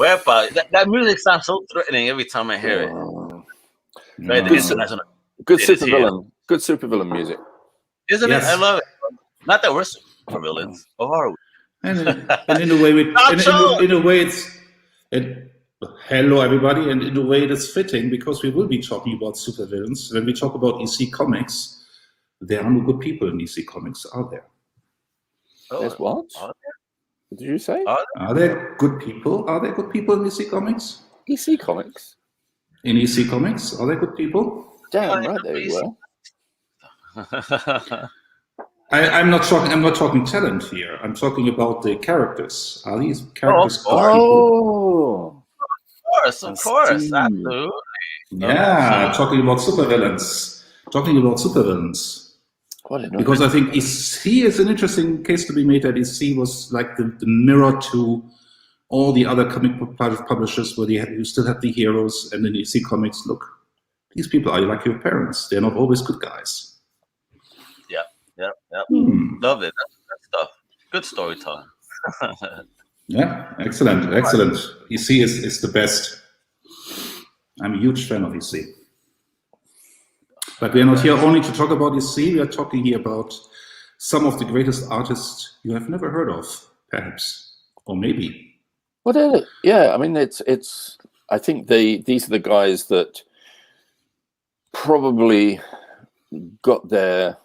Wepa, that music sounds so threatening every time I hear it. Right, the international. Good supervillain music. Isn't it? I love it. Not that we're supervillains, or are we? And in a way, hello everybody, and in a way that's fitting because we will be talking about supervillains. When we talk about EC Comics, there are no good people in EC Comics, are there? There's what? What did you say? Are there good people? Are there good people in EC Comics? EC Comics? In EC Comics, are there good people? Damn right they were. I'm not talking talent here. I'm talking about the characters. Are these characters good people? Of course, absolutely. Yeah, talking about supervillains. Because I think EC is an interesting case to be made, that EC was like the mirror to all the other comic book publishers where you still have the heroes, and in EC Comics, look, these people are like your parents. They're not always good guys. Yeah. Love it. That stuff. Good storytelling. Yeah, excellent. EC is the best. I'm a huge fan of EC. But we are not here only to talk about EC. We are talking here about some of the greatest artists you have never heard of, perhaps, or maybe. Well, yeah. I mean, it's. I think these are the guys that probably got their.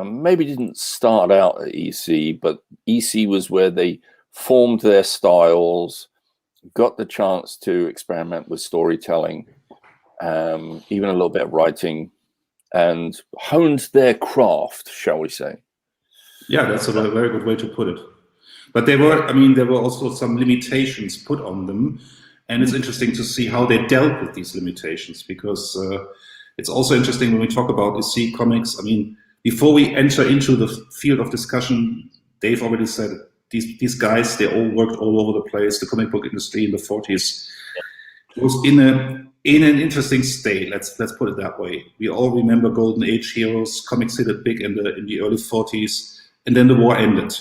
Maybe didn't start out at EC, but EC was where they formed their styles, got the chance to experiment with storytelling, even a little bit of writing, and honed their craft, shall we say. Yeah, that's a very good way to put it. But there were also some limitations put on them, and it's interesting to see how they dealt with these limitations, because it's also interesting when we talk about EC Comics. I mean, before we enter into the field of discussion, Dave already said these guys, they all worked all over the place. The comic book industry in the 40s was in an interesting state. Let's put it that way. We all remember Golden Age heroes. Comics hit it big in the early 40s, and then the war ended.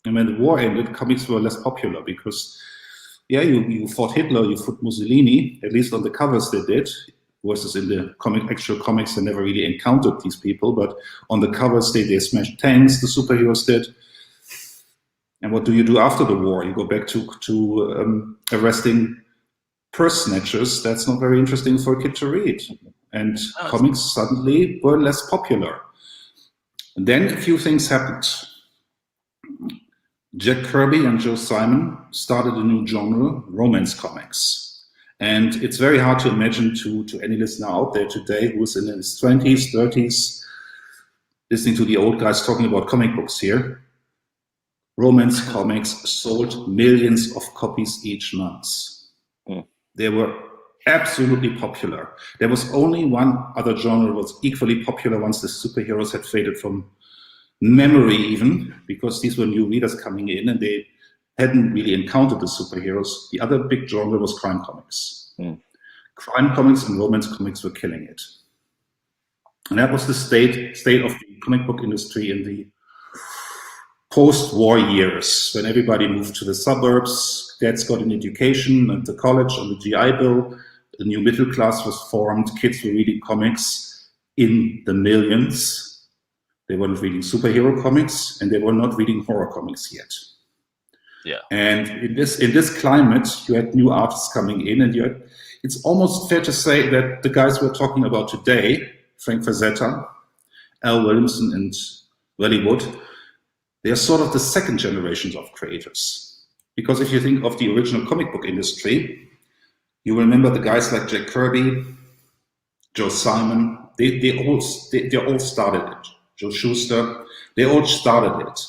And when the war ended, comics were less popular because, you fought Hitler, you fought Mussolini. At least on the covers they did. Versus in the actual comics, they never really encountered these people, but on the covers they smashed tanks, the superheroes did. And what do you do after the war? You go back to arresting purse snatchers. That's not very interesting for a kid to read. And comics suddenly were less popular. And then a few things happened. Jack Kirby and Joe Simon started a new genre, romance comics. And it's very hard to imagine to any listener out there today who's in his 20s, 30s, listening to the old guys talking about comic books here. Romance comics sold millions of copies each month. They were absolutely popular. There was only one other genre that was equally popular once the superheroes had faded from memory even, because these were new readers coming in and they hadn't really encountered the superheroes. The other big genre was crime comics. Crime comics and romance comics were killing it. And that was the state of the comic book industry in the post-war years, when everybody moved to the suburbs, dads got an education at the college on the GI Bill, the new middle class was formed, kids were reading comics in the millions. They weren't reading superhero comics, and they were not reading horror comics yet. Yeah. And in this climate, you had new artists coming in, and it's almost fair to say that the guys we're talking about today, Frank Frazetta, Al Williamson, and Wally Wood, they are sort of the second generations of creators. Because if you think of the original comic book industry, you remember the guys like Jack Kirby, Joe Simon, they all started it. Joe Shuster, they all started it.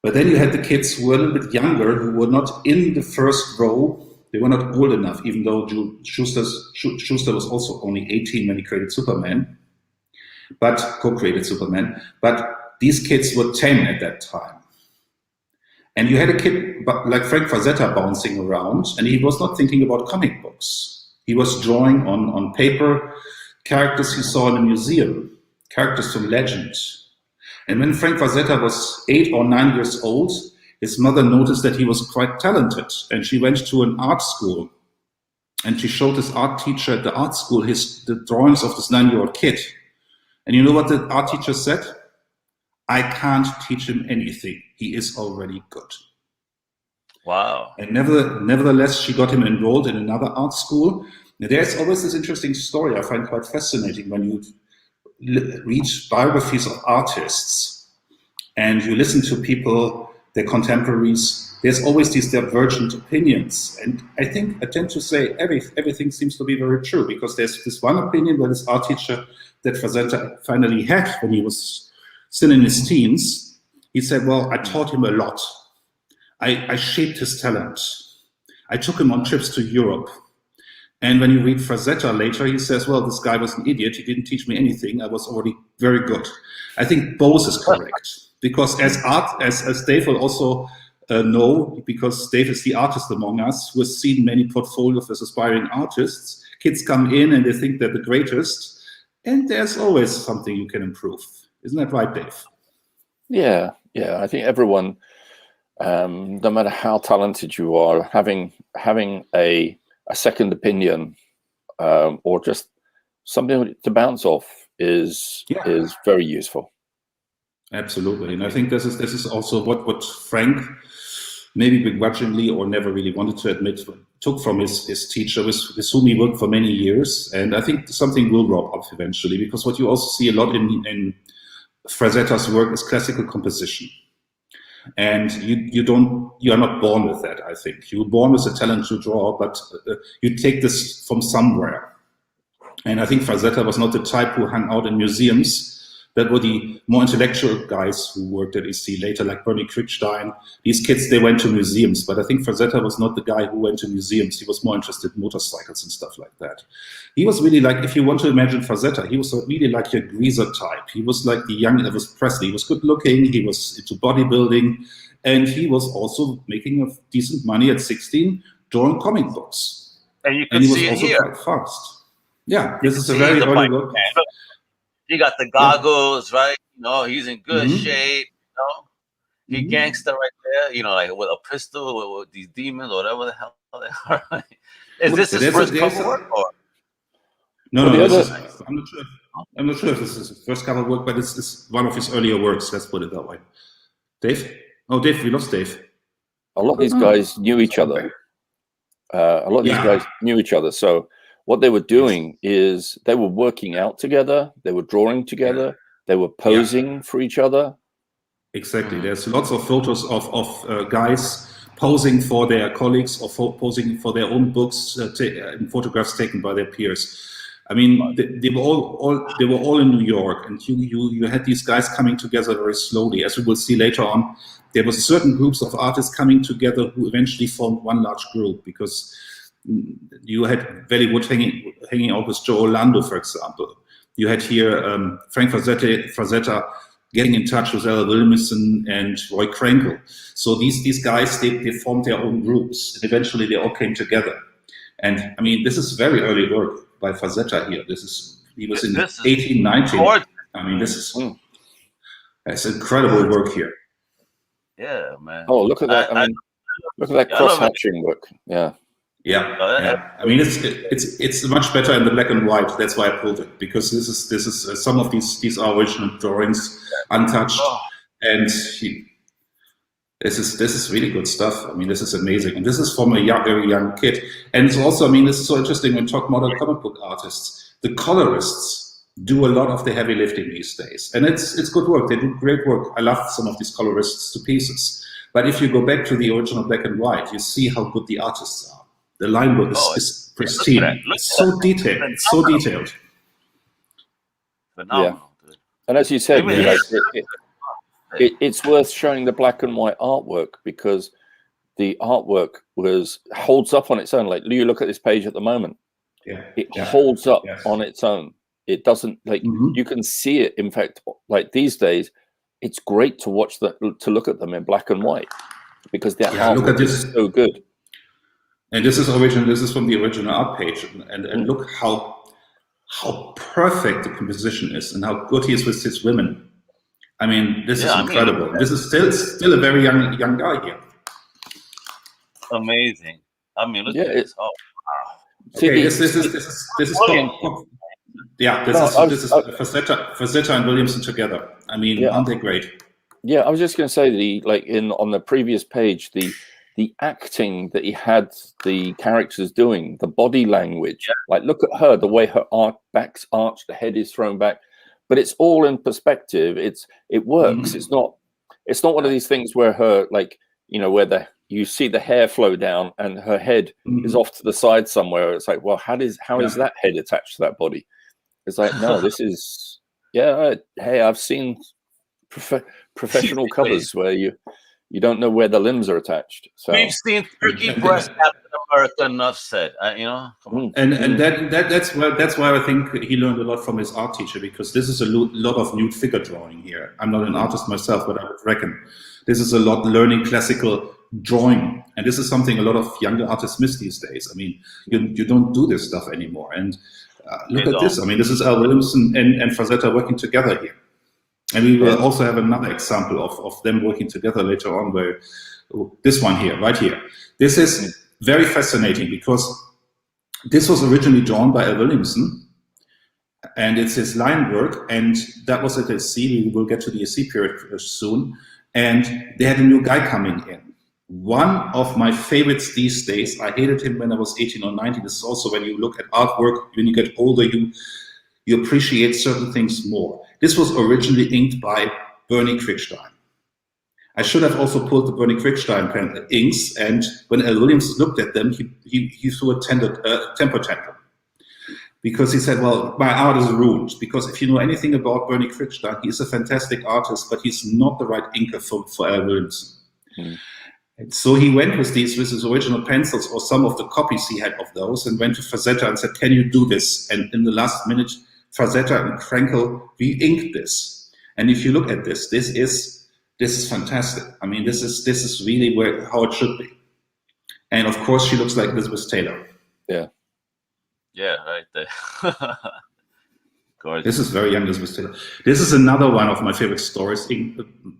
But then you had the kids who were a little bit younger, who were not in the first row. They were not old enough, even though Schuster was also only 18 when he created Superman, but co-created Superman. But these kids were 10 at that time. And you had a kid like Frank Frazetta bouncing around, and he was not thinking about comic books. He was drawing on paper characters he saw in a museum, characters from legend. And when Frank Frazetta was 8 or 9 years old, his mother noticed that he was quite talented, and she went to an art school, and she showed his art teacher at the art school the drawings of this 9-year-old kid. And you know what the art teacher said? I can't teach him anything. He is already good. Wow. And nevertheless, she got him enrolled in another art school. Now, there's always this interesting story I find quite fascinating when you read biographies of artists and you listen to people, their contemporaries. There's always these divergent opinions. And I tend to say everything seems to be very true, because there's this one opinion where this art teacher that Frazetta finally had when he was still in his teens, he said, well, I taught him a lot. I shaped his talent. I took him on trips to Europe. And when you read Frazetta later, he says, well, this guy was an idiot. He didn't teach me anything. I was already very good. I think both is correct. Because as Dave will also know, because Dave is the artist among us who has seen many portfolios of aspiring artists, kids come in and they think they're the greatest. And there's always something you can improve. Isn't that right, Dave? Yeah. I think everyone, no matter how talented you are, having a second opinion or just something to bounce off is very useful. Absolutely, and I think this is also what Frank, maybe begrudgingly or never really wanted to admit, took from his teacher, with whom he worked for many years. And I think something will rub off eventually, because what you also see a lot in Frazetta's work is classical composition. And you are not born with that, I think. You were born with a talent to draw, but you take this from somewhere. And I think Frazetta was not the type who hung out in museums. That were the more intellectual guys who worked at EC later, like Bernie Kriegstein. These kids, they went to museums, but I think Frazetta was not the guy who went to museums. He was more interested in motorcycles and stuff like that. He was really like, if you want to imagine Frazetta, he was really like your greaser type. He was like the young Elvis Presley. He was good looking, he was into bodybuilding, and he was also making a decent money at 16 drawing comic books. And you can see it here. Quite fast. Yeah, this is a very early work. He got the goggles, right? You know, he's in good shape. You know, he gangster right there. You know, like with a pistol, with these demons, or whatever the hell they are. Is this his first cover work? Or? No. I'm not sure if this is his first cover work, but it's one of his earlier works. Let's put it that way. Dave? Oh, Dave, we lost Dave. A lot of these guys knew each other. So what they were doing is they were working out together, they were drawing together, they were posing for each other. Exactly. There's lots of photos of guys posing for their colleagues or posing for their own books, and photographs taken by their peers. I mean, they were all in New York, and you had these guys coming together very slowly. As we will see later on, there were certain groups of artists coming together who eventually formed one large group, because you had Vellywood hanging out with Joe Orlando, for example. You had here Frank Frazetta getting in touch with Ella Williamson and Roy Krenkel. So these guys, they formed their own groups, and eventually they all came together. And I mean, this is very early work by Frazetta here. He was in 1819. I mean, that's incredible work here. Yeah, man. Oh, look at that! I mean, look at that cross-hatching work. Yeah. Yeah. I mean, it's much better in the black and white. That's why I pulled it, because this is some of these are original drawings, untouched, and this is really good stuff. I mean, this is amazing, and this is from a very young kid. And it's also, I mean, this is so interesting when we talk modern comic book artists. The colorists do a lot of the heavy lifting these days, and it's good work. They do great work. I love some of these colorists to pieces. But if you go back to the original black and white, you see how good the artists are. The line work is pristine. It's so detailed. It's so detailed. Phenomenal. Yeah. And as you said, it's worth showing the black and white artwork, because the artwork holds up on its own. Like, you look at this page at the moment. It holds up on its own. It doesn't, like, you can see it. In fact, like these days, it's great to look at them in black and white, because the artwork is so good. And this is original. This is from the original art page, and look how perfect the composition is, and how good he is with his women. I mean, this is incredible. This is still a very young guy here. Amazing. I mean, look at this. Oh, wow. Okay, this is Frazetta and Williamson together. I mean, aren't they great? Yeah, I was just going to say that on the previous page, the acting that he had the characters doing, the body language, like look at her, the way her back's arched, the head is thrown back, but it's all in perspective. It works. It's not one of these things where her where you see the hair flow down and her head is off to the side somewhere. It's like, well, how is that head attached to that body? It's like, no, this is hey, I've seen professional covers where you don't know where the limbs are attached. So we've seen turkey breast Captain America, enough said. Come on. And that's why I think he learned a lot from his art teacher, because this is a lot of nude figure drawing here. I'm not an artist myself, but I would reckon this is a lot learning classical drawing, and this is something a lot of younger artists miss these days. I mean, you don't do this stuff anymore. And look at this. I mean, this is Al Williamson and Frazetta working together here. And we will also have another example of them working together later on, where this one here, right here. This is very fascinating because this was originally drawn by Al Williamson, and it's his line work, and that was at the SC. We will get to the SC period soon. And they had a new guy coming in. One of my favorites these days. I hated him when I was 18 or 19. This is also when you look at artwork, when you get older, you appreciate certain things more. This was originally inked by Bernie Quickstein. I should have also pulled the Bernie Quickstein inks, and when Al Williams looked at them, he threw a temper tantrum. Because he said, well, my art is ruined. Because if you know anything about Bernie Quickstein, he's a fantastic artist, but he's not the right inker for Al Williamson. And so he went with his original pencils, or some of the copies he had of those, and went to Frazetta and said, can you do this? And in the last minute, Frazetta and Krenkel re-inked this. And if you look at this, this is fantastic. I mean, this is really how it should be. And of course, she looks like Elizabeth Taylor. Yeah. Yeah, right there. Gorgeous. This is very young Elizabeth Taylor. This is another one of my favorite stories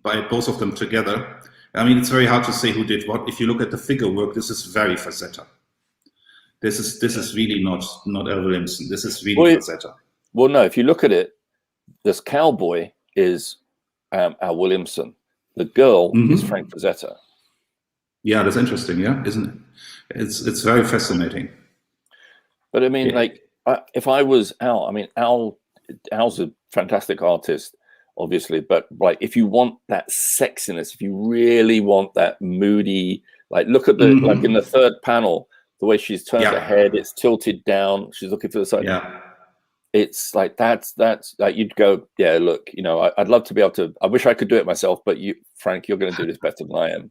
by both of them together. I mean, it's very hard to say who did what. If you look at the figure work, this is very Frazetta. This is really not Al Williamson. This is really Frazetta. Well, no, if you look at it, this cowboy is Al Williamson. The girl is Frank Frazetta. Yeah, that's interesting, yeah, isn't it? It's very fascinating. But I mean, if I was Al, I mean, Al's a fantastic artist, obviously, but if you want that sexiness, if you really want that moody, look at the in the third panel, the way she's turned her head, it's tilted down, she's looking for the side. Yeah. It's that's you'd go, yeah, look, I'd love to be able to. I wish I could do it myself, but Frank, you're going to do this better than I am.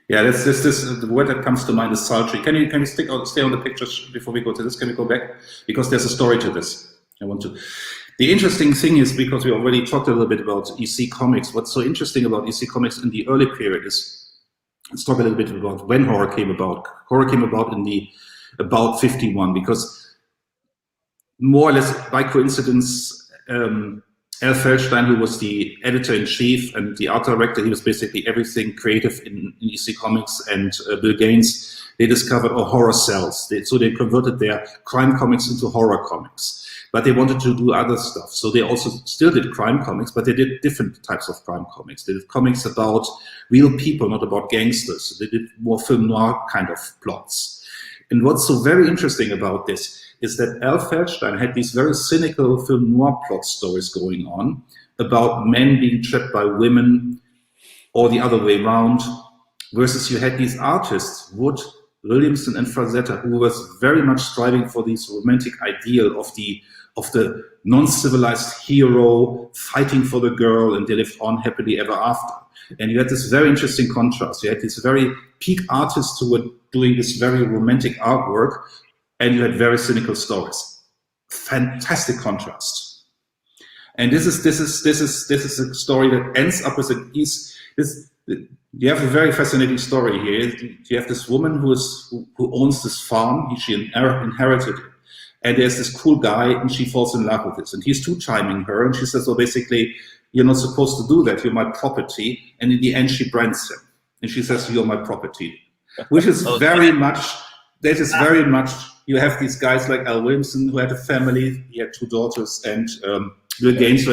Yeah, this the word that comes to mind is sultry. Can you stay on the pictures before we go to this? Can we go back? Because there's a story to this. I want to. The interesting thing is, because we already talked a little bit about EC Comics, what's so interesting about EC Comics in the early period is, let's talk a little bit about when horror came about. Horror came about in about 51, because more or less by coincidence, Al Feldstein, who was the editor-in-chief and the art director, he was basically everything creative in EC Comics, and Bill Gaines, they discovered horror cells. So they converted their crime comics into horror comics. But they wanted to do other stuff. So they also still did crime comics, but they did different types of crime comics. They did comics about real people, not about gangsters. So they did more film noir kind of plots. And what's so very interesting about this is that Al Feldstein had these very cynical film noir plot stories going on about men being trapped by women, or the other way around, versus you had these artists, Wood, Williamson, and Frazetta, who was very much striving for this romantic ideal of the non-civilized hero fighting for the girl, and they lived on happily ever after. And you had this very interesting contrast. You had these very peak artists who were doing this very romantic artwork, and you had very cynical stories. Fantastic contrast. And this is a story that ends up with you have a very fascinating story here. You have this woman who owns this farm. She inherited it. And there's this cool guy, and she falls in love with this. And he's two-timing her, and she says, well, basically, you're not supposed to do that, you're my property. And in the end, she brands him. And she says, you're my property. Which is very much, you have these guys like Al Williamson, who had a family, he had 2 daughters, and Bill Gates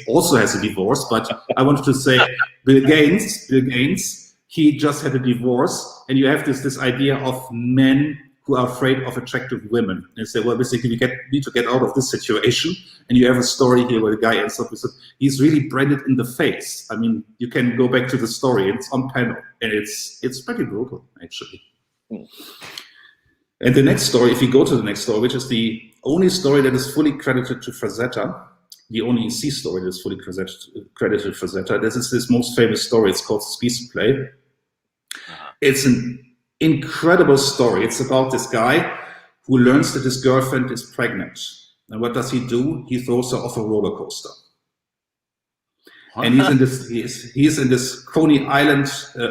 also has a divorce, but I wanted to say Bill Gates, he just had a divorce, and you have this idea of men who are afraid of attractive women. And say, well, basically, we need to get out of this situation. And you have a story here where the guy ends up with, he's really branded in the face. I mean, you can go back to the story, it's on panel, and it's pretty brutal, actually. And the next story, if you go to the next story, which is the only story that is fully credited to Frazetta, the only EC story that is fully credited to Frazetta, this is his most famous story. It's called Species Play. It's an incredible story. It's about this guy who learns that his girlfriend is pregnant. And what does he do? He throws her off a roller coaster. And he's in this Coney Island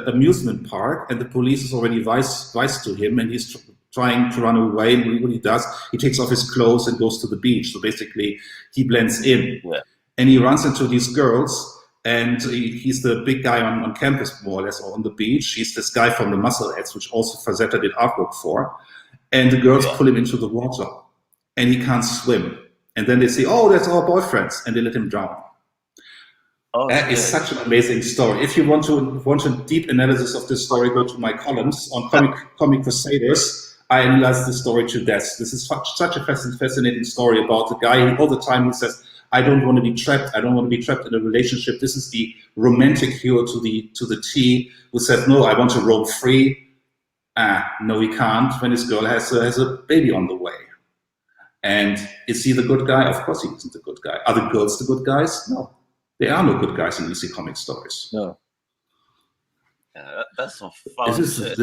amusement park, and the police is already wise to him, and he's trying to run away. And what he does, he takes off his clothes and goes to the beach. So basically, he blends in. Yeah. And he runs into these girls, and he's the big guy on campus, more or less, or on the beach. He's this guy from the Muscleheads, which also Frazetta did artwork for. And the girls pull him into the water, and he can't swim. And then they say, oh, that's our boyfriends, and they let him drown. Oh, that is such an amazing story. If you want a deep analysis of this story, go to my columns on Comic Crusaders. I analyze the story to death. This is such a fascinating story about the guy who all the time he says, I don't want to be trapped. I don't want to be trapped in a relationship. This is the romantic hero to the T who said, no, I want to roam free. No, he can't when his girl has a baby on the way. And is he the good guy? Of course he isn't the good guy. Are the girls the good guys? No. There are no good guys in EC comic stories. No. Yeah, that's some fun shit.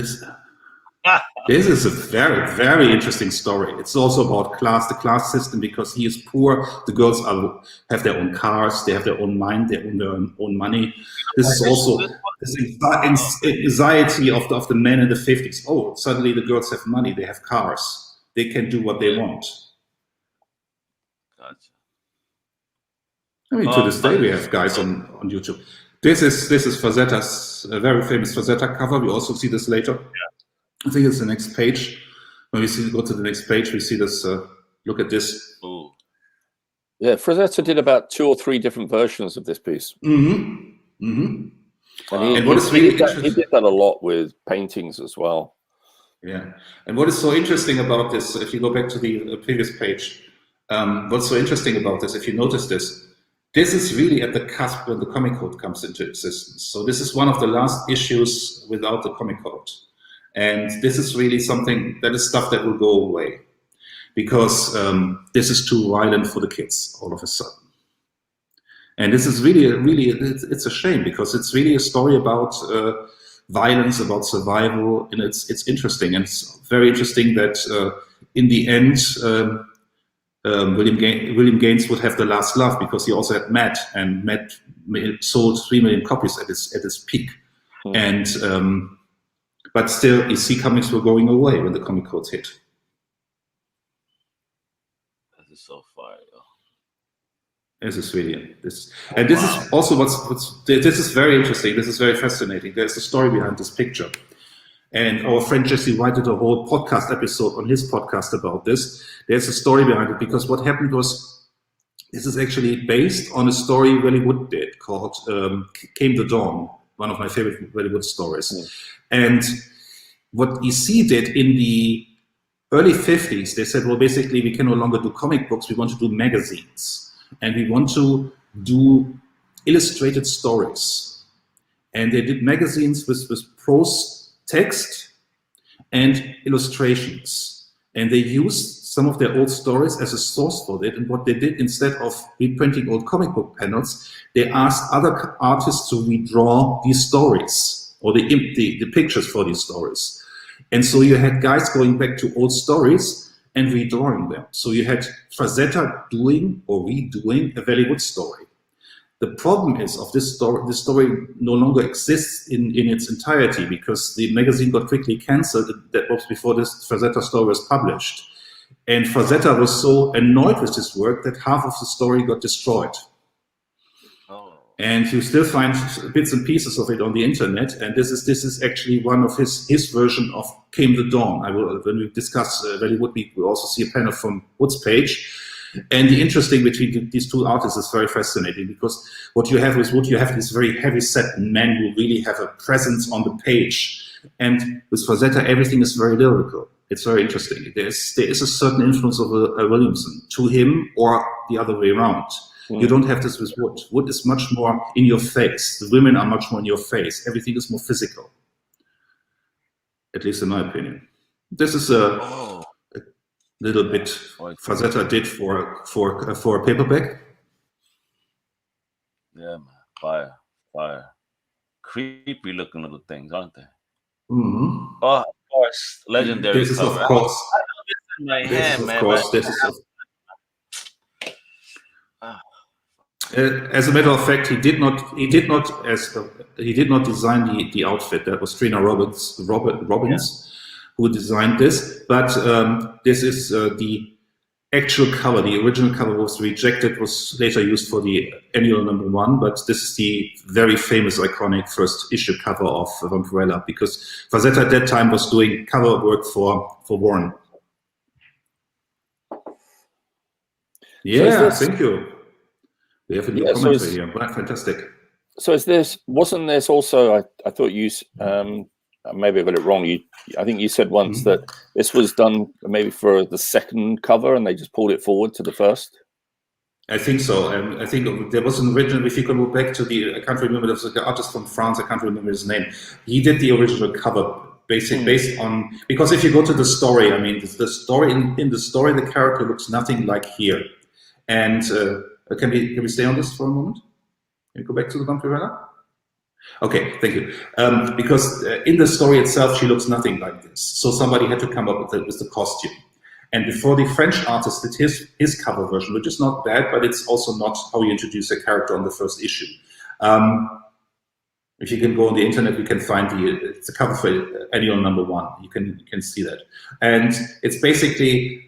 This is a very, very interesting story. It's also about the class system, because he is poor. The girls have their own cars, they have their own mind, they own their own money. This is also this anxiety of the men in the 50s. Oh, suddenly the girls have money, they have cars, they can do what they want. Gotcha. I mean, to this day, we have guys on YouTube. This is Frazetta's very famous Frazetta cover. We also see this later. Yeah. I think it's the next page. When we go to the next page, we see this. Look at this. Ooh. Yeah, Frazetta did about 2 or 3 different versions of this piece. Mm-hmm. Mm-hmm. And what is really interesting, he did that a lot with paintings as well. Yeah, and what is so interesting about this, if you go back to the previous page, what's so interesting about this, if you notice this is really at the cusp when the comic code comes into existence. So this is one of the last issues without the comic code. And this is really something that is stuff that will go away, because this is too violent for the kids all of a sudden. And this is really, it's a shame, because it's really a story about violence, about survival, and it's interesting. And it's very interesting that in the end, William Gaines would have the last laugh, because he also had Matt, and Matt sold 3 million copies at his peak. And but still, EC comics were going away when the comic codes hit. This is so fire, yo. This is really this, and this is also this is very interesting. This is very fascinating. There's a story behind this picture. And our friend Jesse White did a whole podcast episode on his podcast about this. There's a story behind it, because what happened was, this is actually based on a story Hollywood did called Came the Dawn, one of my favorite Hollywood stories. Mm. And what EC did in the early 50s, they said, well, basically, we can no longer do comic books, we want to do magazines. And we want to do illustrated stories. And they did magazines with prose text and illustrations, and they used some of their old stories as a source for it. And what they did, instead of reprinting old comic book panels, they asked other artists to redraw these stories, or the pictures for these stories. And so you had guys going back to old stories and redrawing them. So you had Frazetta doing or redoing a very good story. The problem is of this story no longer exists in its entirety, because the magazine got quickly cancelled. That was before this Frazetta story was published. And Frazetta was so annoyed with this work that half of the story got destroyed. And you still find bits and pieces of it on the internet. And this is actually one of his version of Came the Dawn. When we discuss Hollywood, we will also see a panel from Wood's page. And the interesting between these two artists is very fascinating, because what you have with Wood, you have these very heavy set men who really have a presence on the page. And with Frazetta, everything is very lyrical. It's very interesting. There is a certain influence of a Williamson to him, or the other way around. You don't have this with Wood. Wood is much more in your face. The women are much more in your face. Everything is more physical, at least in my opinion. This is a little bit Frazetta did for a paperback. Yeah, man. Fire. Creepy looking little things, aren't they? Mm-hmm. Oh, of course, legendary. This is cover. of course. I know this in my hand, man. As a matter of fact, he did not design the outfit. That was Trina Robbins, who designed this. But this is the actual cover. The original cover was rejected. Was later used for the annual #1. But this is the very famous, iconic first issue cover of Vampirella, because Frazetta at that time was doing cover work for Warren. Yeah, thank you. We have a new commentary here. Fantastic. So wasn't this also, I thought you, maybe I got it wrong. I think you said once that this was done maybe for the second cover and they just pulled it forward to the first? I think so. I think there was an original, if you can go back to I can't remember, there was an artist from France, I can't remember his name. He did the original cover based on, because if you go to the story, I mean, the story, in the story, the character looks nothing like here. And can we stay on this for a moment? Can we go back to the Vampirella? Okay, thank you. Because in the story itself, she looks nothing like this. So somebody had to come up with the costume. And before the French artist did his cover version, which is not bad, but it's also not how you introduce a character on the first issue. If you can go on the internet, you can find it's a cover for annual #1. You can see that. And it's basically,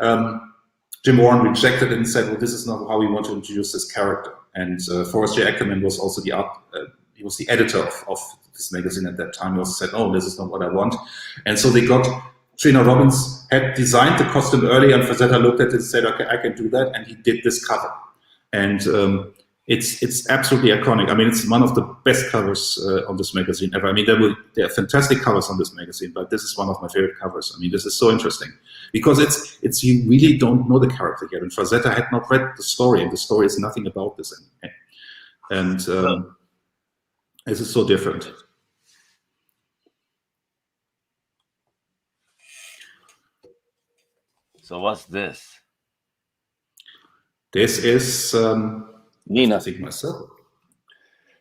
Jim Warren rejected it and said, well, this is not how we want to introduce this character. And Forrest J. Ackerman was also he was the editor of this magazine at that time. He also said, oh, this is not what I want. And so they got, Trina Robbins had designed the costume earlier, and Frazetta looked at it and said, okay, I can do that. And he did this cover. And it's absolutely iconic. I mean, it's one of the best covers on this magazine ever. I mean, there are fantastic covers on this magazine, but this is one of my favorite covers. I mean, this is so interesting because it's you really don't know the character yet. And Frazetta had not read the story, and the story is nothing about this. And this is so different. So what's this? This is Nina. I think myself.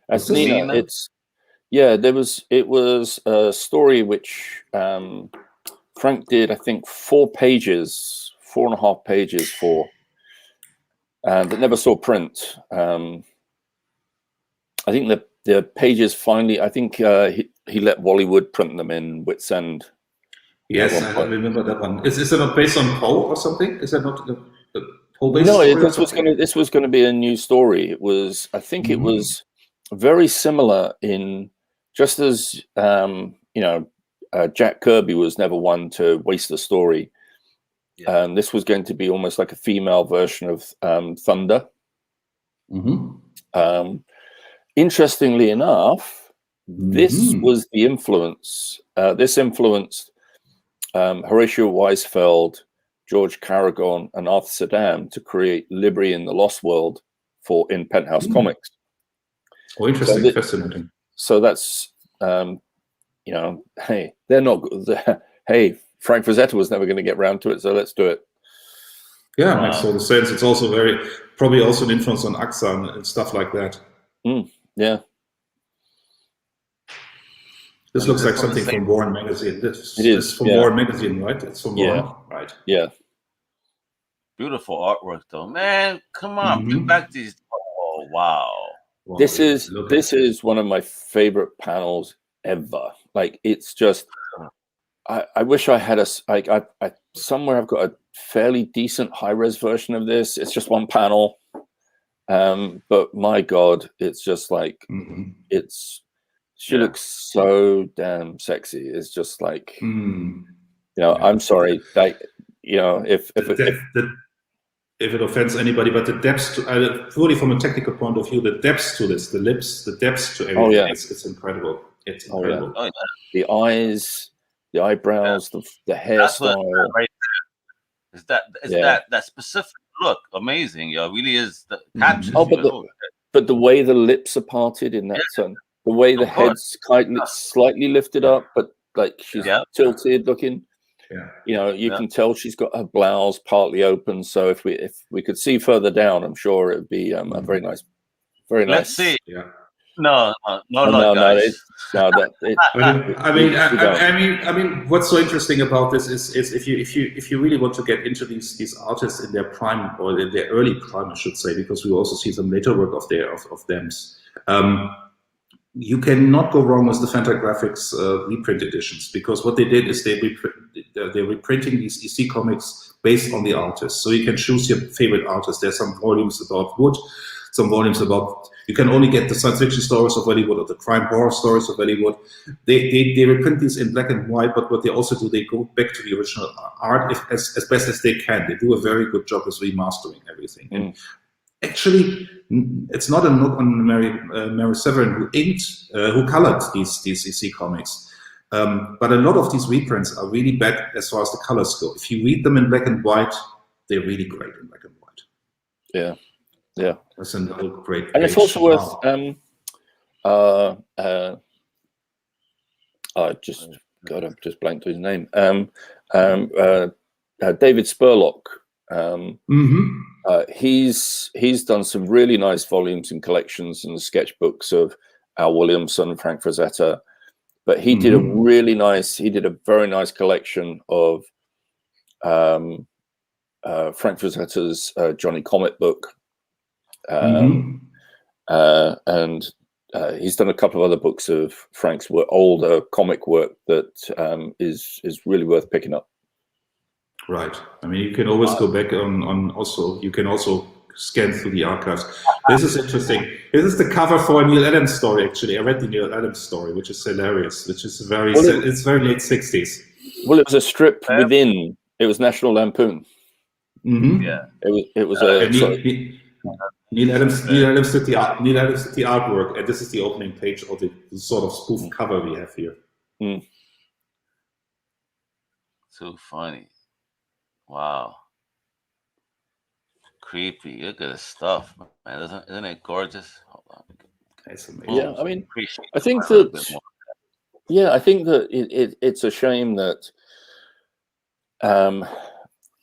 As Nina, it was a story which Frank did, I think, 4.5 pages for, that never saw print. I think the pages finally, I think he let Wallywood print them in Wits End. Yes, I remember that one. Is it not based on Poe or something? Is that not the Poe-based story? No, this was going to be a new story. It was, I think, it was very similar in, just as Jack Kirby was never one to waste a story. Yeah. This was going to be almost like a female version of Thunder. Interestingly enough, this was the influence. This influenced Horatio Weisfeld, George Carragon, and Arthur Saddam to create Libri in the Lost World in Penthouse Comics. Oh, interesting, fascinating. So that's hey, they're not. Hey, Frank Frazetta was never going to get round to it, so let's do it. Yeah, makes all the sense. It's also probably also an influence on AXA and stuff like that. Yeah. This looks like something from Warren magazine. This is from Warren magazine, right? It's from Warren, right? Yeah. Beautiful artwork, though, man. Come on, bring back these. Oh, wow. This is one of my favorite panels ever. Like, it's just I wish I had I somewhere I've got a fairly decent high-res version of this. It's just one panel. But my God, it's just like she looks so damn sexy. It's just like I'm sorry, like if it offends anybody, but the depths to purely from a technical point of view, the depths to this, the lips, the depths to everything, it's incredible. It's incredible. Oh, yeah. The eyes, the eyebrows, the hairstyle. Right there. Is that specific look amazing? Yeah, it really is. Captures but the way the lips are parted in that sun, the way the head's slightly lifted up, but like she's tilted looking. You can tell she's got her blouse partly open. So if we could see further down, I'm sure it'd be a very nice. Let's see. Yeah. No, guys. I mean, what's so interesting about this is if you really want to get into these artists in their prime or in their early prime, I should say, because we also see some later work of them's. You cannot go wrong with the Fantagraphics reprint editions, because what they did is they're reprinting these EC comics based on the artist. So you can choose your favorite artist. There's some volumes about Wood, some volumes about, you can only get the science fiction stories of Hollywood or the crime horror stories of Hollywood. They reprint these in black and white, but what they also do, they go back to the original art as best as they can. They do a very good job of remastering everything. And actually, it's not a knock on Mary Severin who colored these EC comics, but a lot of these reprints are really bad as far as the colors go. If you read them in black and white, they're really great in black and white. Yeah, that's another great. And it's also worth. I just blanked his name. David Spurlock. He's done some really nice volumes and collections and sketchbooks of Al Williamson, Frank Frazetta, but he did a very nice collection of Frank Frazetta's Johnny Comet book, and he's done a couple of other books of Frank's older comic work that is really worth picking up. Right. I mean, you can always go back on also, you can also scan through the archives. This is interesting. This is the cover for a Neil Adams story, actually. I read the Neil Adams story, which is hilarious, which is it's very late 60s. Well, it was a strip within, it was National Lampoon. Yeah. It was Neil Adams did the artwork, and this is the opening page of the sort of spoof cover we have here. So funny. Wow. Creepy. Look at this stuff, man. Isn't it gorgeous? Hold on. That's amazing. Yeah, I mean, I think that it's a shame that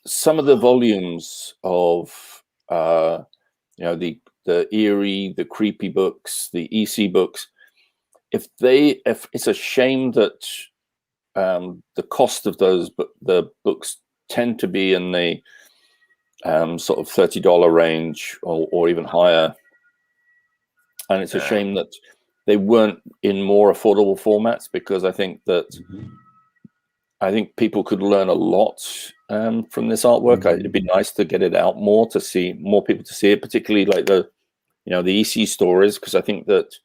some of the volumes of the eerie, the creepy books, the EC books, if it's a shame that the cost of the books tend to be in the sort of $30 range or even higher, and it's a shame that they weren't in more affordable formats, because I think that people could learn a lot from this artwork. It'd be nice to get it out more, to see more people to see it, particularly like the EC stories, because I think that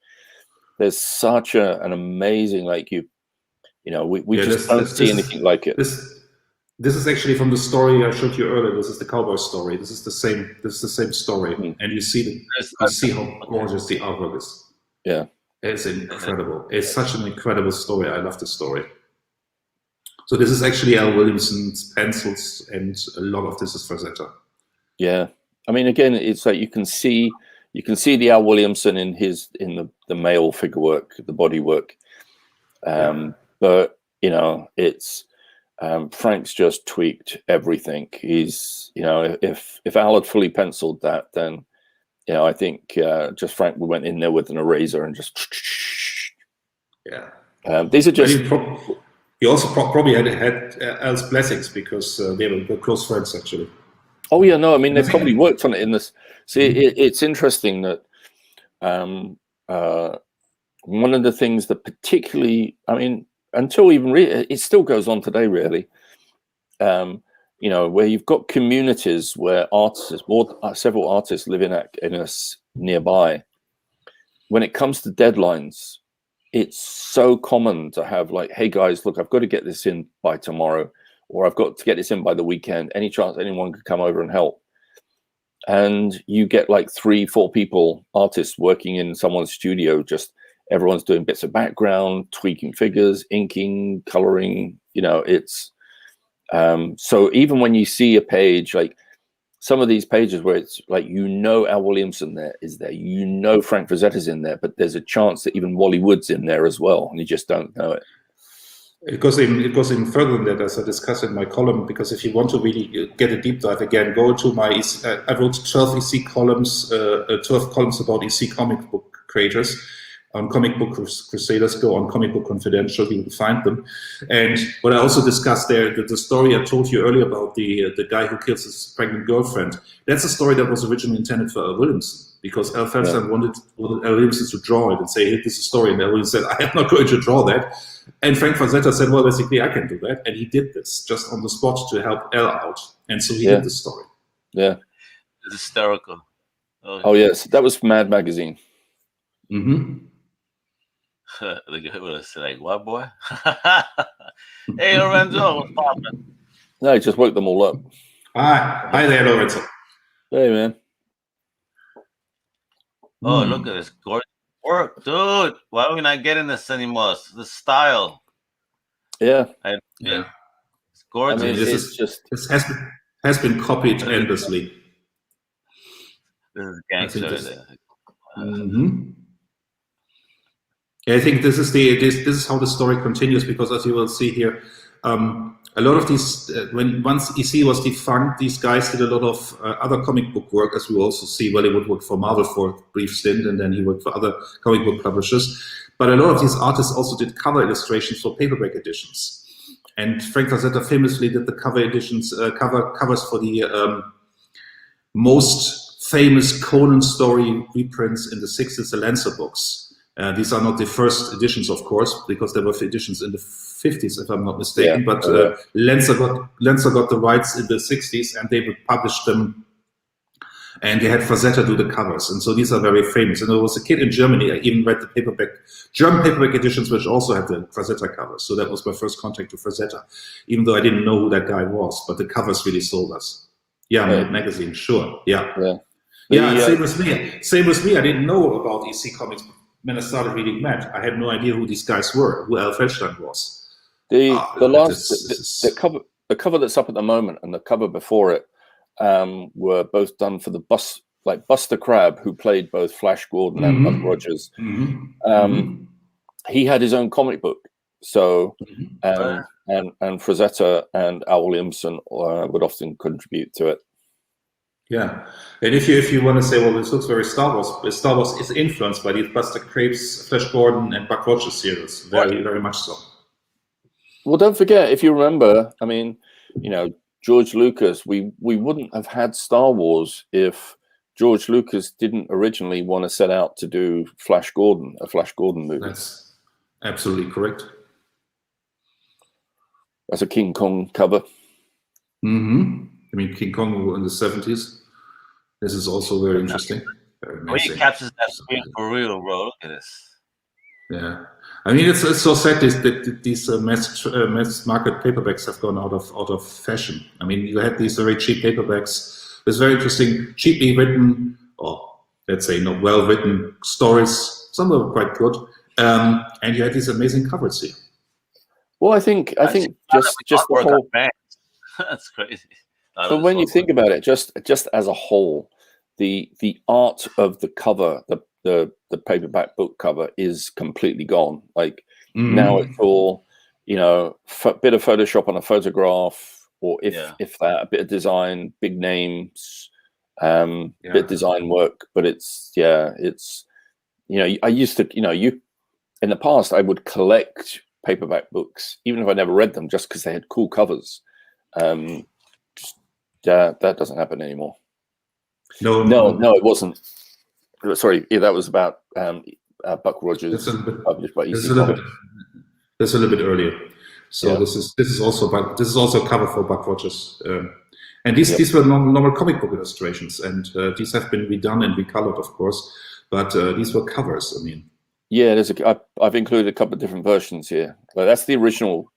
there's such an amazing, like we just don't see anything like it. This is actually from the story I showed you earlier. This is the cowboy story. This is the same story, and you see how gorgeous the artwork is. Yeah, it's incredible. It's such an incredible story. I love the story. So this is actually Al Williamson's pencils, and a lot of this is Frazetta. Yeah, I mean, again, it's like you can see the Al Williamson in the male figure work, the body work, but it's. Frank's just tweaked everything. He's, if Al had fully penciled that, then, I think just Frank went in there with an eraser and just. Yeah. These are just. He also probably had Al's blessings, because they were close friends, actually. Oh yeah, no, I mean they probably worked on it in this. See, it's interesting that one of the things that particularly, I mean, until even it still goes on today, really. You know, where you've got communities where several artists live in a nearby. When it comes to deadlines, it's so common to have like, hey guys, look, I've got to get this in by tomorrow, or I've got to get this in by the weekend. Any chance anyone could come over and help? And you get like 3-4 people, artists working in someone's studio, just everyone's doing bits of background, tweaking figures, inking, coloring, you know, it's, so even when you see a page, like some of these pages where it's like, you know, Al Williamson is there, you know, Frank Frazetta's in there, but there's a chance that even Wally Wood's in there as well, and you just don't know it. It goes even further than that, as I discussed in my column, because if you want to really get a deep dive again, go to my, I wrote 12 EC columns, 12 columns about EC comic book creators. On Comic Book Crusaders, go on Comic Book Confidential, you will find them. And what I also discussed there, the story I told you earlier about the guy who kills his pregnant girlfriend, that's a story that was originally intended for Al Williamson, because Al Felston wanted Al Williamson to draw it and say, hey, this is a story. And Al Williamson said, I am not going to draw that. And Frank Frazetta said, well, basically, I can do that. And he did this just on the spot to help Al out. And so he did the story. Yeah. It's hysterical. Oh, yes. That was Mad Magazine. Mm-hmm. The guy would have said, like, what, boy? Hey, Lorenzo, what's poppin'? No, he just woke them all up. Hi there, Lorenzo. Hey, man. Oh, look at this gorgeous work, dude. Why are we not getting this anymore? The style. Yeah. It's gorgeous. I mean, this has been copied endlessly. This is gangster. I think this is how the story continues, because as you will see here, a lot of these, once EC was defunct, these guys did a lot of other comic book work, as we also see. Well, he would work for Marvel for a brief stint, and then he worked for other comic book publishers. But a lot of these artists also did cover illustrations for paperback editions. And Frank Frazetta famously did the cover editions, covers for the most famous Conan story reprints in the 60s, the Lancer books. These are not the first editions, of course, because there were editions in the 50s, if I'm not mistaken. But Lancer got the rights in the 60s, and they would publish them. And they had Frazetta do the covers, and so these are very famous. And there was a kid in Germany. I even read the German paperback editions, which also had the Frazetta covers. So that was my first contact to Frazetta, even though I didn't know who that guy was. But the covers really sold us. Yeah, magazine, sure. Yeah. Same with me. Same with me. I didn't know about EC Comics. When I started reading Matt, I had no idea who these guys were, who Al Felston was. The cover that's up at the moment and the cover before it were both done for the Buster Crabbe, who played both Flash Gordon and Buck Rogers. He had his own comic book, so and Frazetta and Al Williamson would often contribute to it. Yeah, and if you want to say, well, this looks very Star Wars. Star Wars is influenced by the Buster Crabbe's, Flash Gordon, and Buck Rogers series, very, very much so. Well, don't forget, if you remember, I mean, you know, George Lucas, we wouldn't have had Star Wars if George Lucas didn't originally want to set out to do a Flash Gordon movie. That's absolutely correct. That's a King Kong cover. I mean, King Kong in the 70s. This is also very interesting. Well, he captures that screen for real, bro. Look at this. Yeah, I mean, it's so sad that these mass market paperbacks have gone out of fashion. I mean, you had these very cheap paperbacks with very interesting, cheaply written, or let's say not well written stories. Some were quite good, and you had these amazing covers here. Well, I think just the whole. That's crazy. But when you think about it, just as a whole, the art of the cover, the paperback book cover, is completely gone. Like now it's all, you know, bit of Photoshop on a photograph, or if that, a bit of design, big names, bit of design work. But it's you know, I used to, you know, in the past I would collect paperback books, even if I never read them, just because they had cool covers. That doesn't happen anymore. No, it wasn't. Sorry, that was about Buck Rogers, published by EC Comics. That's a little bit earlier. So Yeah. this is also a cover for Buck Rogers. And these were normal comic book illustrations, and these have been redone and recolored, of course. But these were covers. I mean, yeah, I've included a couple of different versions here. But that's the original.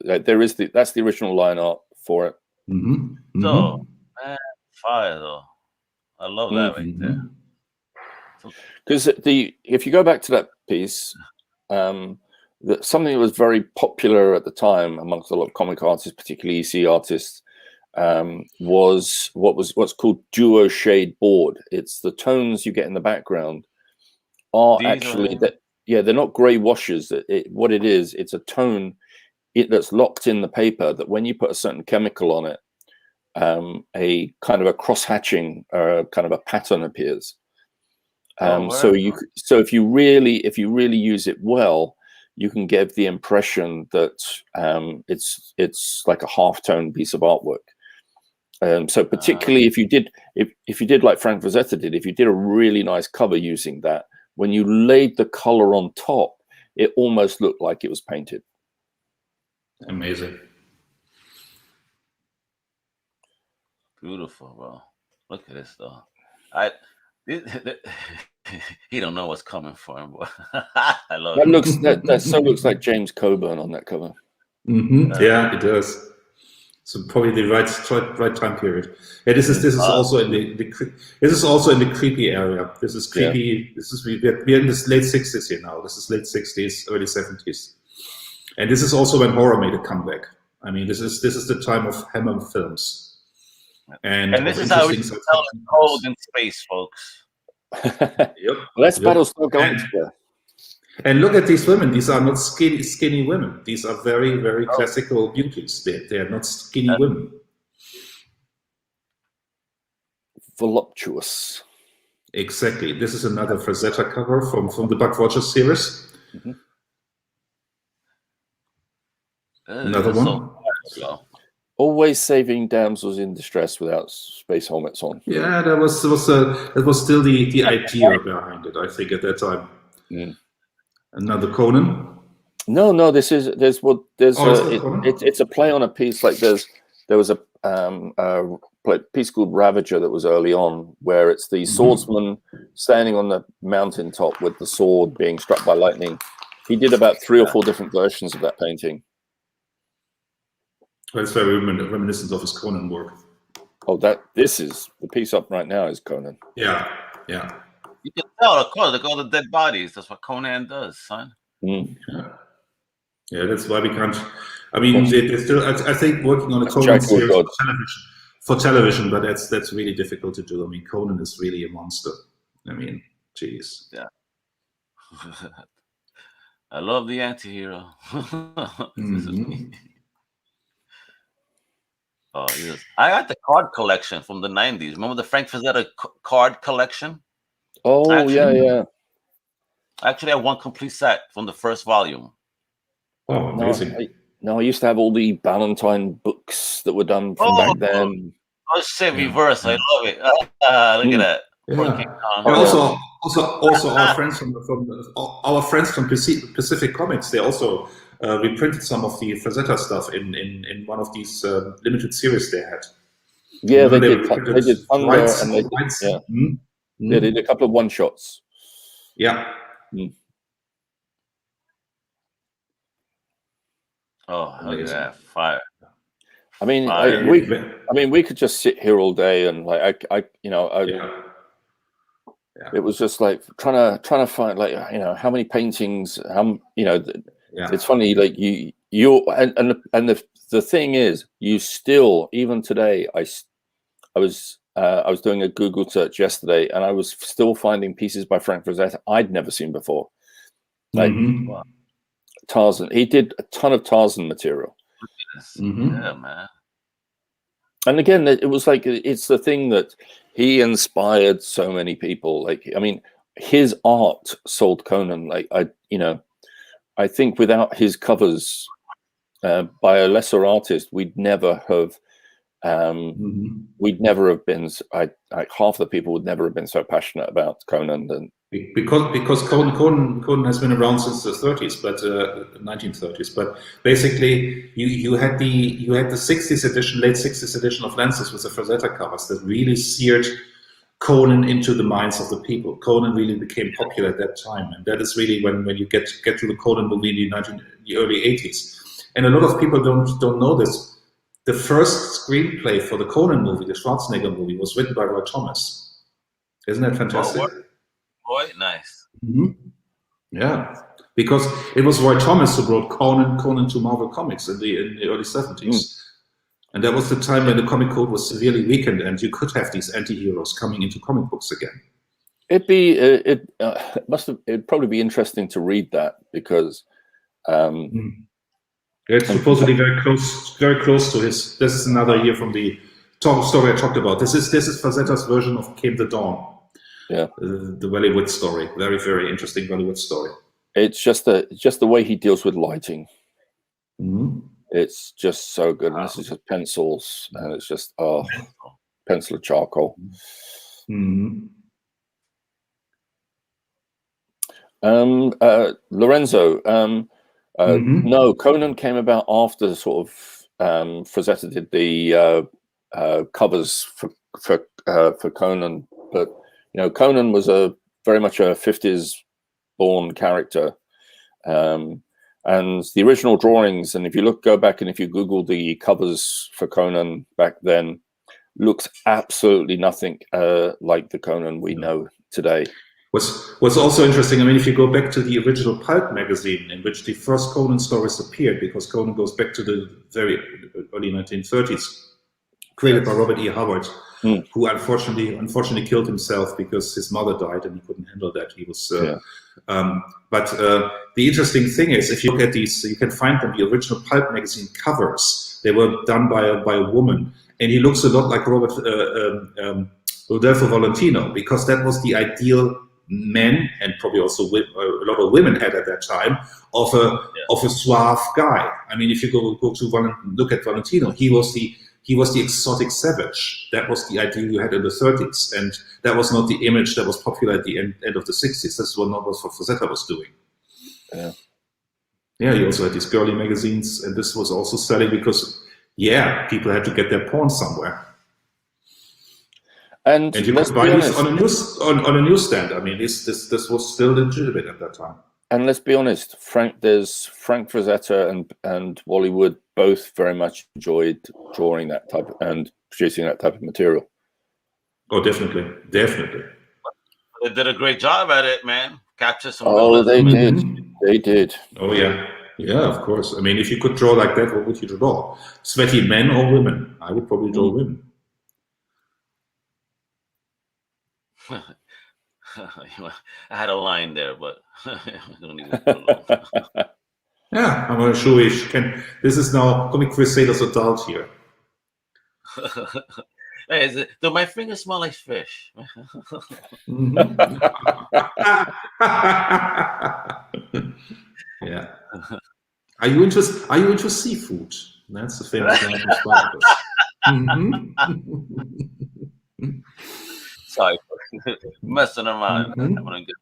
That's the original line art for it. So, man, fire though. I love that right there. Because if you go back to that piece, something that was very popular at the time amongst a lot of comic artists, particularly EC artists, was what's called duo shade board. It's the tones you get in the background are actually they're not gray washes. What it is, it's a tone that's locked in the paper that when you put a certain chemical on it, a kind of a cross hatching kind of a pattern appears. So if you really use it well, you can give the impression that it's like a half-tone piece of artwork. So particularly if you did like Frank Frazetta did, if you did a really nice cover using that, when you laid the color on top, it almost looked like it was painted. Amazing. Beautiful, bro. Look at this though. He don't know what's coming for him, boy. I love it. That so looks like James Coburn on that cover. Yeah, it does. So probably the right time period. Yeah, this is also in the creepy area. This is creepy. Yeah. We're in the late 60s here now. This is late 60s, early 70s, and this is also when horror made a comeback. I mean, this is the time of Hammer films, and this is how we tell it's cold in space, folks. Yep. Let's Battlestar Galactica. And look at these women. These are not skinny women. These are very, very classical beauties. They are not skinny women. Voluptuous. Exactly. This is another Frazetta cover from the Buck Rogers series. Another one. Always saving damsels in distress without space helmets on. Yeah, that was still the idea behind it, I think, at that time. Another Conan. No, it's a play on a piece. Like there was a piece called Ravager that was early on, where it's the swordsman standing on the mountaintop with the sword being struck by lightning. He did about 3 or 4 different versions of that painting. Well, it's very reminiscent of his Conan work. Oh, this is the piece up right now is Conan. Yeah. You can tell, of course, look at all the dead bodies. That's what Conan does, son. Yeah, that's why we can't. I mean, they're still. I think working on a Conan series for television, but that's really difficult to do. I mean, Conan is really a monster. I mean, jeez. Yeah. I love the anti-hero. Oh, yes. I got the card collection from the 90s. Remember the Frank Frazetta card collection? Oh, yeah. I actually have one complete set from the first volume. Oh, amazing. I used to have all the Valentine books that were done from back then. Oh, shit, reverse. I love it. Look at that. Yeah. And also our friends from Pacific Comics, they also reprinted some of the Frazetta stuff in one of these limited series they had. Yeah, they did Thunder, and they did a couple of one-shots. Yeah. Oh, look at that fire! I mean, we could just sit here all day and like it was just like trying to find like how many paintings. It's funny like the thing is, you still, even today, I was doing a Google search yesterday, and I was still finding pieces by Frank Frazetta I'd never seen before. Like Tarzan, he did a ton of Tarzan material. Yeah, man. And again, it was like it's the thing that he inspired so many people. Like, I mean, his art sold Conan. Like, I think without his covers by a lesser artist, we'd never have been. Half the people would never have been so passionate about Conan, and Because Conan has been around since the 30s, but 1930s. But basically, you had the 60s edition, late 60s edition of Lancers with the Frazetta covers that really seared Conan into the minds of the people. Conan really became popular at that time, and that is really when you get to the Conan movie in the early 80s. And a lot of people don't know this. The first screenplay for the Conan movie, the Schwarzenegger movie, was written by Roy Thomas. Isn't that fantastic? Boy, nice. Mm-hmm. Yeah, because it was Roy Thomas who brought Conan to Marvel Comics in the early 70s. And that was the time when the comic code was severely weakened, and you could have these anti-heroes coming into comic books again. It'd probably be interesting to read that, because it's supposedly very close to his. This is another year from the story I talked about. This is Frazetta's version of Came the Dawn. Yeah, the Bollywood story. Very, very interesting Bollywood story. It's just the way he deals with lighting. Mm-hmm. It's just so good. Wow. And this is just pencils, and it's just pencil and charcoal. Mm-hmm. Lorenzo, no, Conan came about after sort of Frazetta did the covers for Conan, but you know, Conan was very much a 50s born character, and the original drawings. And if you go back and if you Google the covers for Conan back then, looks absolutely nothing like the Conan we know today. What's also interesting, I mean, if you go back to the original Pulp magazine in which the first Conan stories appeared, because Conan goes back to the very early 1930s, created by Robert E. Howard, who unfortunately killed himself because his mother died and he couldn't handle that. He was, but the interesting thing is, if you look at these, you can find them, the original Pulp magazine covers. They were done by a woman, and he looks a lot like Rodolfo Valentino, because that was the ideal men, and probably also a lot of women had at that time, of a suave guy. I mean, if you go to look at Valentino, he was the exotic savage. That was the ideal you had in the 30s, and that was not the image that was popular at the end of the 60s. This was not what Frazetta was doing. Yeah, he also had these girly magazines, and this was also selling because, people had to get their porn somewhere. And you could buy this on a newsstand. I mean, this was still legitimate at that time. And let's be honest, Frank Frazetta and Wally Wood both very much enjoyed drawing that type and producing that type of material. Oh, definitely. They did a great job at it, man. Capture some. Oh, they did. They did. Oh yeah, of course. I mean, if you could draw like that, what would you draw? Sweaty men or women? I would probably draw women. I had a line there, but I don't even know. Yeah, I'm not sure if you can. This is now Comic Crusaders adult here. Hey, do my fingers smell like fish? Yeah. Are you into seafood? That's the famous line from Spartacus. Sorry, messing around. I'm having a good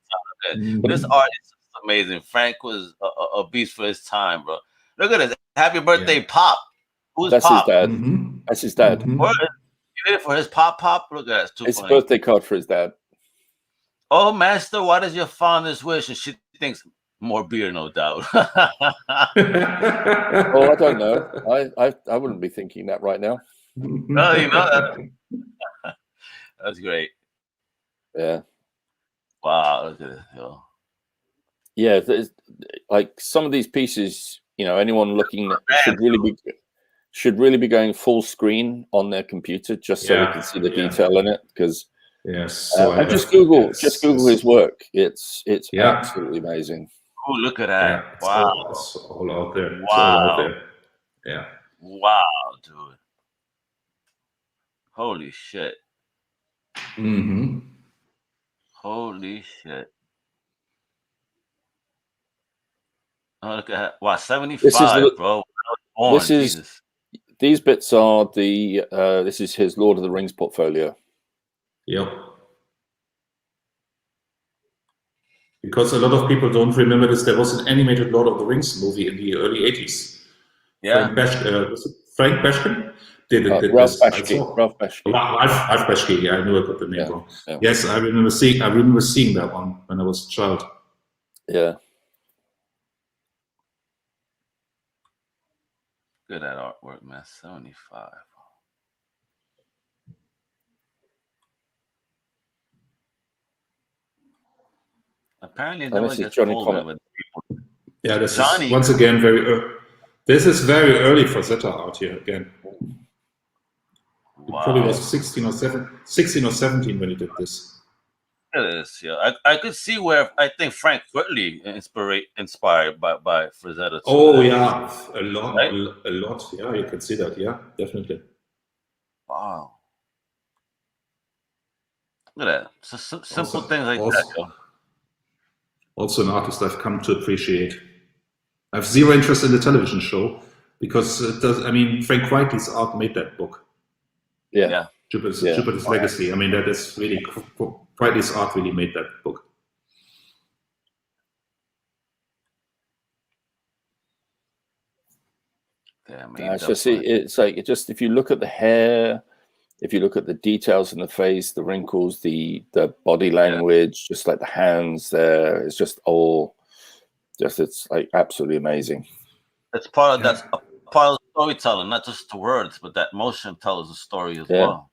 time. But this art is amazing. Frank was a beast for his time, bro. Look at this. Happy birthday, Pop. Who's Pop? His dad. That's his dad. You did it for his Pop? Look at that. It's a birthday card for his dad. Oh, master, what is your fondest wish? And she thinks more beer, no doubt. Oh, I don't know. I wouldn't be thinking that right now. No, you know that. That's great. Yeah. Wow. Look at this, yo. Yeah, like some of these pieces, you know, anyone looking should really be going full screen on their computer just so they can see the detail in it. Because and just Google his work. It's absolutely amazing. Oh, look at that! Yeah, wow, it's all out there. Wow. It's all out there. Yeah. Wow, dude. Holy shit. Holy shit. Oh, look at that. Wow, 75, bro. These bits are this is his Lord of the Rings portfolio. Yep. Because a lot of people don't remember this. There was an animated Lord of the Rings movie in the early 80s. Yeah. Was it Frank Bashkin did Ralph this. Bashki. Ralph Bashki. Ralph Bashki. Yeah, I knew I got the name wrong. Yeah. Yes, I remember seeing that one when I was a child. Yeah. Good at artwork, man. 75. Apparently, it never gets older with people. Yeah, this is once again this is very early Frazetta art here again. Wow. It probably was 16 or 17 when he did this. It is, yeah. I could see where I think Frank Whitley inspired by Frazetta. Oh yeah, a lot, right? a lot. Yeah, you can see that. Yeah, definitely. Wow. Look at that. So simple things like that. Also an artist I've come to appreciate. I have zero interest in the television show because Frank Whiteley's art made that book. Yeah. Jupiter's Legacy. I mean, that is really, Whiteley's art really made that book. It's like if you look at the hair, if you look at the details in the face, the wrinkles, the body language, just like the hands there, it's just it's like absolutely amazing. It's part of that's part of storytelling, not just the words, but that motion tells a story as well.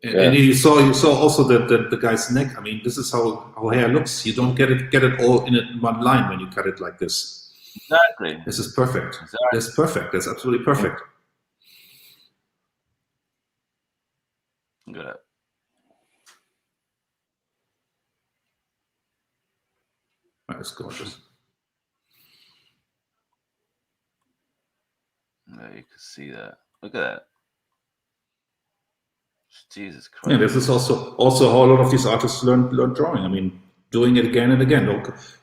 And you saw also the guy's neck. I mean, this is how hair looks. You don't get it all in one line when you cut it like this. Exactly. This is perfect. Exactly. That's perfect. That's absolutely perfect. Look at that. That's gorgeous. Yeah, you can see that. Look at that. Jesus Christ. Yeah, this is also how a lot of these artists learn drawing. I mean, doing it again and again.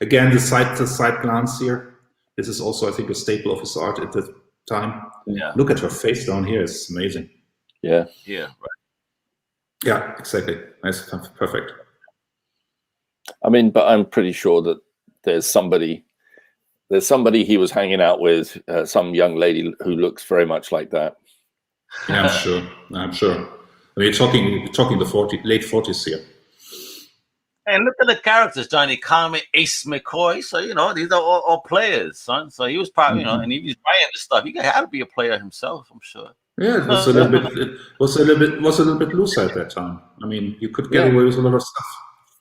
Again, the side glance here. This is also, I think, a staple of his art at the time. Yeah. Look at her face down here. It's amazing. Yeah. Yeah. Right. Yeah, exactly. Nice, perfect. I mean, but I'm pretty sure that there's somebody he was hanging out with, some young lady who looks very much like that. Yeah, I'm sure. I mean, you're talking the late 40s here. And look at the characters, Johnny Comet, Ace McCoy. So, these are all players, son. So he was probably, and he was writing this stuff. He had to be a player himself, I'm sure. Yeah, it was a little bit loose at that time. I mean, you could get away with a lot of stuff.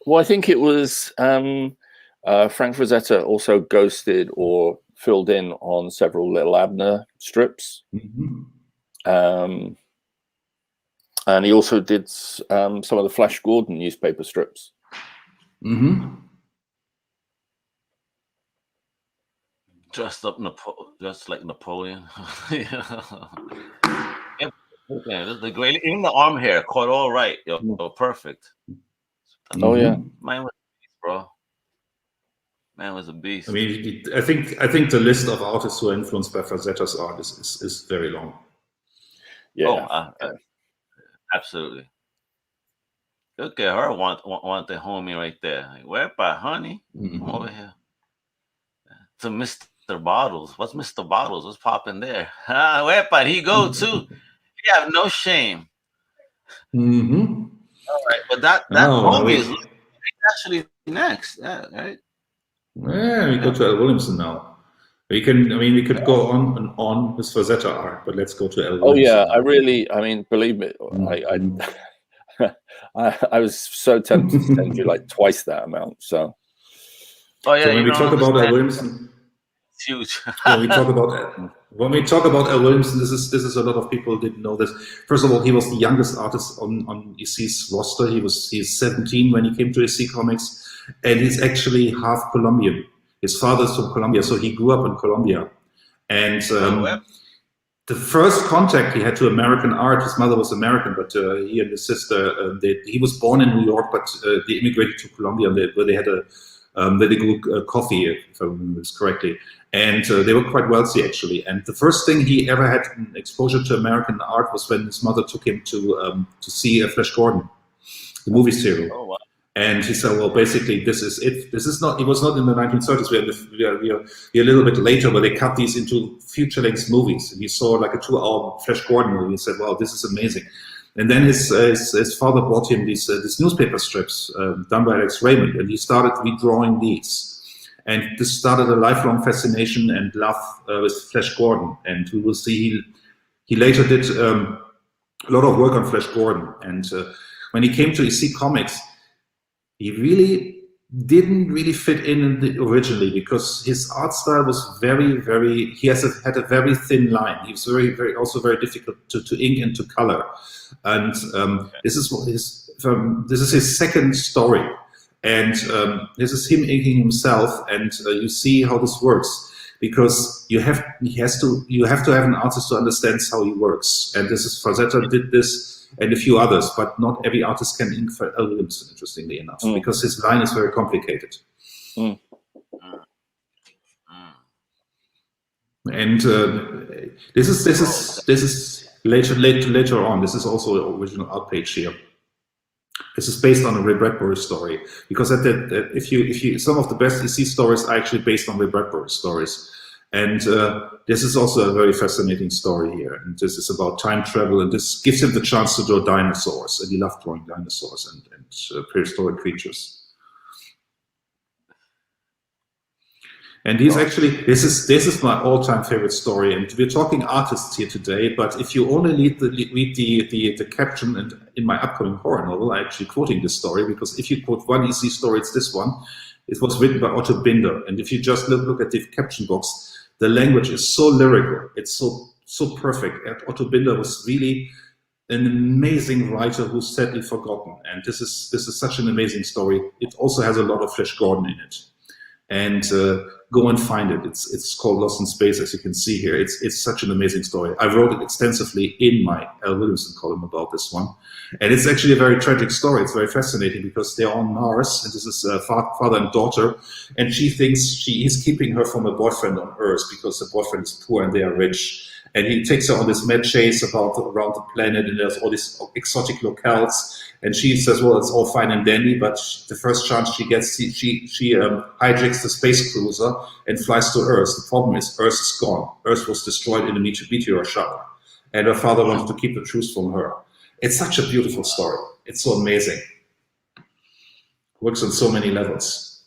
Well, I think it was Frank Frazetta also ghosted or filled in on several Little Abner strips. And he also did some of the Flash Gordon newspaper strips. Dressed like Napoleon. Yeah, the great, even the arm hair caught all right. Perfect. Oh yeah, man was a beast, bro. Man was a beast. I mean, I think the list of artists who are influenced by Frazetta's art is very long. Yeah, absolutely. Look at her, want the homie right there. Like, where by honey? Come over here. To Mr. Bottles. What's Mr. Bottles? What's popping there? Where by he go too? You have no shame. All right, but that homie is actually next. Yeah, right. Yeah, we go to L. Williamson now. We could go on and on with Frazetta art, but let's go to L. Williamson. Oh yeah, I mean, believe me, I was so tempted to send you like twice that amount. So. Oh yeah. So when we talk about L. Williamson, it's huge. when we talk about L. Williamson, this is a lot of people didn't know this. First of all, he was the youngest artist on EC's roster. He's 17 when he came to EC Comics, and he's actually half Colombian. His father's from Colombia, so he grew up in Colombia. And the first contact he had to American art, his mother was American, but he and his sister, he was born in New York, but they immigrated to Colombia, where they had where they grew coffee, if I remember this correctly. And they were quite wealthy, actually. And the first thing he ever had an exposure to American art was when his mother took him to see Flash Gordon, the movie serial. Oh, wow. And he said, well, basically, this is it. This is not. It was not in the 1930s. We are a little bit later, where they cut these into feature-length movies. And he saw like a 2-hour Flash Gordon movie. He said, "Wow, this is amazing." And then his father bought him these newspaper strips done by Alex Raymond, and he started redrawing these. And this started a lifelong fascination and love with Flash Gordon. And we will see he later did a lot of work on Flash Gordon. And when he came to EC Comics, he really didn't really fit in originally, because his art style was very, he had a very thin line. He was also very difficult to ink and to color. And this is his second story. And this is him inking himself, and you see how this works, because you have to have an artist to understand how he works. And this is Frazetta did this, and a few others, but not every artist can ink for Williamson, interestingly enough, because his line is very complicated. And this is later on. This is also an original art page here. This is based on a Ray Bradbury story, because if you some of the best EC stories are actually based on Ray Bradbury stories. And this is also a very fascinating story here. And this is about time travel, and this gives him the chance to draw dinosaurs. And he loved drawing dinosaurs and prehistoric creatures. And this is my all-time favorite story. And we're talking artists here today, but if you only read the caption, and in my upcoming horror novel, I'm actually quoting this story, because if you quote one EC story, it's this one. It was written by Otto Binder. And if you just look at the caption box, the language is so lyrical. It's so perfect. And Otto Binder was really an amazing writer who's sadly forgotten. And this is such an amazing story. It also has a lot of Flash Gordon in it. And go and find it. It's called Lost in Space, as you can see here. It's such an amazing story. I wrote it extensively in my Al Williamson column about this one. And it's actually a very tragic story. It's very fascinating, because they're on Mars, and this is father and daughter, and she thinks he's keeping her from a boyfriend on Earth, because the boyfriend is poor and they are rich. And he takes her on this mad chase around the planet, and there's all these exotic locales. And she says, well, it's all fine and dandy, but the first chance she gets, she hijacks the space cruiser and flies to Earth. The problem is Earth is gone. Earth was destroyed in a meteor shower. And her father wanted to keep the truth from her. It's such a beautiful story. It's so amazing. Works on so many levels.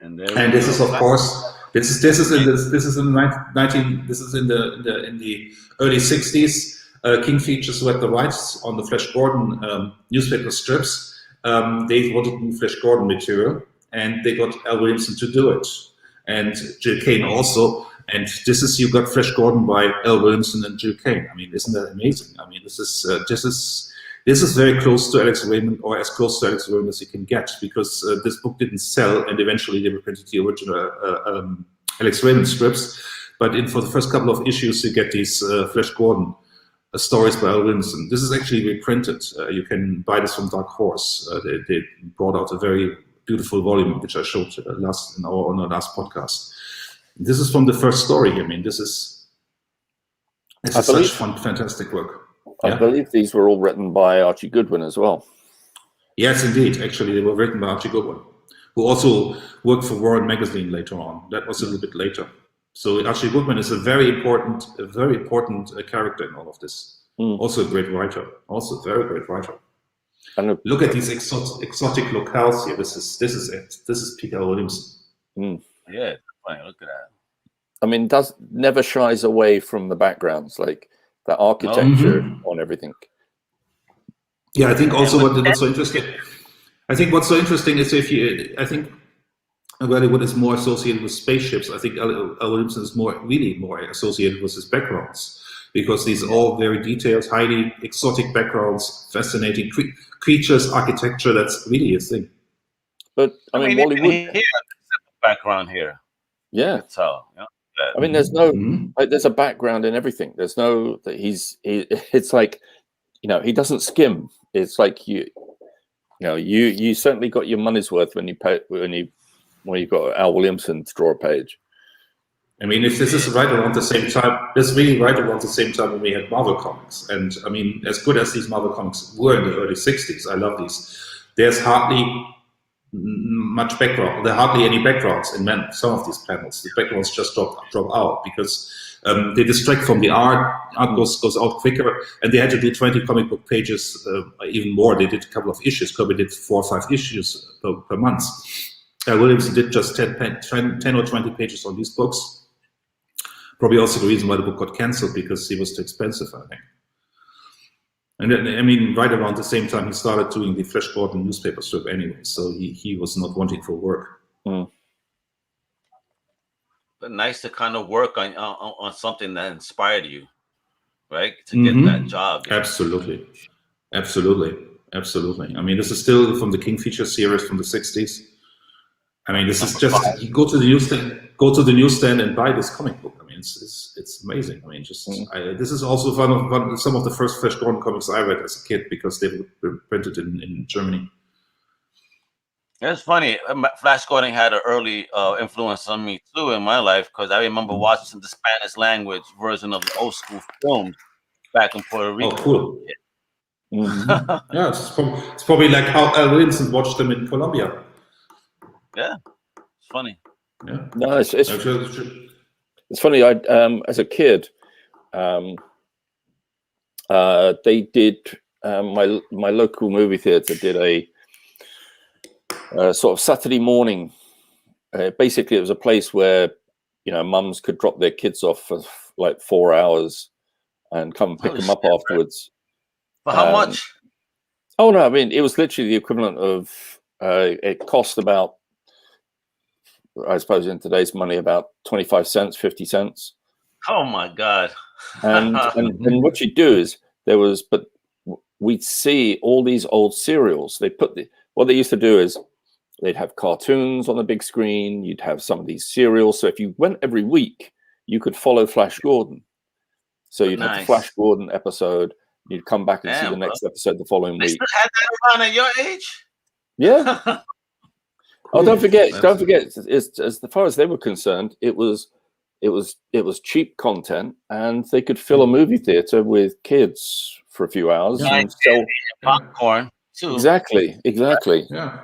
And this is, of course, this is in the early 60s. King Features, who had the rights on the Flash Gordon newspaper strips, they wanted new Flash Gordon material, and they got Al Williamson to do it, and Jill Kane also. And you got Flash Gordon by Al Williamson and Jill Kane. I mean, isn't that amazing? I mean, this is very close to Alex Raymond, or as close to Alex Raymond as you can get, because this book didn't sell, and eventually they reprinted the original Alex Raymond strips. But for the first couple of issues, you get these Flash Gordon stories by Al Williamson. This is actually reprinted. You can buy this from Dark Horse. They brought out a very beautiful volume, which I showed on our last podcast. This is from the first story. I mean, this is such fantastic work. I believe these were all written by Archie Goodwin as well. Yes, indeed. Actually, they were written by Archie Goodwin, who also worked for Warren Magazine later on. That was a little bit later. So Archie Goodwin is a very important character in all of this. Also a great writer. Also a very great writer. And look at these exotic locales here. This is it. This is Peter Williamson. Yeah, funny. Look at that. I mean, never shies away from the backgrounds, like the architecture on everything. Yeah, I think also what's so interesting. I think what's so interesting is Hollywood is more associated with spaceships. I think Al Williamson is really more associated with his backgrounds, because these are all very detailed, highly exotic backgrounds, fascinating creatures, architecture. That's really his thing. But I mean Hollywood background here. Yeah. So I mean, there's no there's a background in everything. There's no that it's like, he doesn't skim. It's like you certainly got your money's worth when you got Al Williamson to draw a page. I mean, if this is right around the same time, this is really right around the same time when we had Marvel Comics. And I mean, as good as these Marvel Comics were in the early 60s, I love these. There's hardly much background. There are hardly any backgrounds in some of these panels. The backgrounds just drop out because they distract from the art. Art goes out quicker, and they had to do 20 comic book pages, even more. They did a couple of issues. Kirby did 4 or 5 issues per month. Williamson did just 10 or 20 pages on these books. Probably also the reason why the book got cancelled, because he was too expensive, I think. And then, I mean, right around the same time, he started doing the Flash Gordon newspaper strip anyway, so he was not wanting for work. But nice to kind of work on something that inspired you, right? To get that job. Absolutely. I mean, this is still from the King Feature series from the 60s. I mean, this is just, you go to the newsstand and buy this comic book. I mean, it's amazing. I mean, just this is also some of the first Flash Gordon comics I read as a kid, because they were printed in Germany. It's funny. Flash Gordon had an early influence on me too in my life, because I remember watching the Spanish language version of the old school films back in Puerto Rico. Oh, cool. Yeah, it's probably like how Williamson watched them in Colombia. Yeah, it's funny. Yeah. No, it's funny. I as a kid, they did my local movie theater did a sort of Saturday morning. Basically, it was a place where mums could drop their kids off for like 4 hours and come pick them up afterwards. For how much? Oh no, I mean it was literally the equivalent of it cost about, I suppose in today's money, about 25 cents, 50 cents. Oh my God. and what you do is we'd see all these old serials. What they used to do is they'd have cartoons on the big screen. You'd have some of these serials. So if you went every week, you could follow Flash Gordon. So you'd have the Flash Gordon episode. You'd come back and see the next episode the following week. Still had that around at your age? Yeah. Oh, don't forget. As far as they were concerned, it was cheap content, and they could fill a movie theater with kids for a few hours and sell popcorn too. Exactly. Yeah.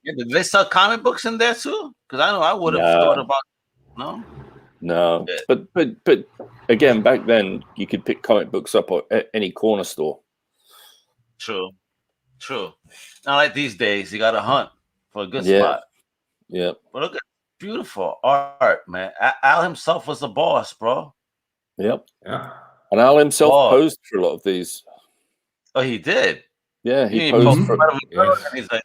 Did they sell comic books in there too? Because I know I would have thought about. No. Yeah. But again, back then you could pick comic books up at any corner store. True. Not like these days. You got to hunt for a good spot. Yeah. But look at beautiful art, man. Al himself was the boss, bro. Yep. Yeah. And Al himself posed for a lot of these. Oh, he did. Yeah, he posed for. He's like,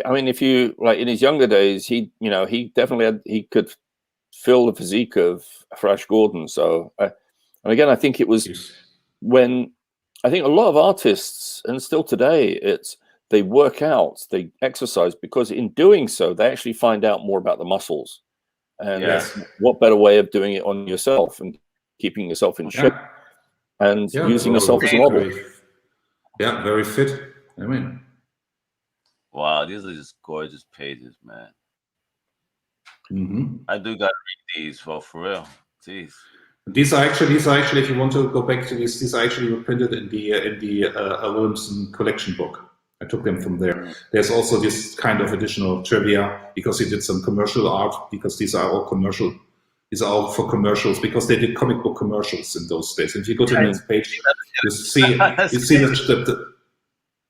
I mean, if you like in his younger days, he definitely he could fill the physique of Flash Gordon. So, and again, I think it was when I think a lot of artists, and still today, they work out, they exercise, because in doing so, they actually find out more about the muscles. And what better way of doing it on yourself and keeping yourself in shape and using yourself as a model. Very fit. I mean, wow, these are just gorgeous pages, man. I do got to read these for real. Jeez. These are actually, if you want to go back to these are actually printed in the Williamson collection book. I took them from there. There's also this kind of additional trivia because he did some commercial art, because these are all commercial. These are all for commercials, because they did comic book commercials in those days. If you go to the next page, you see that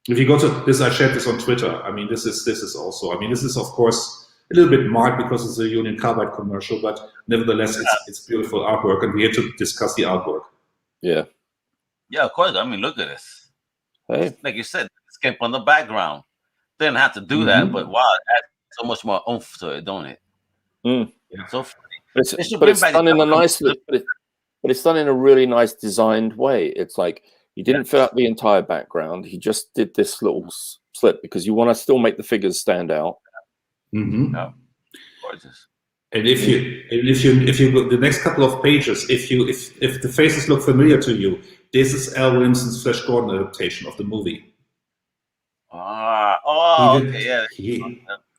if you go to this, I shared this on Twitter. I mean, this is also. I mean, this is of course a little bit marked because it's a Union Carbide commercial, but nevertheless, it's beautiful artwork, and we had to discuss the artwork. Yeah, of course. I mean, look at this. Hey. Like you said, skimp on the background. Didn't have to do that, but wow, it adds so much more oomph to it, don't it? Yeah. So funny. But it's done in a nice, but it's done in a really nice designed way. It's like he didn't fill out the entire background. He just did this little slip because you want to still make the figures stand out. Oh, gorgeous. And if you go the next couple of pages, if the faces look familiar to you, this is Al Williamson's Flash Gordon adaptation of the movie.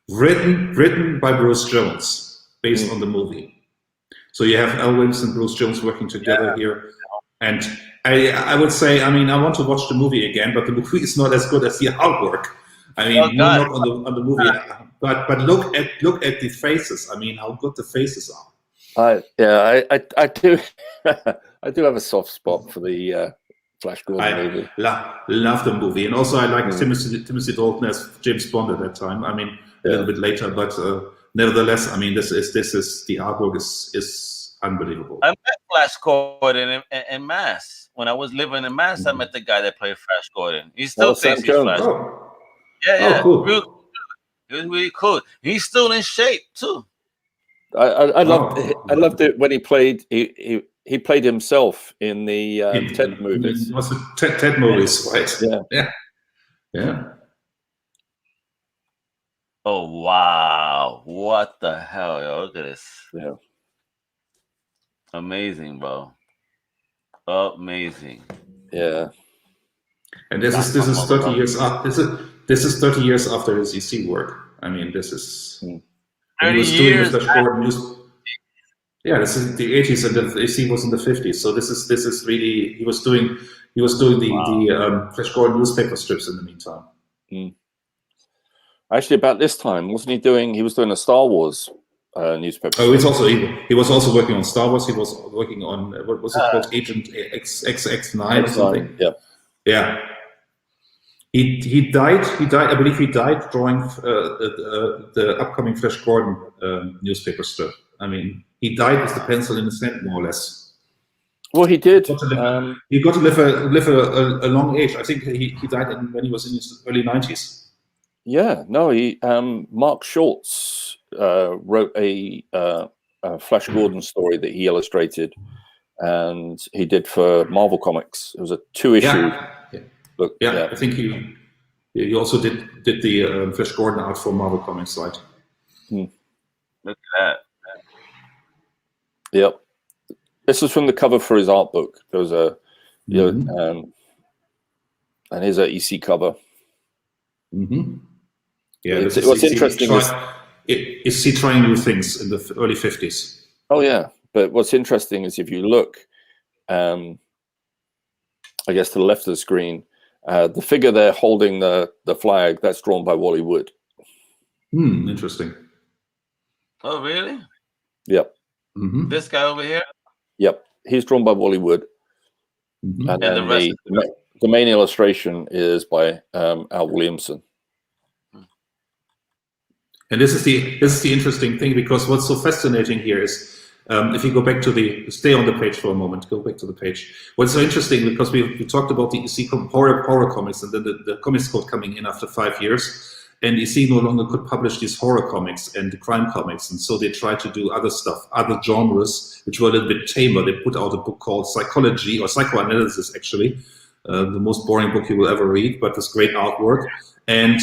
Written by Bruce Jones, based on the movie. So you have Al Williamson and Bruce Jones working together here, And I would say, I mean, I want to watch the movie again, but the movie is not as good as the artwork. I mean, no knock on the movie, but look at the faces. I mean, how good the faces are. I do I do have a soft spot for the Flash Gordon movie. Love the movie, and also I like Timothy Dalton as James Bond at that time. I mean, a little bit later, but nevertheless, I mean, this is the artwork is unbelievable. I met Flash Gordon in Mass. When I was living in Mass, I met the guy that played Flash Gordon. He still thinks he's Flash. Oh. Yeah. Oh, cool. It was really cool. He's still in shape too. I loved it when he played. He played himself in the Ted movies. Was it Ted movies, right? Yeah. Oh wow! What the hell, yo? Look at this. Yeah. Amazing, bro. Amazing. Yeah. And this is 30 years after. This is 30 years after his EC work. I mean, this is 30 years. Yeah, this is the 80s, and the EC was in the 50s. So this is really he was doing the Flash Gordon newspaper strips in the meantime. Actually, about this time, wasn't he doing? He was doing a Star Wars newspaper. Oh, he was also working on Star Wars. He was working on what was it called, Agent XX9 or something. Yeah. He died. I believe he died drawing the upcoming Flash Gordon newspaper strip. I mean, he died with the pencil in his hand, more or less. Well, he did. He got to live a long age. I think he died when he was in his early 90s. Yeah, no, Mark Schultz wrote a Flash Gordon story that he illustrated, and he did for Marvel Comics. It was a 2-issue book. Yeah, I think he also did the Flash Gordon art for Marvel Comics, right? Look at that. Yep. This was from the cover for his art book. There was a, and here's an EC cover. Yeah, what's interesting is he trying new things in the early 50s. Oh yeah, but what's interesting is if you look, I guess to the left of the screen, the figure there holding the flag, that's drawn by Wally Wood. Interesting. Oh really? Yep. This guy over here. Yep, he's drawn by Wally Wood, and then the rest the main illustration is by Al Williamson. And this is the interesting thing, because what's so fascinating here is, if you go back to stay on the page for a moment, go back to the page. What's so interesting, because we talked about the EC horror comics, and then the Comics Code coming in after 5 years, and EC no longer could publish these horror comics and the crime comics, and so they tried to do other stuff, other genres, which were a little bit tamer. They put out a book called Psychology, or Psychoanalysis, actually, the most boring book you will ever read, but this great artwork, and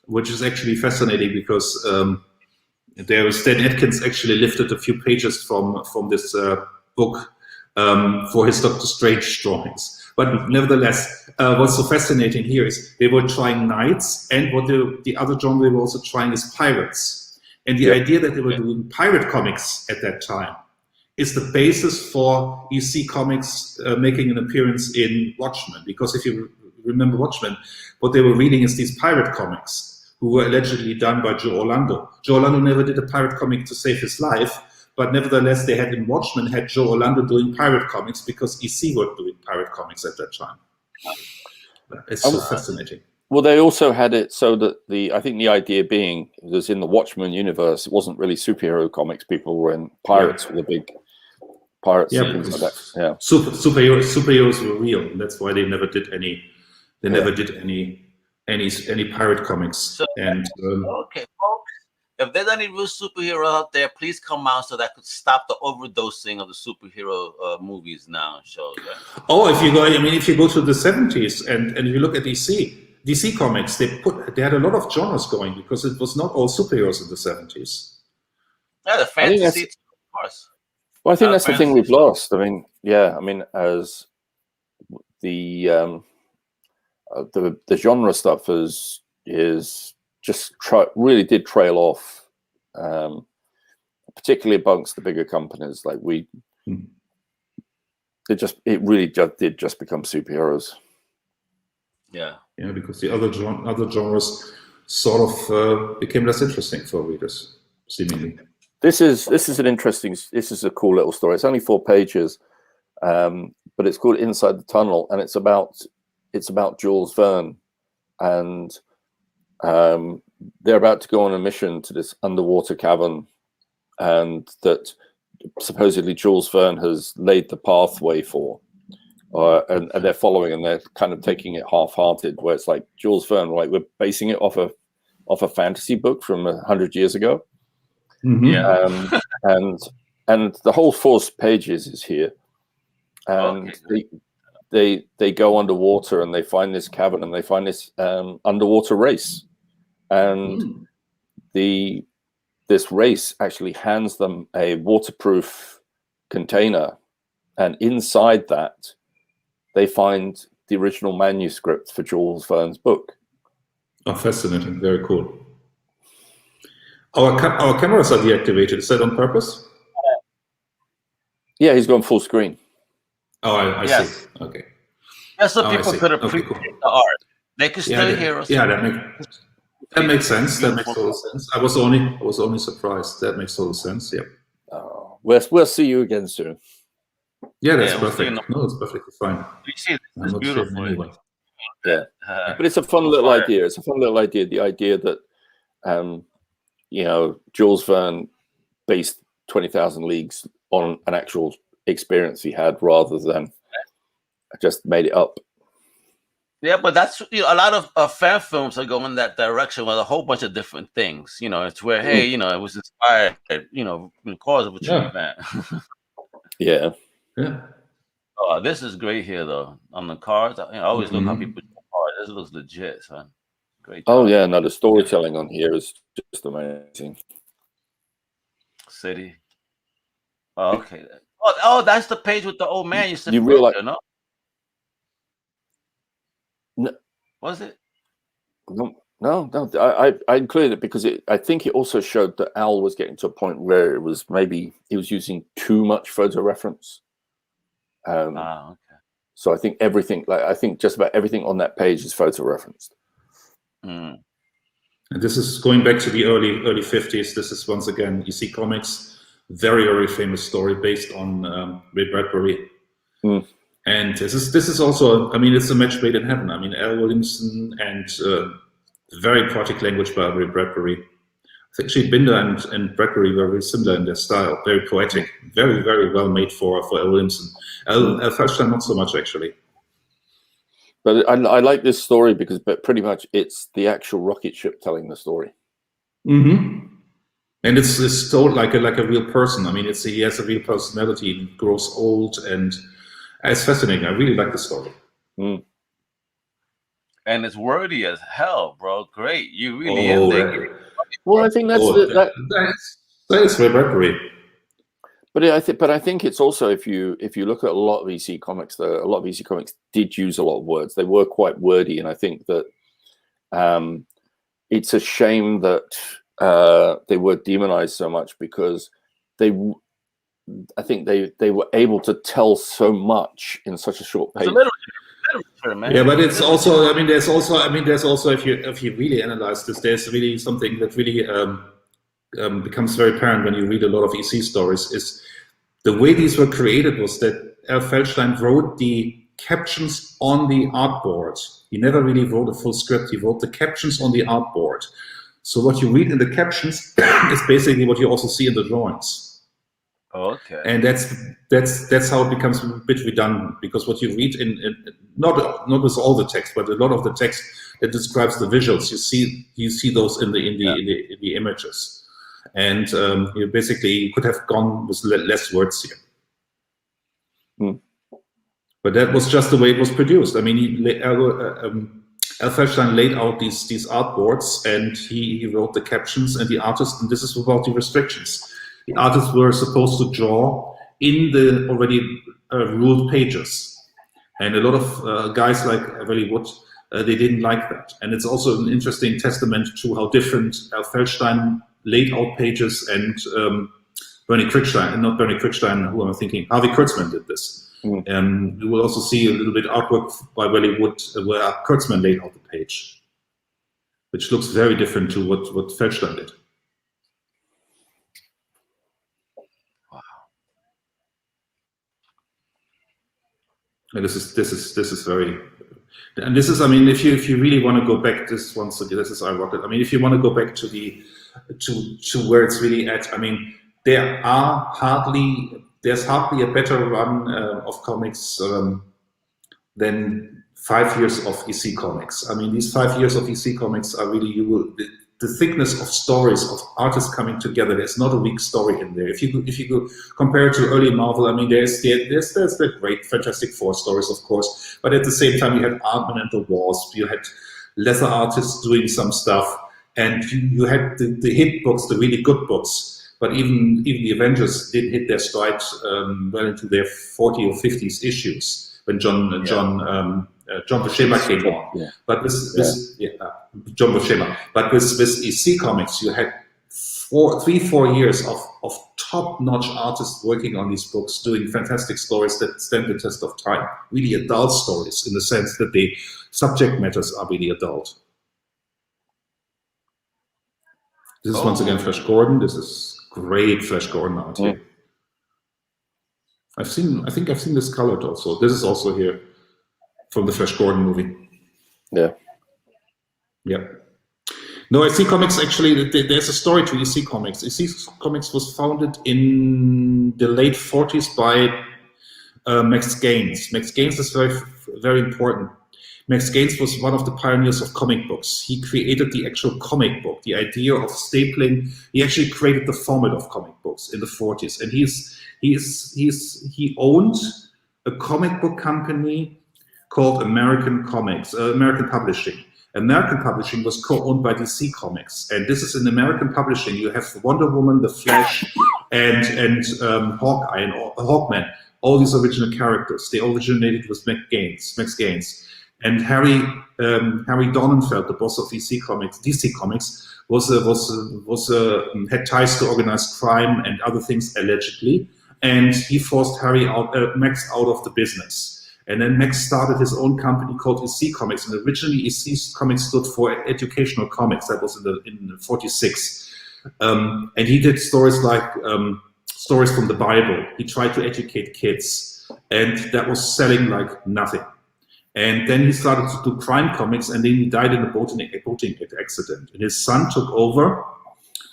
which is actually fascinating, because Stan Atkins actually lifted a few pages from this book for his Doctor Strange drawings. But nevertheless, what's so fascinating here is they were trying knights, and what the other genre they were also trying is pirates. And the idea that they were doing pirate comics at that time is the basis for EC Comics making an appearance in Watchmen. Because if you remember Watchmen, what they were reading is these pirate comics, who were allegedly done by Joe Orlando. Joe Orlando never did a pirate comic to save his life, but nevertheless, they had in Watchmen had Joe Orlando doing pirate comics, because EC were doing pirate comics at that time. It's so fascinating. Well, they also had it so that I think the idea being was in the Watchmen universe, it wasn't really superhero comics. People were in pirates with the big pirates and things like that. Yeah, superheroes were real, and that's why they never did any. They never did any pirate comics. So, and okay, folks, if there's any real superhero out there, please come out so that could stop the overdosing of the superhero movies now and shows. Right? Oh, if you go to the 70s and if you look at DC Comics, they had a lot of genres going, because it was not all superheroes in the 70s. Yeah, the fantasy, of course. Well, I think that's the thing we've lost. I mean, as the genre stuff is just really did trail off, particularly amongst the bigger companies. Like it really did just become superheroes. Yeah. Yeah, because the other genres sort of became less interesting for readers, seemingly. This is a cool little story. It's only 4 pages, but it's called Inside the Tunnel, and it's about Jules Verne, and they're about to go on a mission to this underwater cavern, and that supposedly Jules Verne has laid the pathway for, and they're following, and they're kind of taking it half-hearted, where it's like Jules Verne, like we're basing it off a fantasy book from 100 years ago. Mm-hmm. Yeah. And the whole 4 pages is here, and they go underwater and they find this cavern and they find this underwater race, and this race actually hands them a waterproof container, and inside that they find the original manuscript for Jules Verne's book. Oh, fascinating! Very cool. Our cameras are deactivated. Is that on purpose? Yeah, he's gone full screen. Oh, I see. Okay. That's so people could appreciate the art. They could still hear us. Yeah, that makes sense. That makes total sense. I was only surprised. That makes total sense. Yeah. Oh, we'll see you again soon. Yeah, that's perfect. No, it's perfectly fine. You see, it's beautiful. Anyway. Yeah, but it's a fun little idea. It's a fun little idea. The idea that Jules Verne based 20,000 Leagues on an actual experience he had, rather than just made it up. Yeah, but that's a lot of fan films are going that direction with a whole bunch of different things. It's where it was inspired, because of a true event. Yeah. Yeah. Oh, this is great here though on the cards. I always look how people do cards. This looks legit, son. Great job. Oh yeah, no, the storytelling on here is just amazing. City. Oh, okay. Oh, that's the page with the old man. You realize? No. Was it? No. I included it because I think it also showed that Al was getting to a point where maybe he was using too much photo reference. Okay. So I think just about everything on that page is photo referenced. And this is going back to the early 50s. This is once again EC Comics, very, very famous story based on Ray Bradbury. And this is also, it's a match made in heaven. Al Williamson and very poetic language by Ray Bradbury. Actually, Binder and Bradbury were very similar in their style, very poetic, very, very well made for Al Williamson. Al Feldstein, not so much, actually. But I like this story because pretty much it's the actual rocket ship telling the story. Mm-hmm. And it's told like a real person. He has a real personality, and grows old, and it's fascinating. I really like the story. And it's wordy as hell, bro. Great. You really Well, I think that is Ray Bradbury. But I think it's also, if you look at a lot of EC Comics, a lot of EC Comics did use a lot of words. They were quite wordy, and I think that it's a shame that they were demonized so much, because I think they were able to tell so much in such a short page. Yeah, but it's also, there's also if you really analyze this, there's really something that really becomes very apparent when you read a lot of EC stories. Is the way these were created was that Al Feldstein wrote the captions on the artboard. He never really wrote a full script. He wrote the captions on the artboard. So what you read in the captions is basically what you also see in the drawings. Okay. And that's how it becomes a bit redundant, because what you read in not with all the text, but a lot of the text that describes the visuals, you see those in the images, and you could have gone with less words here. But that was just the way it was produced. Al Feldstein laid out these artboards, and he wrote the captions, and the artist, and this is about the restrictions. The artists were supposed to draw in the already ruled pages. And a lot of guys like Wally Wood, they didn't like that. And it's also an interesting testament to how different Al Feldstein laid out pages and Bernie Kriegstein, and not Bernie Kriegstein, who I'm thinking, Harvey Kurtzman did this. You will also see a little bit artwork by Welly Wood where Kurtzman laid out the page, which looks very different to what Feldstein did. Wow. And this is very, and this is, I mean, if you really want to go back, this is our rocket. I mean, if you want to go back to to where it's really at, I mean, there's hardly a better run of comics than 5 years of EC Comics. I mean, these 5 years of EC Comics are really, the thickness of stories of artists coming together. There's not a weak story in there. If you go compare it to early Marvel, I mean, there's the great Fantastic Four stories, of course, but at the same time, you had Ant-Man and the Wasp, you had lesser artists doing some stuff, and you had the hit books, the really good books. But even the Avengers didn't hit their stride well into their 40 or 50s issues when John Buscema came on. Yeah. But John Buscema. But with EC Comics, you had 3-4 years of top-notch artists working on these books, doing fantastic stories that stand the test of time. Really adult stories in the sense that the subject matters are really adult. This is once again Flash Gordon. This is great Flash Gordon art here. I think I've seen this colored also. This is also here from the Flash Gordon movie. Yeah. Yeah. No, EC Comics, actually, there's a story to EC Comics. EC Comics was founded in the late 40s by Max Gaines. Max Gaines is very, very important. Max Gaines was one of the pioneers of comic books. He created the actual comic book, the idea of stapling. He actually created the format of comic books in the 40s. And he owned a comic book company called American Publishing. American Publishing was co-owned by DC Comics. And this is in American Publishing. You have Wonder Woman, The Flash, and Hawkeye and Hawkman. All these original characters. They originated with Max Gaines. And Harry Donenfeld, the boss of DC Comics, had ties to organized crime and other things allegedly, and he forced Max out of the business. And then Max started his own company called EC Comics, and originally EC Comics stood for Educational Comics. That was in 46, and he did stories like stories from the Bible. He tried to educate kids, and that was selling like nothing. And then he started to do crime comics, and then he died in a boating accident. And his son took over,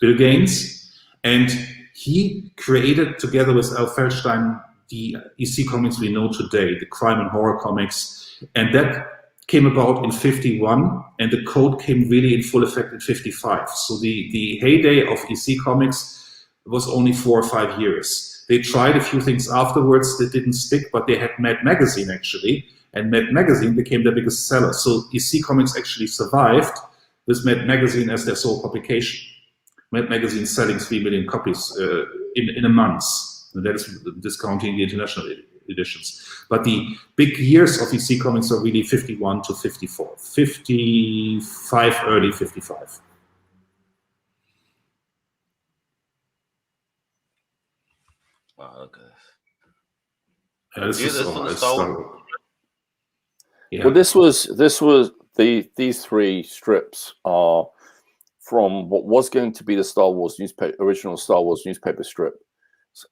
Bill Gaines, and he created, together with Al Feldstein, the EC Comics we know today, the crime and horror comics. And that came about in 51, and the code came really in full effect in 55. So the heyday of EC Comics was only 4 or 5 years. They tried a few things afterwards that didn't stick, but they had Mad Magazine, actually. And Mad Magazine became their biggest seller. So EC Comics actually survived with Mad Magazine as their sole publication. Mad Magazine selling 3 million copies in a month. And that is discounting the international editions. But the big years of EC Comics are really 51 to 54. 55, early 55. Wow, look at this. Yeah. Well, these 3 strips are from what was going to be the Star Wars original Star Wars newspaper strip,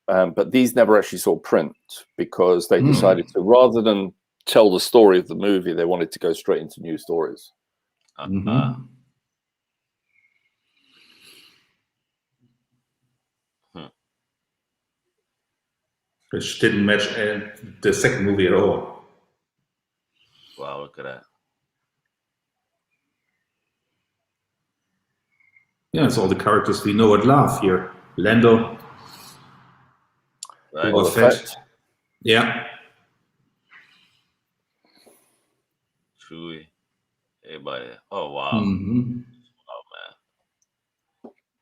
but these never actually saw print because they decided to, rather than tell the story of the movie, they wanted to go straight into new stories. Which didn't match the second movie at all. Wow, look at that. Yeah, it's all the characters we know and love here. Lando. Right. Boba Fett. Yeah. Chewie. Everybody. Oh, wow. Oh, man.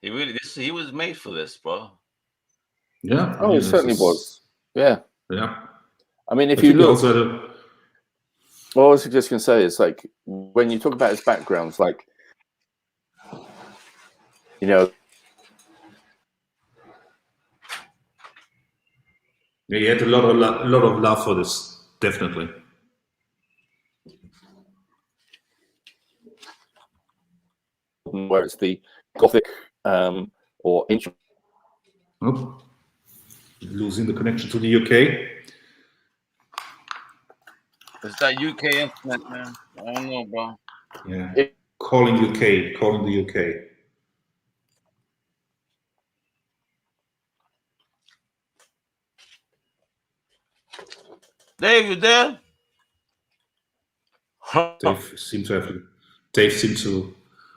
He was made for this, bro. Yeah. Oh, it certainly was. Yeah. Yeah. I mean, if you look... What I was just going to say is, like, when you talk about his backgrounds, like, you know, Yeah, he had a lot of love for this, definitely. Where it's the Gothic or ancient. Oh, losing the connection to the UK. It's that UK internet, man. I don't know, bro. Yeah, calling the UK. Dave, you there?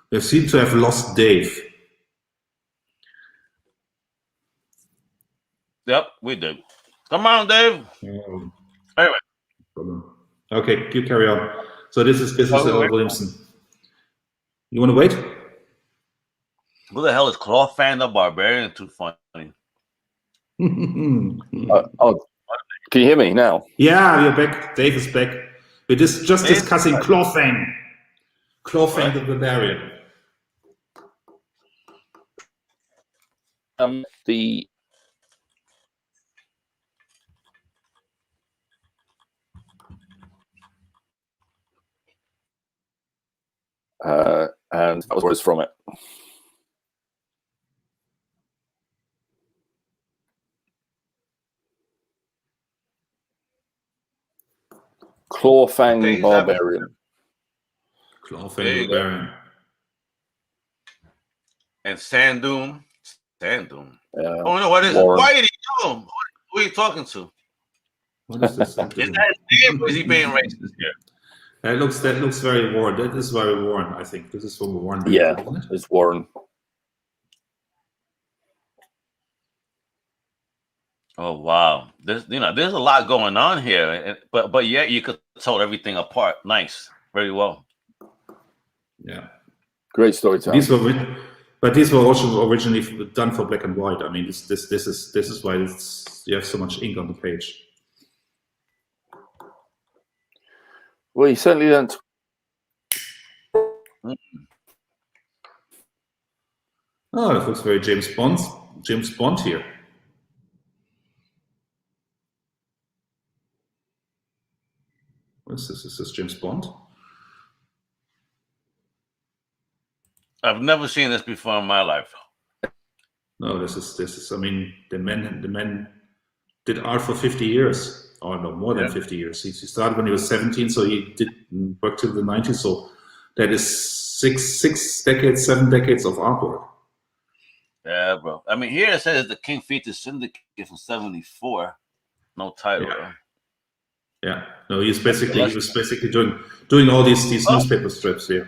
They seem to have lost Dave. Yep, we did. Come on, Dave. Anyway. Okay, you carry on. So this is Williamson. You want to wait? Who the hell is Clawfang the Barbarian? Too funny. Can you hear me now? Yeah, we're back. Dave is back. We're just discussing Clawfang. Clawfang the Barbarian. And that was from it. Clawfang Barbarian. Clawfang Barbarian. And Sandoom. Sandoom. Oh no, what is it? Why are you doing? Who are you talking to? What is this? Is that his name or is he being racist here? That looks very Warren. That is very Warren, I think. This is from Warren. Yeah, it's Warren. Oh wow. There's a lot going on here. But yet you could tell everything apart. Nice. Very well. Yeah. Great storytelling. These were also originally done for black and white. I mean, this is why you have so much ink on the page. Well, you certainly don't. Oh, it looks very James Bond here. What is this? Is this James Bond? I've never seen this before in my life. No, this is. I mean, the man did art for 50 years. Or no, more than 50 years. He started when he was 17, so he did work till the 90s. So that is 7 decades of artwork. Yeah, bro. I mean, here it says the King Features Syndicate from '74. No title. Yeah. No, he was basically doing all these newspaper strips here.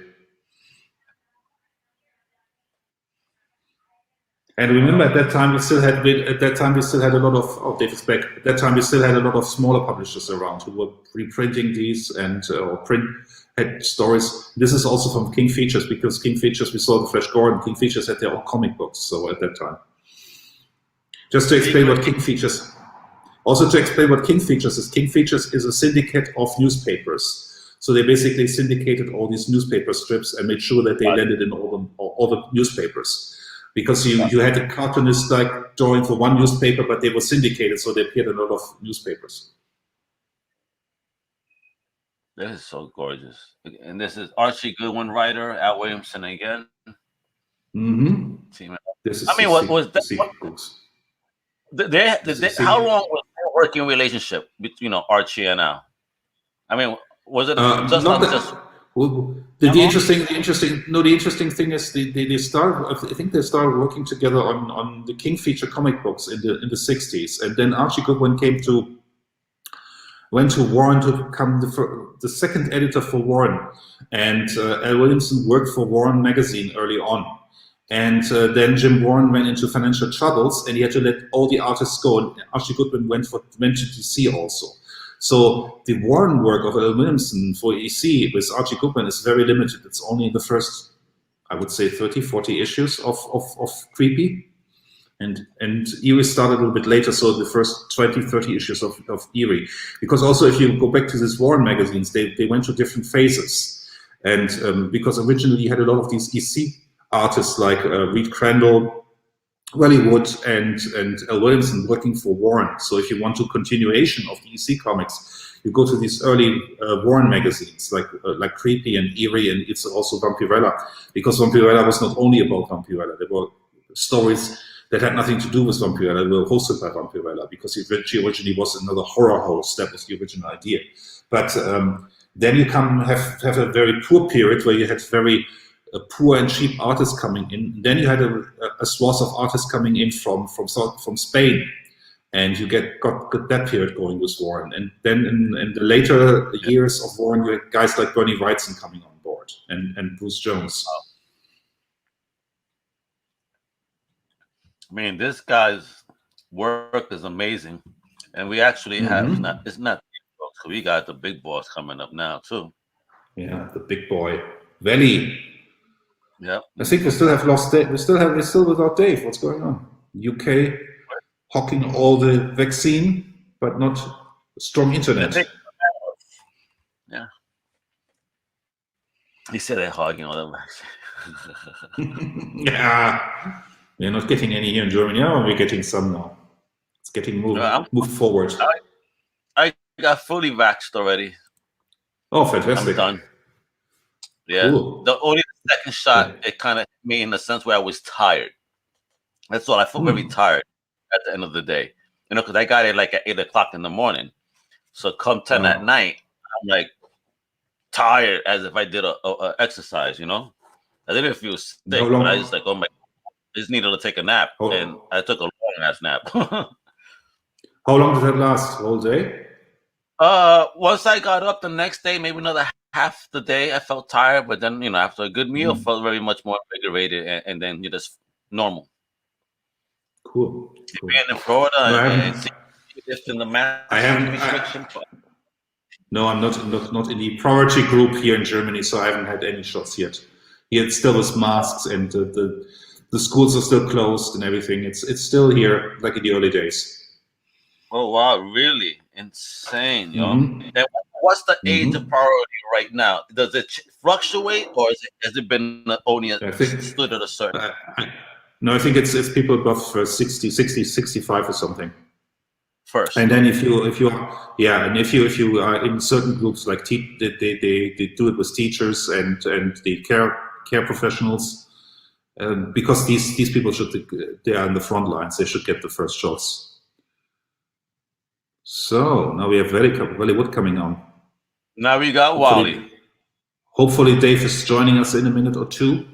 And remember, at that time we still had a lot of. Oh, David's back. At that time we still had a lot of smaller publishers around who were reprinting these and had stories. This is also from King Features, because King Features, we saw the Flash Gordon. King Features had their own comic books. So at that time, just to explain what King Features. Also to explain what King Features is. King Features is a syndicate of newspapers. So they basically syndicated all these newspaper strips and made sure that they landed in all the newspapers. Because you had a cartoonist like drawing for one newspaper, but they were syndicated, so they appeared in a lot of newspapers. This is so gorgeous. And this is Archie Goodwin writer, Al Williamson again. Mm-hmm. This is what was that? How long was their working relationship between Archie and Al? I mean, was it The interesting thing is they started. I think they started working together on the King Feature comic books in the 60s, and then Archie Goodwin went to Warren to become the second editor for Warren, and Al Williamson worked for Warren magazine early on, and then Jim Warren went into financial troubles, and he had to let all the artists go, and Archie Goodwin went to DC also. So the Warren work of Al Williamson for EC with Archie Goodwin is very limited. It's only the first, I would say, 30, 40 issues of Creepy. And Eerie started a little bit later, so the first 20, 30 issues of Eerie. Because also if you go back to these Warren magazines, they went through different phases. And because originally you had a lot of these EC artists like Reed Crandall, Wellywood and L. Williamson working for Warren. So if you want a continuation of the EC comics, you go to these early Warren magazines like Creepy and Eerie, and it's also Vampirella, because Vampirella was not only about Vampirella. There were stories that had nothing to do with Vampirella. They were hosted by Vampirella, because she originally was another horror host. That was the original idea. But then you have a very poor period where you had very poor and cheap artists coming in. Then you had a swath of artists coming in from Spain, and you got that period going with Warren. And then in the later years of Warren, you had guys like Bernie Wrightson coming on board, and Bruce Jones. I mean, this guy's work is amazing, and we actually have it's not we got the big boss coming up now too. Yeah, the big boy, Valley. Yeah, I think we still have lost Dave. We're still without Dave. What's going on? UK hawking all the vaccine, but not strong internet. Yeah, he said they're hogging all the vaccine. Yeah, we're not getting any here in Germany. Oh, we're getting some now. It's getting moved forward. I got fully vaxxed already. Oh, fantastic! I'm done. Yeah, cool. The only second shot, it kind of hit me in the sense where I was tired. That's all. I felt very tired at the end of the day, you know, because I got it like at 8 o'clock in the morning. So come 10 at night, I'm like tired as if I did a exercise, you know. I didn't feel sick, but I just like, oh my, I just needed to take a nap, and I took a long ass nap. How long did that last? The whole day? Once I got up the next day, maybe another half the day, I felt tired, but then, you know, after a good meal, felt very much more invigorated, and then you're just normal. Cool. Being in Florida and just in the mask restriction. No, I'm not in the priority group here in Germany, so I haven't had any shots yet. Here it's still with masks, and the schools are still closed and everything. It's still here like in the early days. Oh wow, really insane, yo! And what's the age of priority right now? Does it fluctuate, or has it been only stood at a certain? No, I think it's people above 60, 65 or something. First, and then if you are in certain groups, like they do it with teachers and the care professionals, because these people they are in the front lines. They should get the first shots. So now we have Wellywood coming on. Now we got Wally. Hopefully Dave is joining us in a minute or two.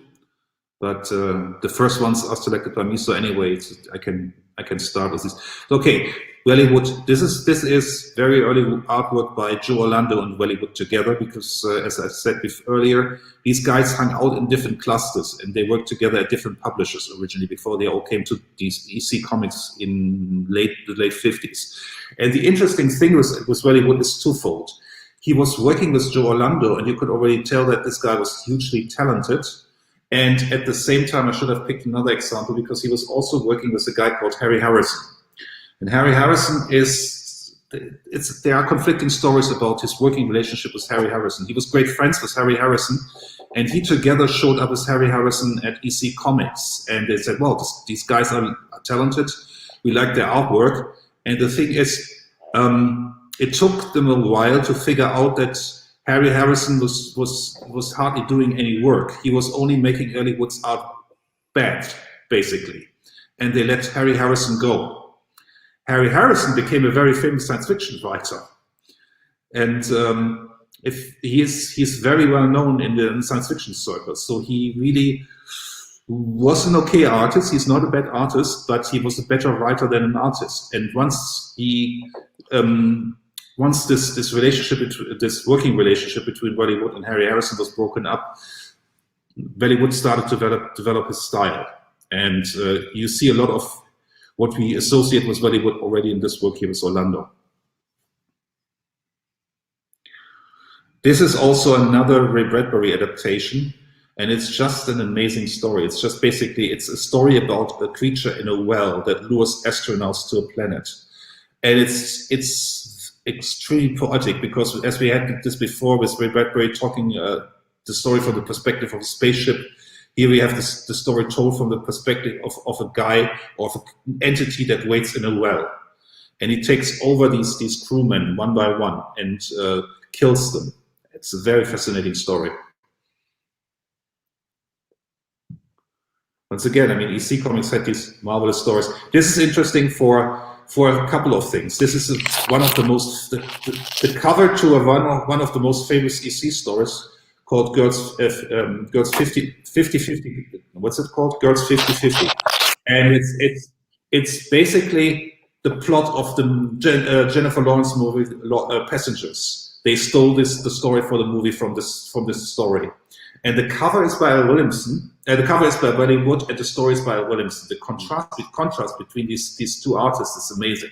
But the first ones are selected by me, so anyway, I can start with this. Okay, Wellywood. This is very early artwork by Joe Orlando and Wellywood together, because as I said earlier, these guys hung out in different clusters, and they worked together at different publishers originally before they all came to these EC Comics in the late 50s. And the interesting thing with Wellywood is twofold. He was working with Joe Orlando, and you could already tell that this guy was hugely talented. And at the same time, I should have picked another example, because he was also working with a guy called Harry Harrison. And Harry Harrison there are conflicting stories about his working relationship with Harry Harrison. He was great friends with Harry Harrison, and he together showed up with Harry Harrison at EC Comics. And they said, well, these guys are talented. We like their artwork. And the thing is, it took them a while to figure out that Harry Harrison was hardly doing any work. He was only making Wellywood's art bad, basically. And they let Harry Harrison go. Harry Harrison became a very famous science fiction writer. And he's very well known in the science fiction circles. So he really was an okay artist. He's not a bad artist, but he was a better writer than an artist. And once this working relationship between Wellywood and Harry Harrison was broken up, Wellywood started to develop his style. And you see a lot of what we associate with Wellywood already in this work here with Orlando. This is also another Ray Bradbury adaptation, and it's just an amazing story. It's just basically, it's a story about a creature in a well that lures astronauts to a planet. And it's extremely poetic, because as we had this before with Ray Bradbury talking the story from the perspective of a spaceship, Here we have the story told from the perspective of a guy or of an entity that waits in a well. And he takes over these crewmen one by one and kills them. It's a very fascinating story. Once again, I mean, EC Comics had these marvelous stories. This is interesting for a couple of things. This is one of the most, the cover to one of the most famous EC stories called Girls 50-50. What's it called? Girls 50-50. And it's basically the plot of the Jennifer Lawrence movie Passengers. They stole the story for the movie from this story. And the cover is by Williamson. The cover is by Buddy Wood, and the story is by Williamson. The contrast between these two artists is amazing,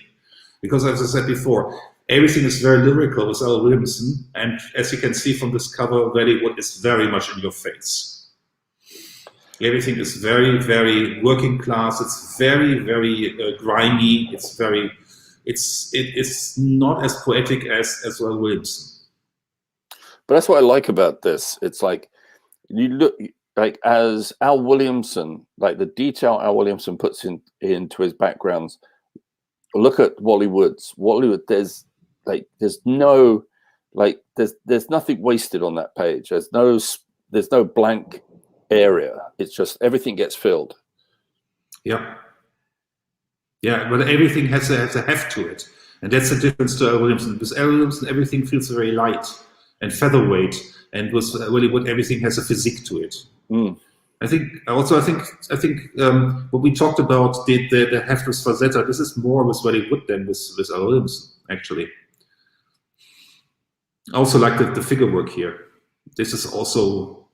because as I said before, everything is very lyrical with Al Williamson, and as you can see from this cover, Buddy Wood is very much in your face. Everything is very, very working class. It's very, very grimy. It's not as poetic as Al Williamson. But that's what I like about this. It's like, you look like as Al Williamson, like the detail Al Williamson puts into his backgrounds. Look at Wally Wood's. Wally Wood, there's nothing wasted on that page. There's no blank area. It's just everything gets filled. Yeah, but everything has a heft to it, and that's the difference to Al Williamson. Because Al Williamson, everything feels very light and featherweight. And with Willie Wood, everything has a physique to it. I think what we talked about, the heft with Frazetta, this is more with Willie Wood than with Al Williamson, actually. I also like the figure work here. This is also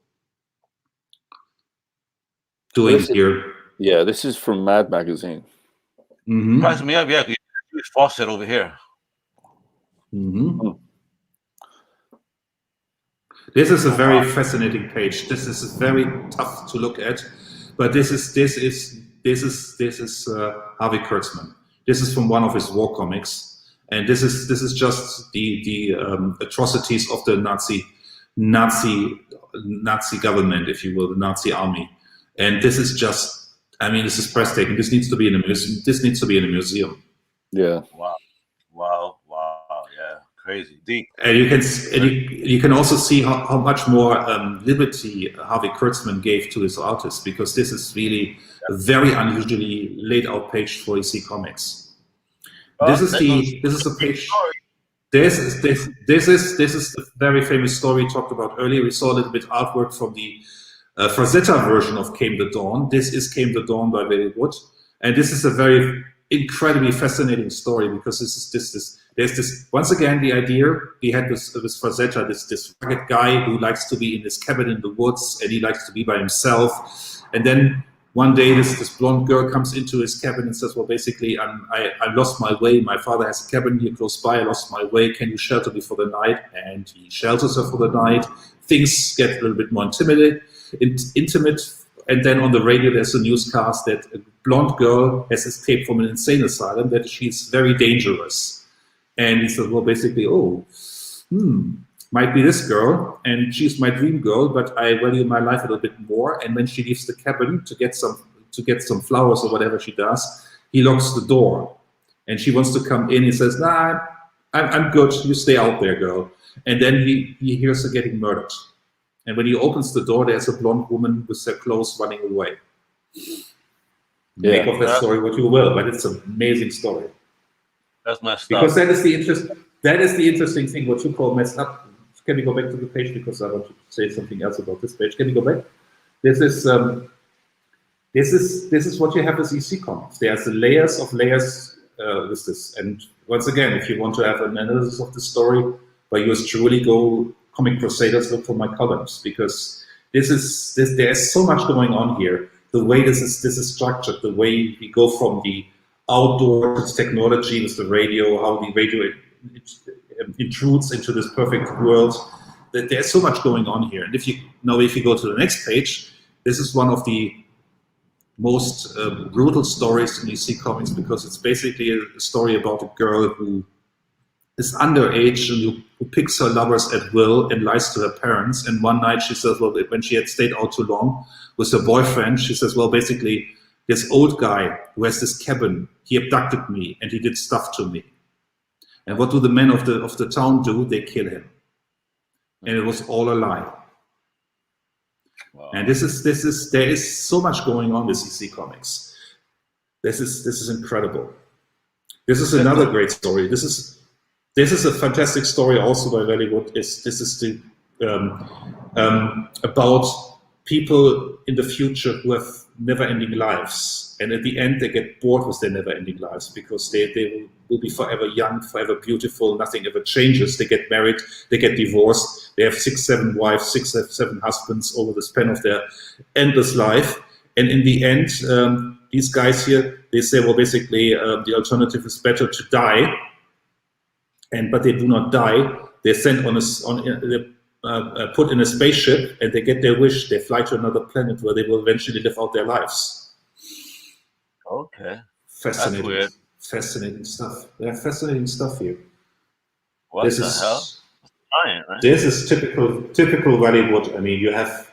doing here. Yeah, this is from Mad Magazine. Surprised me up, yeah. Fawcett over here. This is a very fascinating page. This is very tough to look at, but this is Harvey Kurtzman. This is from one of his war comics, and this is just the atrocities of the Nazi government, if you will, the Nazi army. And this is just, I mean, this is breathtaking. This needs to be in a museum. This needs to be in a museum. Yeah. Wow. Yeah. Crazy deep. And you can also see how much more liberty Harvey Kurtzman gave to his artists, because this is really a very unusually laid out page for EC Comics. This is the page. This is the very famous story we talked about earlier. We saw a little bit artwork from the Frazetta version of Came the Dawn. This is Came the Dawn by Willie Wood, and this is a very incredibly fascinating story, because there's this once again the idea he had with Frazetta, this rugged guy who likes to be in his cabin in the woods, and he likes to be by himself. And then one day this blonde girl comes into his cabin and says, well, basically, I lost my way. My father has a cabin here close by. I lost my way. Can you shelter me for the night? And he shelters her for the night. Things get a little bit more intimate. And then on the radio, there's a newscast that a blonde girl has escaped from an insane asylum, that she's very dangerous. And he said, well, basically, might be this girl, and she's my dream girl, but I value my life a little bit more. And when she leaves the cabin to get some flowers or whatever she does, he locks the door. And she wants to come in. He says, nah, I'm good. You stay out there, girl. And then he hears her getting murdered. And when he opens the door, there's a blonde woman with her clothes running away. Make of that story what you will, but it's an amazing story. That's messed up. Because that is the interesting thing, what you call messed up. Can we go back to the page, because I want to say something else about this page? Can we go back? This is what you have with EC Comics. There's layers of layers with this. And once again, if you want to have an analysis of the story, by yours truly, go Comic Crusaders, look for my columns, because there's so much going on here. The way this is structured, the way we go from the outdoor to technology with the radio, how the radio intrudes into this perfect world. That there's so much going on here. And if you go to the next page, this is one of the most brutal stories in EC Comics, because it's basically a story about a girl who is underage and who picks her lovers at will and lies to her parents. And one night she says, well, when she had stayed out too long with her boyfriend, she says, well, basically, this old guy who has this cabin, he abducted me and he did stuff to me. And what do the men of the town do? They kill him. And it was all a lie. Wow. And there is so much going on with EC Comics. This is incredible. This is another great story. This is a fantastic story also by Hollywood. This is the about people in the future who have never-ending lives, and at the end they get bored with their never-ending lives because they will be forever young, forever beautiful. Nothing ever changes. They get married, they get divorced. They have 6, 7 wives, 6, 7 husbands over the span of their endless life. And in the end, these guys here, they say, well, basically, the alternative is better to die. But they do not die. They're sent put in a spaceship, and they get their wish. They fly to another planet where they will eventually live out their lives. Okay. Fascinating. That's weird. Fascinating stuff. Yeah, fascinating stuff here. What the hell? Giant, right? This is typical Hollywood. I mean, you have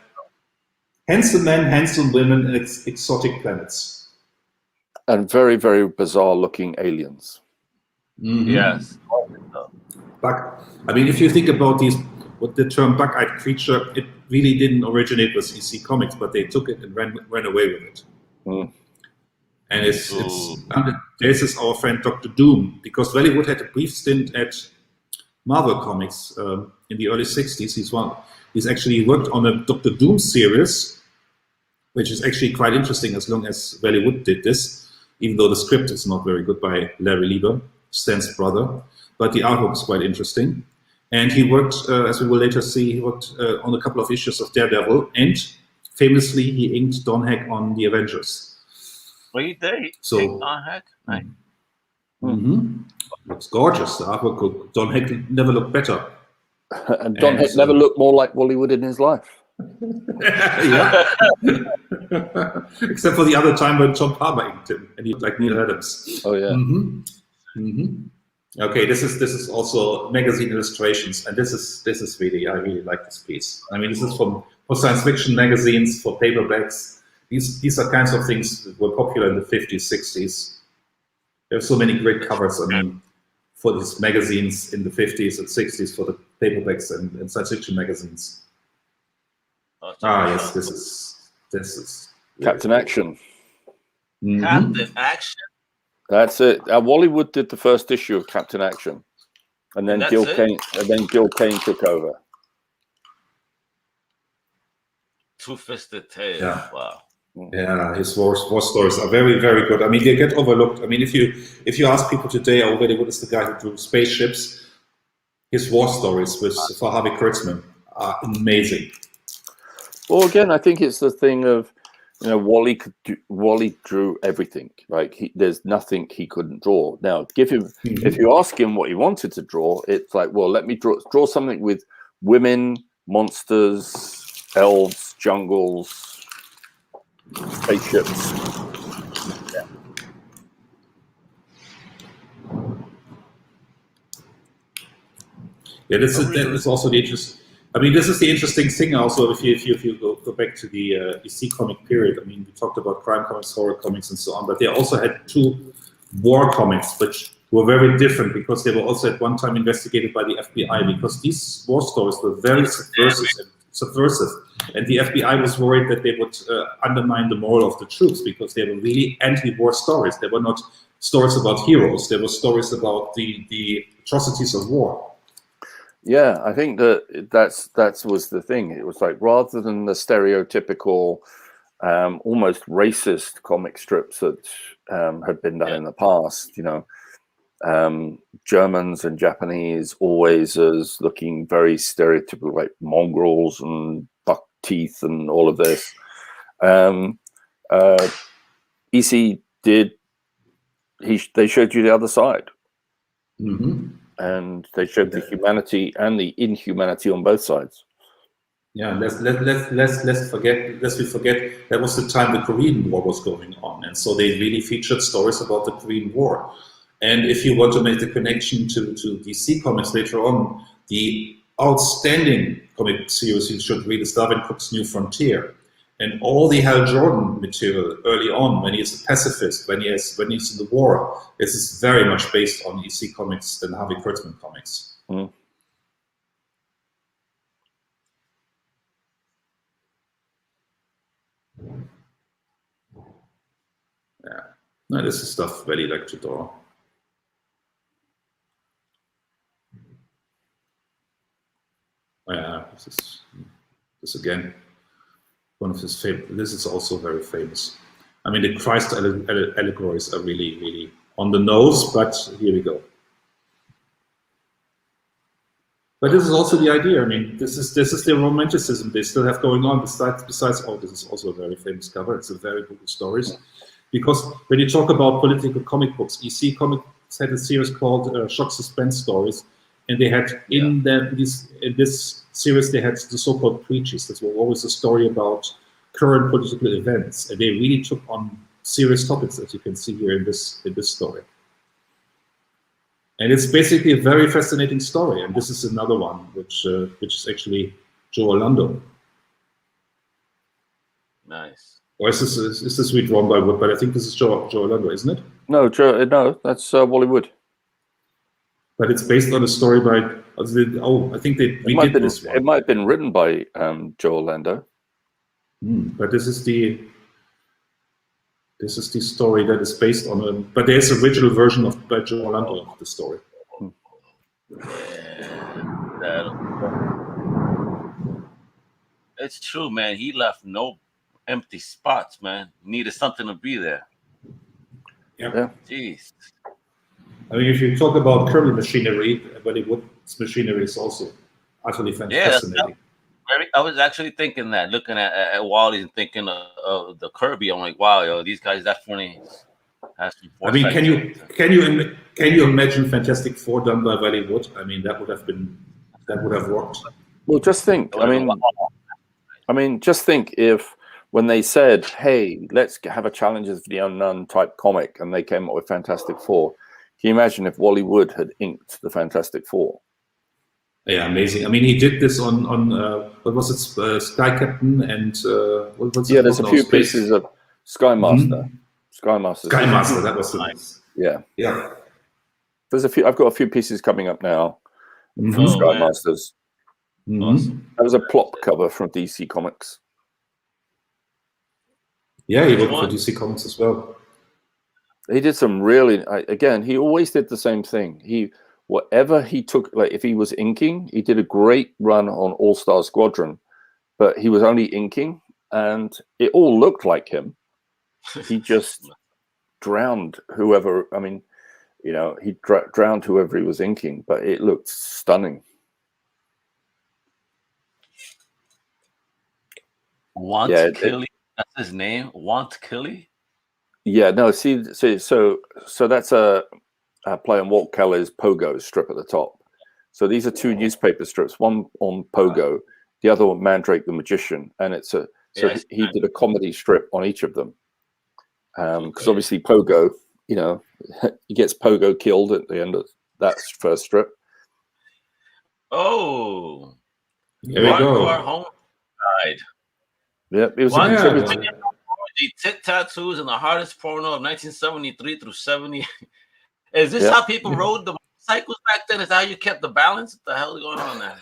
handsome men, handsome women, and exotic planets. And very, very bizarre-looking aliens. Mm-hmm. Yes. I mean, if you think about what the term bug-eyed creature, it really didn't originate with EC Comics, but they took it and ran away with it. Mm. And this is our friend Dr. Doom, because Hollywood had a brief stint at Marvel Comics in the early 60s. He's actually worked on a Dr. Doom series, which is actually quite interesting as long as Hollywood did this, even though the script is not very good by Larry Lieber, Stan's brother, but the artwork is quite interesting. And he worked, as we will later see, he worked on a couple of issues of Daredevil, and famously he inked Don Heck on the Avengers. Well, you did. So, Don Heck? Nice. Mm-hmm. Looks gorgeous. The artwork, Don Heck never looked better. And Don Heck never looked more like Wally Wood in his life. Yeah. Except for the other time when Tom Palmer inked him, and he looked like Neil Adams. Oh, yeah. Mm-hmm. Mm-hmm. Okay, this is also magazine illustrations, and this is really, I really like this piece. I mean, this is for science fiction magazines, for paperbacks. These are kinds of things that were popular in the 50s, 60s. There are so many great covers, I mean, for these magazines in the 50s and 60s, for the paperbacks and science fiction magazines. Yes, this is Captain Action. Mm-hmm. Captain Action. That's it. Wally Wood did the first issue of Captain Action, and then Gil Kane took over. Two-fisted tail. Yeah. Wow. Yeah, his war stories are very, very good. I mean, they get overlooked. I mean, if you ask people today, oh, Hollywood is the guy who drew spaceships, his war stories for Harvey Kurtzman are amazing. Well, again, I think it's the thing of, Wally drew everything. Like there's nothing he couldn't draw. Now, if you ask him what he wanted to draw, it's like, well, let me draw something with women, monsters, elves, jungles, spaceships. Yeah, that is also the interest. I mean, this is the interesting thing also, if you go back to the EC comic period. I mean, we talked about crime comics, horror comics, and so on, but they also had two war comics, which were very different because they were also at one time investigated by the FBI, because these war stories were very subversive. And the FBI was worried that they would undermine the moral of the troops, because they were really anti-war stories. They were not stories about heroes. They were stories about the atrocities of war. Yeah, I think that was the thing. It was like, rather than the stereotypical, almost racist comic strips that had been done in the past, Germans and Japanese always as looking very stereotypical, like mongrels and buck teeth and all of this. EC they showed you the other side. Mm-hmm. And they showed the humanity and the inhumanity on both sides. Yeah, let's forget that was the time the Korean War was going on, and so they really featured stories about the Korean War. And if you want to make the connection to DC Comics later on, the outstanding comic series you should read is Darwin Cook's New Frontier. And all the Hal Jordan material early on, when he's a pacifist, when he's in the war, this is very much based on EC Comics and Harvey Kurtzman comics. Mm. Yeah, no, this is stuff really like to draw. Yeah, this again, one of his favorite. This is also very famous. I mean, the Christ allegories are really, really on the nose, but here we go. But this is also the idea. I mean, this is the romanticism they still have going on. Besides, oh, this is also a very famous cover. It's a very book of stories. Because when you talk about political comic books, EC Comics had a series called Shock Suspense Stories, and they had in this series they had the so-called preaches. That were always a story about current political events, and they really took on serious topics, as you can see here in this story. And it's basically a very fascinating story. And this is another one, which is actually Joe Orlando. Nice. Or is this redrawn by Wood? But I think this is Joe Orlando, isn't it? No, no, that's Wally Wood. But it's based on a story by. Oh, I think they redid this one. It might have been written by Joe Orlando. But this is the story that is based on a. But there's an original version by Joe Orlando of the story. It's true, man. He left no empty spots, man. Needed something to be there. Yeah. Jeez. I mean, if you talk about Kirby machinery, Wally Wood's machinery is also utterly fascinating. I was actually thinking that, looking at Wally and thinking of the Kirby. I'm like, wow, yo, these guys definitely have some. I mean, can you imagine Fantastic Four done by Wally Wood? I mean, that would have worked. Well, just think. I mean, just think if when they said, "Hey, let's have a Challengers of the Unknown type comic," and they came up with Fantastic Four. Can you imagine if Wally Wood had inked the Fantastic Four? Yeah, amazing. I mean, he did this on what was it, Sky Captain and there's a few pieces of Sky Master. Sky Master, that was nice. Yeah. There's a few. I've got a few pieces coming up now from Sky Masters. Awesome. That was a plop cover from DC Comics. Yeah, he worked for DC Comics as well. He did some really. Again, he always did the same thing. Whatever he took, like if he was inking, he did a great run on All Star Squadron, but he was only inking, and it all looked like him. He just drowned whoever. I mean, he drowned whoever he was inking, but it looked stunning. Killy, that's his name. Killy. Yeah, no. See, so that's a play on Walt Keller's Pogo strip at the top. So these are two newspaper strips, one on Pogo, the other one Mandrake the Magician, and he did a comedy strip on each of them. Because obviously Pogo, he gets Pogo killed at the end of that first strip. Oh, there we go. Our home side. Yep, it was the tit tattoos and the hardest porno of 1973 through 70. Is this how people rode the motorcycles back then? Is that how you kept the balance? What the hell is going on there?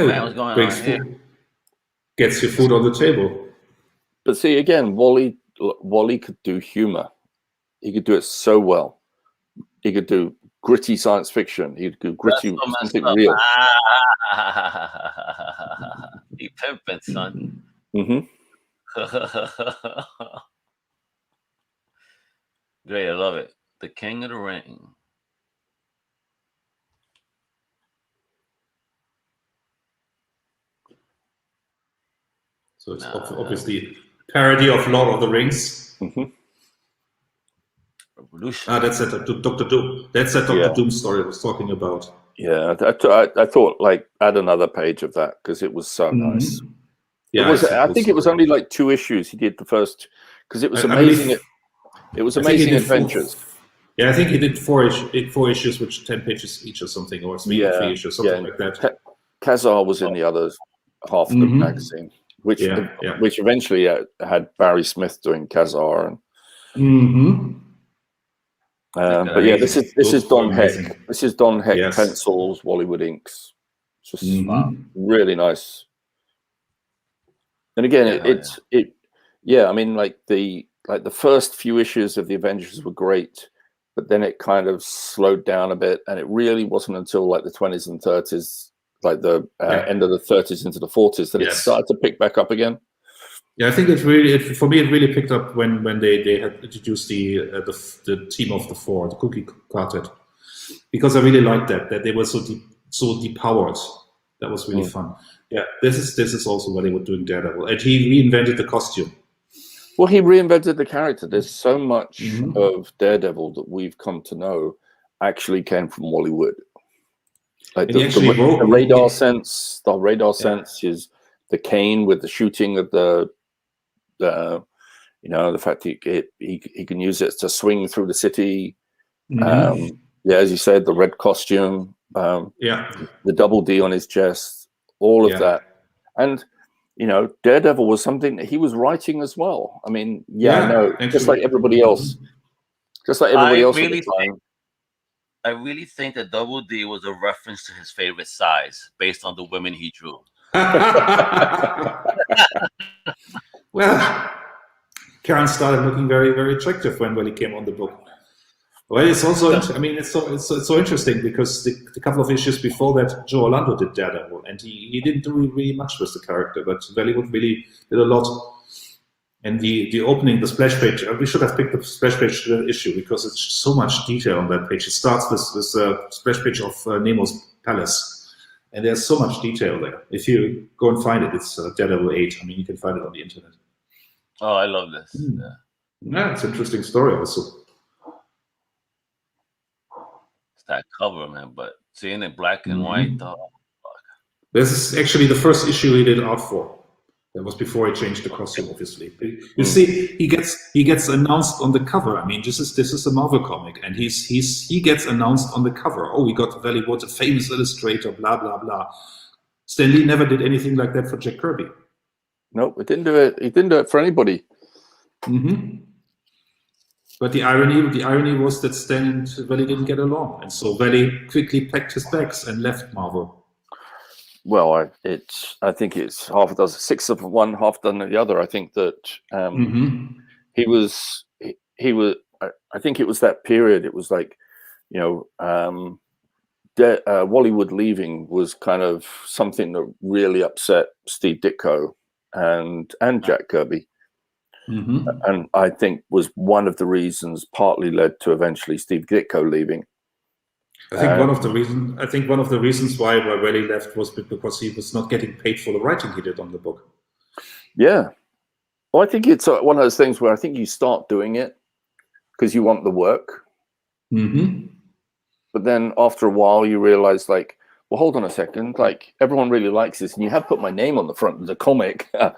Man, what's going on here? Gets your food on the table. But see, again, Wally could do humor. He could do it so well. He could do gritty science fiction. He could do gritty something real. He pimping, son. Great, I love it. The King of the Ring. So it's obviously parody of Lord of the Rings. Revolution. That's that Dr. Doom. That's that Dr. Doom story I was talking about. Yeah, I thought like add another page of that because it was so nice. Yeah, I think it was only like 2 issues he did the first, because it was amazing. It was Amazing Adventures. I think he did 4 issues, which 10 pages each or something, or 3 issues, something like that. Kazar was in the other half of the magazine, which eventually had Barry Smith doing Kazar. But yeah, this is Don Heck. Amazing. This is Don Heck pencils, Wallywood inks. Just really nice. And again, I mean, like the first few issues of the Avengers were great, but then it kind of slowed down a bit, and it really wasn't until like the 20s and 30s, like the end of the 30s into the 40s, that it started to pick back up again. Yeah, I think it really picked up when they had introduced the team of the 4, the Cookie Quartet, because I really liked that they were so depowered. That was really fun. Yeah, this is also what they were doing Daredevil, and he reinvented the costume. Well, he reinvented the character. There's so much of Daredevil that we've come to know actually came from Wallywood. Like the radar sense. The radar sense is the cane with the shooting of the fact that he can use it to swing through the city. As you said, the red costume. The double D on his chest. All of that. And Daredevil was something that he was writing as well. I mean, just like everybody else. Just like everybody else at the time. I really think that Double D was a reference to his favorite size based on the women he drew. Well, Karen started looking very, very attractive when he came on the book. Well, it's also, I mean, it's so interesting because the couple of issues before that, Joe Orlando did Daredevil, and he didn't do really much with the character, but Hollywood really did a lot. And the opening, the splash page, we should have picked the splash page issue because it's so much detail on that page. It starts with a splash page of Nemo's palace, and there's so much detail there. If you go and find it, it's Daredevil 8. I mean, you can find it on the internet. Oh, I love this. Yeah, it's an interesting story also. That cover, man, but seeing it black and white, this is actually the first issue he did art for. That was before he changed the costume, obviously. You see, he gets announced on the cover. I mean, this is a Marvel comic, and he gets announced on the cover. Oh, we got Valley Woods, a famous illustrator, blah blah blah. Stan Lee never did anything like that for Jack Kirby. Nope, he didn't do it. He didn't do it for anybody. But the irony was that Stan and Valley didn't get along, and so Valley quickly packed his bags and left Marvel. Well, I think it's half a dozen, 6 of one, half dozen of the other. I think that he was. I think it was that period. It was like, Wallywood leaving was kind of something that really upset Steve Ditko and Jack Kirby. And I think was one of the reasons, partly led to eventually Steve Ditko leaving. I think one of the reasons why Valley left was because he was not getting paid for the writing he did on the book. Yeah, well, I think it's one of those things where I think you start doing it because you want the work, but then after a while you realize, like, well, hold on a second, like everyone really likes this, and you have put my name on the front of the comic. So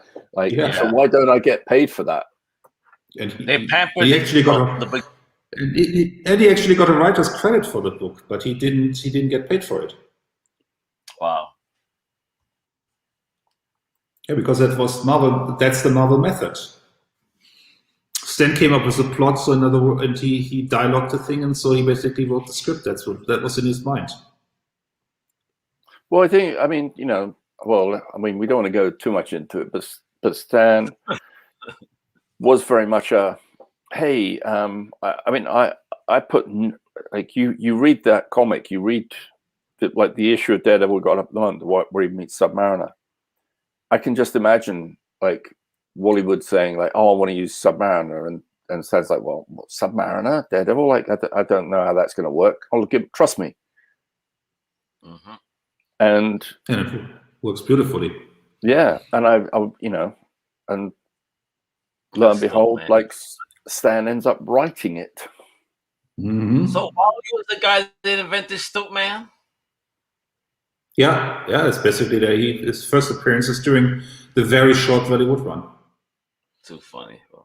why don't I get paid for that? And he actually got a writer's credit for the book, but he didn't get paid for it. Wow. Yeah, because that was Marvel. That's the Marvel method. Stan came up with a plot, and he dialogued the thing, and so he basically wrote the script. That was in his mind. Well, I mean, we don't want to go too much into it, but Stan was very much a, hey, I put, like, you read that comic, you read the issue of Daredevil got up the month where he meets Submariner. I can just imagine, like, Wallywood saying, like, oh, I want to use Submariner, and Stan's like, well, what, Submariner, Daredevil? Like, I don't know how that's going to work. Trust me. And it works beautifully. Yeah, and and lo and behold, like, Stan ends up writing it. So Wally was the guy that invented Stoop Man? Yeah, it's basically his first appearances during the very short Hollywood run. Too funny, bro.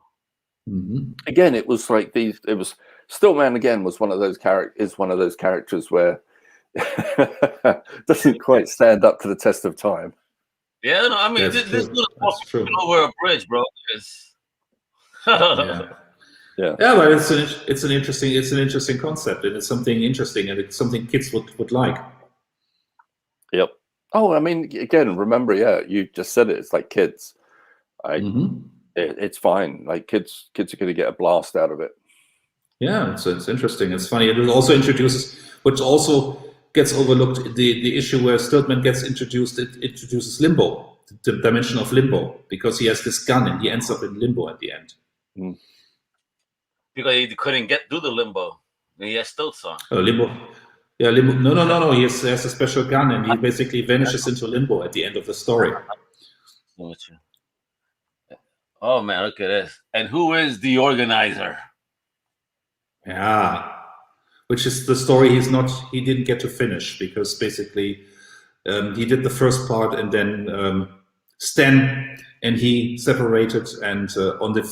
Again, it was like these. It was Stillman again was one of those characters where doesn't quite stand up to the test of time. Yeah, no, I mean this little over a bridge, bro. Yeah, but it's an interesting concept, and it's something interesting, and it's something kids would like. Yep. Oh, I mean, again, remember, you just said it. It's like kids. It's fine. Like kids are going to get a blast out of it. Yeah, it's interesting. It's funny. It also introduces, which also gets overlooked, the issue where Stillman gets introduced. It introduces limbo, the dimension of limbo, because he has this gun and he ends up in limbo at the end. Because he couldn't get through the limbo. And he has stilts on. Limbo. Yeah, limbo. No. He has a special gun, and he basically vanishes into limbo at the end of the story. Oh man, look at this. And who is the organizer? Yeah, which is the story he didn't get to finish, because basically he did the first part, and then Stan and he separated, and on the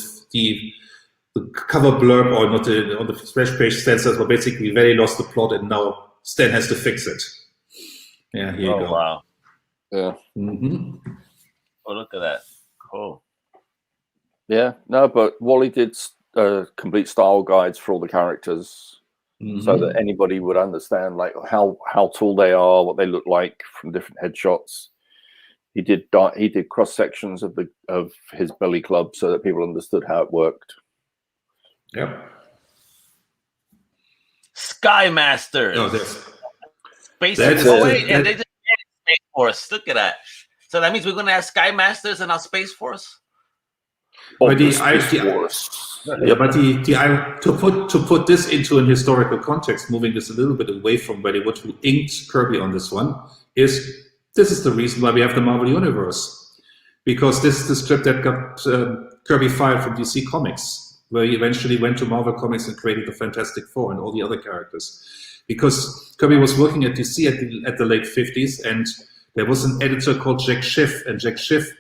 cover blurb, or not on the splash page, Stan says, well, basically they lost the plot, and now Stan has to fix it. Yeah, here you go. Wow. Yeah. Oh, look at that. Cool. Yeah, no, but Wally did complete style guides for all the characters, so that anybody would understand like how tall they are, what they look like from different headshots. He did cross sections of his belly club so that people understood how it worked. Yep. Sky Masters. Oh, there's Space Force. And they just added Space Force. Look at that. So that means we're going to have Sky Masters in our Space Force. But to put this into an historical context, moving this a little bit away from Bollywood, who inked Kirby on this one, this is the reason why we have the Marvel Universe, because this is the strip that got Kirby fired from DC Comics, where he eventually went to Marvel Comics and created the Fantastic Four and all the other characters, because Kirby was working at DC at the late 50s, and there was an editor called Jack Schiff, and Jack Schiff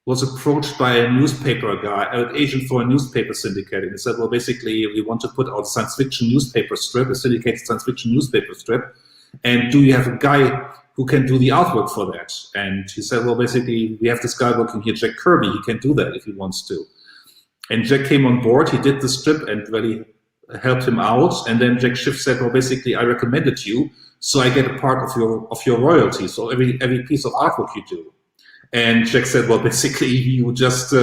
was approached by a newspaper guy, an agent for a newspaper syndicate, and he said, well, basically, we want to put out a science fiction newspaper strip, a syndicated science fiction newspaper strip, and do you have a guy who can do the artwork for that? And he said, well, basically, we have this guy working here, Jack Kirby, he can do that if he wants to. And Jack came on board, he did the strip and really helped him out, and then Jack Schiff said, well, basically, I recommended you, so I get a part of your royalties, so every piece of artwork you do. And Jack said, well, basically, you just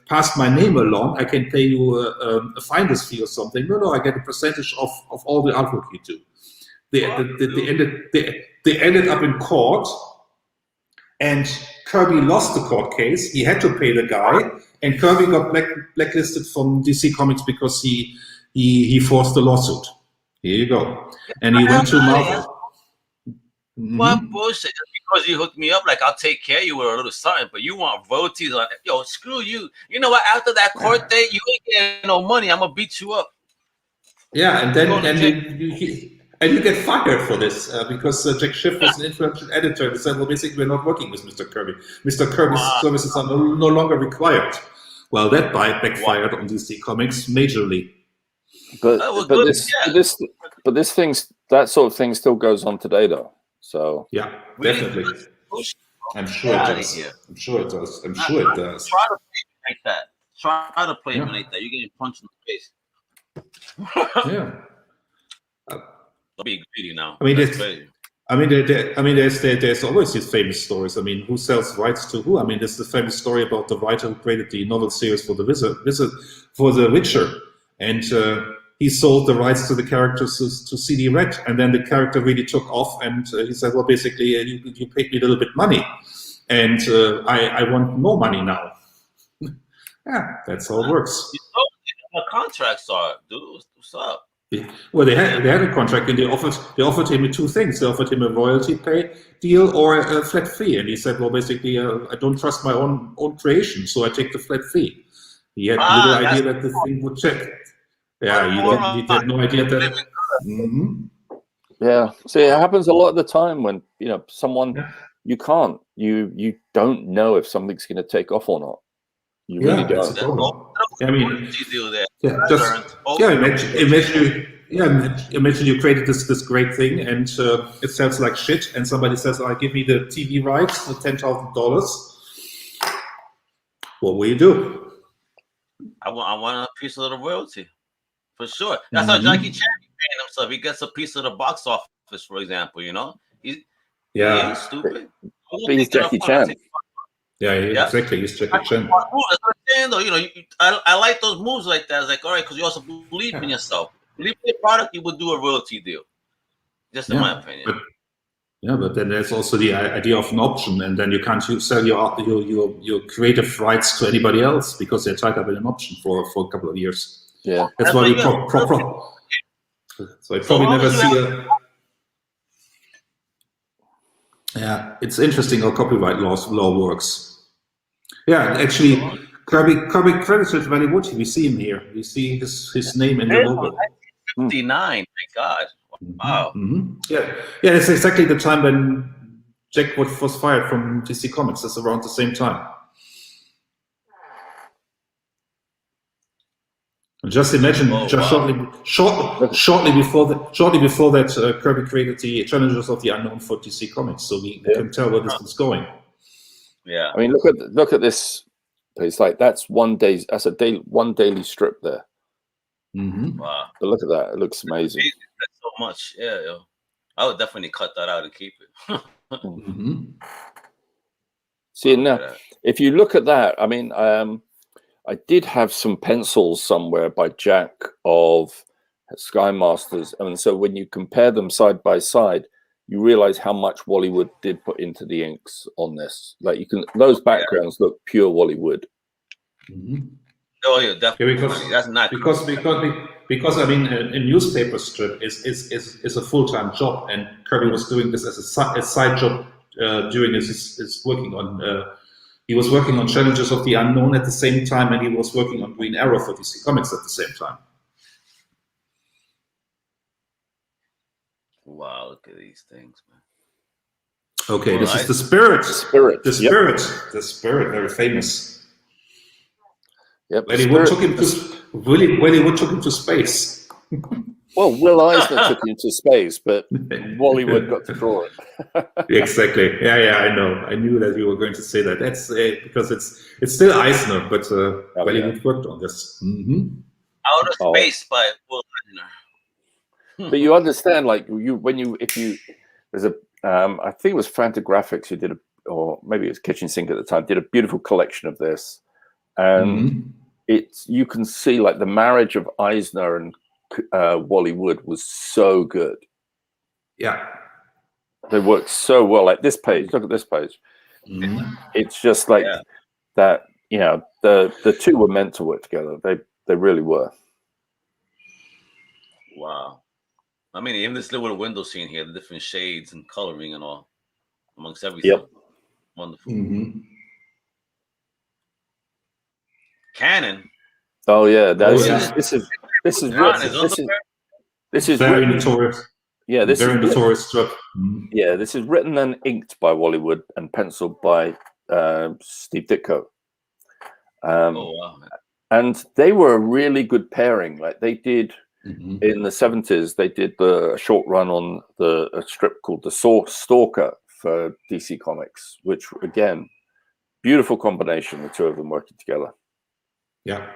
passed my name along. I can pay you a finder's fee or something. No, I get a percentage of all the artwork you do. They ended up in court, and Kirby lost the court case. He had to pay the guy, and Kirby got blacklisted from DC Comics because he forced the lawsuit. Here you go. And he went to Marvel. What bullshit. Just because you hooked me up, like I'll take care of you with a little something, but you want royalties on it. Yo, screw you. You know what? After that court date, you ain't getting no money. I'm gonna beat you up. Yeah, and then you get fired for this because Jack Schiff was an influential editor. They said, well, basically, we're not working with Mr. Kirby. Mr. Kirby's services are no longer required. Well, that backfired on DC Comics majorly. But that sort of thing still goes on today, though. So yeah, definitely. I'm sure it does. I'm sure it does. Try to play like that. Try to play like that. You're getting punched in the face. Yeah. Don't be greedy now. I mean, there's always these famous stories. I mean, who sells rights to who? I mean, there's the famous story about the writer who created the novel series for the Witcher, and he sold the rights to the characters to CD Red, and then the character really took off, and he said, well, basically, you paid me a little bit money, and I want more money now. Yeah, that's how it works. What contracts are, dude? What's up? Well, they had a contract, and they offered him two things. They offered him a royalty pay deal or a flat fee, and he said, well, basically, I don't trust my own creation, so I take the flat fee. He had little idea that the thing would check. Yeah, he had no idea that. Yeah, see, it happens a lot of the time when someone you can't. You don't know if something's going to take off or not. You really That's don't. the problem. I mean, deal there. Imagine you created this great thing, and it sells like shit, and somebody says, "I give me the TV rights for $10,000." What will you do? I want a piece of the royalty, for sure. That's how Jackie Chan is paying himself. He gets a piece of the box office, for example. He's stupid. But he's Jackie Chan. Exactly. He's Jackie Chan. I like those moves like that. It's like, all right, because you also believe in yourself. Believe in the product, you would do a royalty deal. Just in my opinion. But then there's also the idea of an option, and then you can't sell your creative rights to anybody else because they're tied up in an option for a couple of years. Yeah, that's why we So I probably never see a. Yeah, it's interesting how copyright law works. Yeah, actually, Kirby credited Hollywood. We see him here. We see his name in the logo. 59. Thank God. Wow. Yeah, it's exactly the time when Jack was fired from DC Comics. That's around the same time. Just imagine, shortly before that, Kirby created the Challengers of the Unknown for DC Comics, so we can tell where this is going. Yeah, I mean, look at this. It's like that's one daily strip there. Wow. But look at that; it looks amazing. That's so much. Yeah, I would definitely cut that out and keep it. See, now, if you look at that, I mean, I did have some pencils somewhere by Jack of Sky Masters, and so when you compare them side by side, you realize how much Wally Wood did put into the inks on this. Like those backgrounds look pure Wally Wood. Oh yeah, definitely. That's not because I mean, a newspaper strip is a full-time job, and Kirby was doing this as a side job during his working on. He was working on Challenges of the Unknown at the same time, and he was working on Green Arrow for DC Comics at the same time. Wow, look at these things, man. Okay, this is the Spirit. The Spirit, very famous. Yep. Hollywood took him to space. Well, Will Eisner took him to space, but Wally Wood got to draw it. Exactly. Yeah, I know. I knew that you were going to say that. That's because it's still Eisner, but Wally Wood worked on this. Outer Space by Will Eisner. But you understand, like there's a I think it was Fantagraphics who did or maybe it was Kitchen Sink at the time, did a beautiful collection of this, and you can see like the marriage of Eisner and Wally Wood was so good. Yeah, they worked so well. Like this page, look at this page. It's just like that. You know, the two were meant to work together. They really were. Wow. I mean, even this little window scene here, the different shades and coloring and all, amongst everything. Yep. Wonderful. Canon. Oh yeah, this is very notorious. Yeah, this very notorious strip. Yeah, this is written and inked by Wally Wood and penciled by Steve Ditko. Wow. And they were a really good pairing. Like they did in the 70s, they did the short run on a strip called The Stalker for DC Comics, which again, beautiful combination, the two of them working together. Yeah.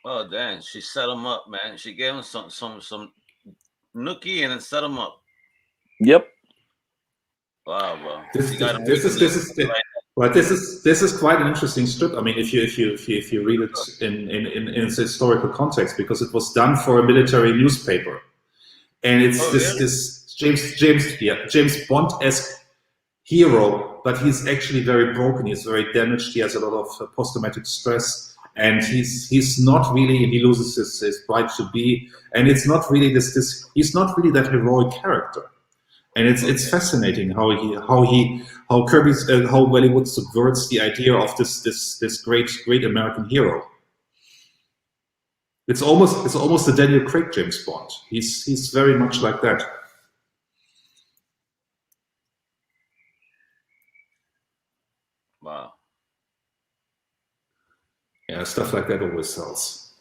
Oh, damn. She set him up, man. She gave him some nookie and then set him up. Yep. Wow, bro. This is quite an interesting strip. I mean, if you read it in its historical context, because it was done for a military newspaper, and it's this James Bond-esque hero, but he's actually very broken. He's very damaged. He has a lot of post-traumatic stress, and he's not really. He loses his right to be, and it's not really this. He's not really that heroic character. And it's fascinating how Wally Wood subverts the idea of this great American hero. It's almost the Daniel Craig James Bond. He's very much like that. Wow. Yeah, stuff like that always sells.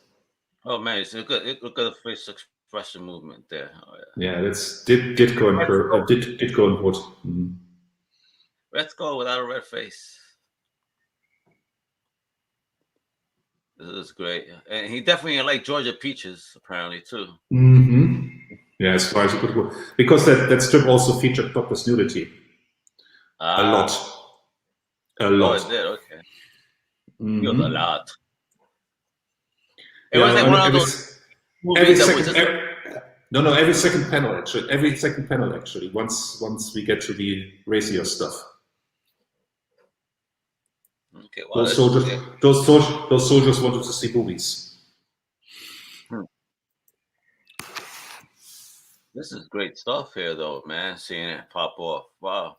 Oh man, it's look at the face expression movement there. Oh, yeah, that's Ditko and Wood. Mm. Let's go without a red face. This is great, and he definitely liked Georgia Peaches apparently too. Mm-hmm. Yeah, as far as it could go, because that strip also featured topless nudity. A lot. Oh, it did. Okay. Mm-hmm. A lot. It Yeah, was like one of those movies that was just. Every second panel actually. Every second panel actually. Once we get to the racier stuff. Okay, well, those soldiers wanted to see boobies. This is great stuff here, though, man. Seeing it pop off. Wow.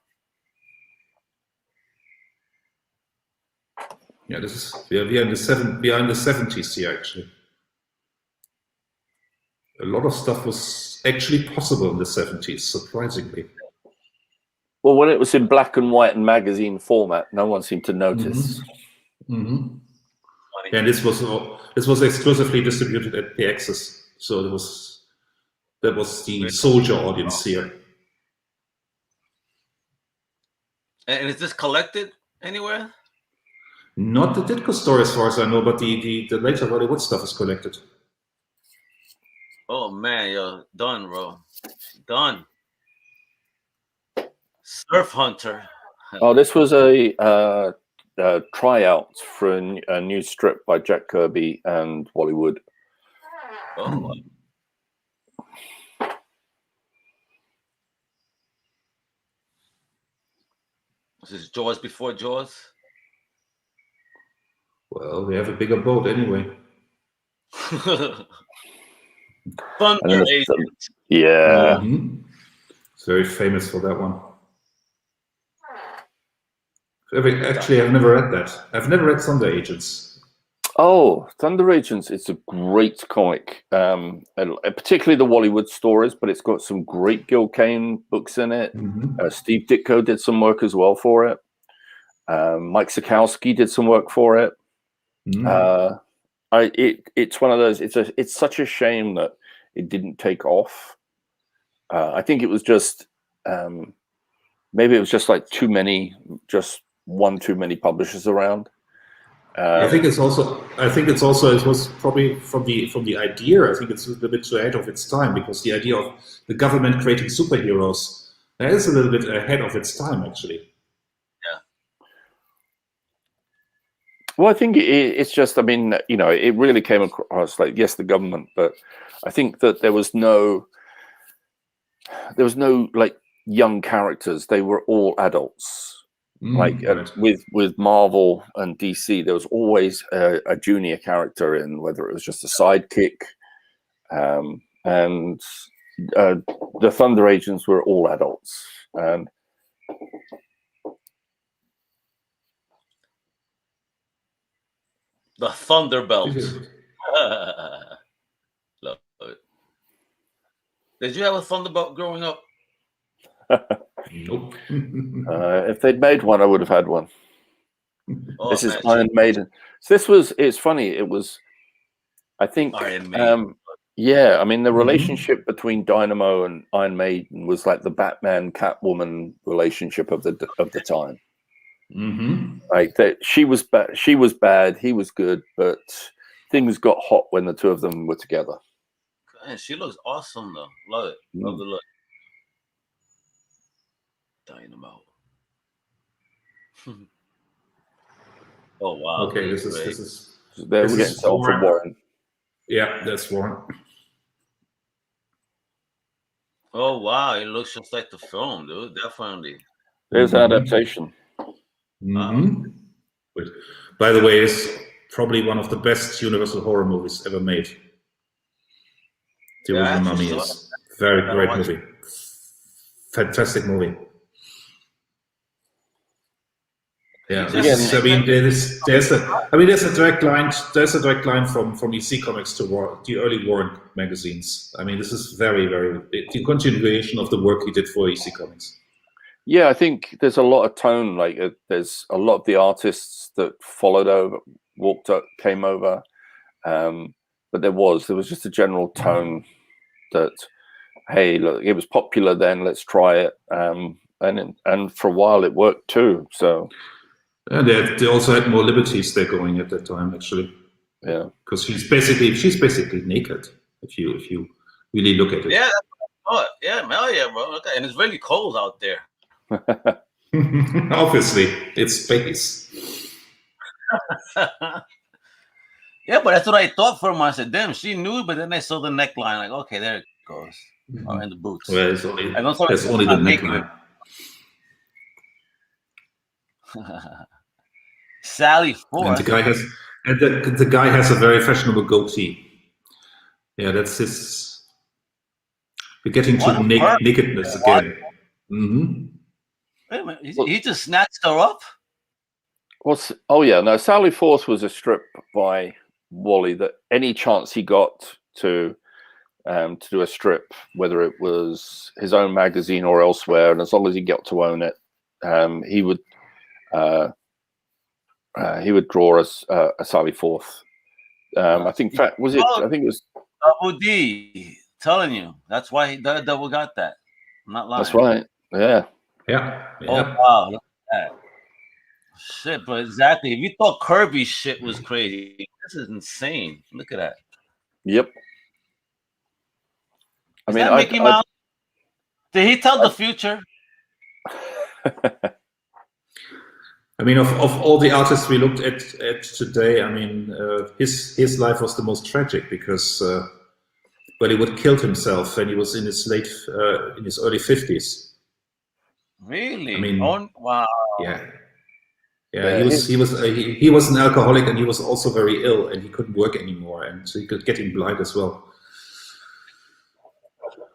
Yeah, this is we are in the 70s here actually. A lot of stuff was actually possible in the 70s, surprisingly. Well, when it was in black and white and magazine format, no one seemed to notice. Mm-hmm. And this was exclusively distributed at the Axis, so that was the soldier audience here. And is this collected anywhere? Not the Ditko story, as far as I know, but the later Hollywood stuff is collected. Oh man, yo, done, bro, done. Surf Hunter. Oh, this was a tryout for a new strip by Jack Kirby and Wally Wood. Oh. This is Jaws before Jaws. Well, we have a bigger boat anyway. Thunder Agent. Yeah. Mm-hmm. It's very famous for that one. Actually, I've never read that. I've never read Thunder Agents. Oh, Thunder Agents! It's a great comic, and particularly the Wally Wood stories. But it's got some great Gil Kane books in it. Mm-hmm. Steve Ditko did some work as well for it. Mike Sikowski did some work for it. Mm-hmm. It's one of those. It's such a shame that it didn't take off. I think it was just maybe it was just like too many publishers around. I think it was probably from the idea. I think it's a little bit too ahead of its time, because the idea of the government creating superheroes is a little bit ahead of its time, actually. Well, I think it's just, I mean, it really came across like, yes, the government, but I think that there was no like young characters. They were all adults. With Marvel and DC, there was always a junior character in, whether it was just a sidekick. And the Thunder Agents were all adults. And the Thunderbelt. Love it. Did you have a Thunderbelt growing up? Nope. If they'd made one, I would have had one. Oh, this is Iron Maiden. So it's funny. It was, I think, Iron Maiden. Yeah, I mean, the relationship between Dynamo and Iron Maiden was like the Batman Catwoman relationship of the time. Mm-hmm. Like that, she was bad, he was good, but things got hot when the two of them were together. And she looks awesome though. Love it. Love the look. Dynamo. Oh wow. Okay, this is we're getting sold from Warren. Yeah, that's Warren. Oh wow, it looks just like the film, dude. Definitely. There's adaptation. Mm-hmm. But, by the way, it's probably one of the best Universal horror movies ever made. The Original Mummy is very great movie. Fantastic movie. Yeah, Just- I mean, there's a direct line. There's a direct line from EC Comics to the early Warren magazines. I mean, this is very, very the continuation of the work he did for EC Comics. Yeah, I think there's a lot of tone. Like there's a lot of the artists that followed over, came over, but there was just a general tone that, hey, look, it was popular then. Let's try it, and for a while it worked too. So. And they also had more liberties they're going at that time, actually. Yeah, because she's basically naked if you really look at it. Yeah, yeah, hell yeah, bro. Look at, and it's really cold out there. Obviously, it's space. Yeah, but that's what I thought for a moment. I said, damn, she knew, but then I saw the neckline, like, okay, there it goes. Oh, and the boots. Well, there's only the neckline. Sally Forth. And the guy has a very fashionable goatee. Yeah, that's his. We're getting to nakedness again. Mm-hmm. Wait a minute, he just snatched her up? Oh yeah, no, Sally Forth was a strip by Wally that any chance he got to do a strip, whether it was his own magazine or elsewhere, and as long as he got to own it, he would draw a Sally Forth. I think, in fact, I think it was Double D. Telling you, that's why Double got that. I'm not lying. That's right. Yeah. Yeah. Oh wow, look at that. Shit, but exactly. If you thought Kirby's shit was crazy, this is insane. Look at that. Yep. I mean, Mickey Mouse? Did he tell the future? I mean, of all the artists we looked at today, I mean, his life was the most tragic because Bollywood killed himself when he was in his early 50s. Really? I mean, wow. Yeah. Yeah, he was an alcoholic, and he was also very ill, and he couldn't work anymore, and so he could get blind as well.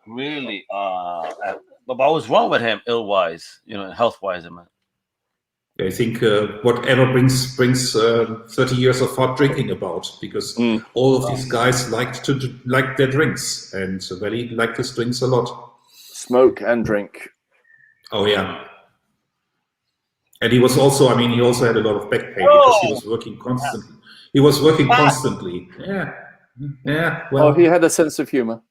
Really? But what was wrong with him, ill-wise? Health-wise, I mean. I think whatever brings 30 years of hard drinking about, because all of these guys liked their drinks, and Valley liked his drinks a lot. Smoke and drink. Oh yeah. And he also had a lot of back pain because he was working constantly. Constantly. Yeah. Yeah. Well, he had a sense of humor.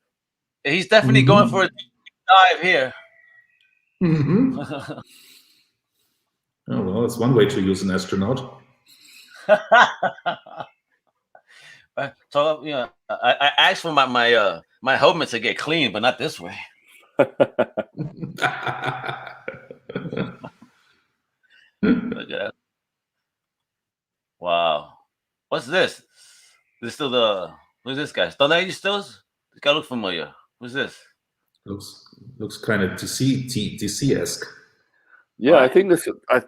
He's definitely going for a deep dive here. Mm-hmm. Oh well, it's one way to use an astronaut. So I asked for my helmet to get clean, but not this way. Look at that. Wow. What's this? Is this still who's this guy? Stone Age stills? This guy looks familiar. Who's this? Looks kind of DC-esque. Yeah, I think this. I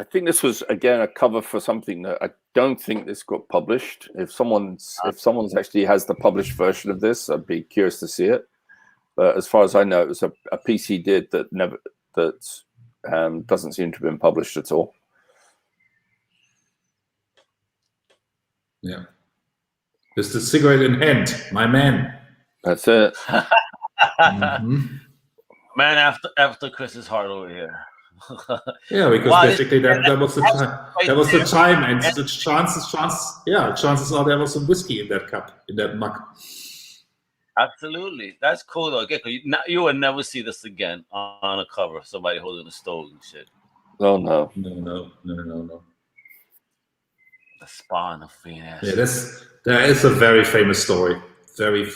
think this was again a cover for something that I don't think this got published. If someone's actually has the published version of this, I'd be curious to see it. But as far as I know, it was a piece he did that doesn't seem to have been published at all. Yeah, with the cigarette in hand, my man. That's it. Man after Chris's heart over here. Yeah, because basically that was the time. That was the time, and the chances are there was some whiskey in that cup, in that mug. Absolutely, that's cool though. You will never see this again on a cover. Somebody holding a stove and shit. Oh no. The Spawn of Phoenix. Yeah, there is a very famous story. Very,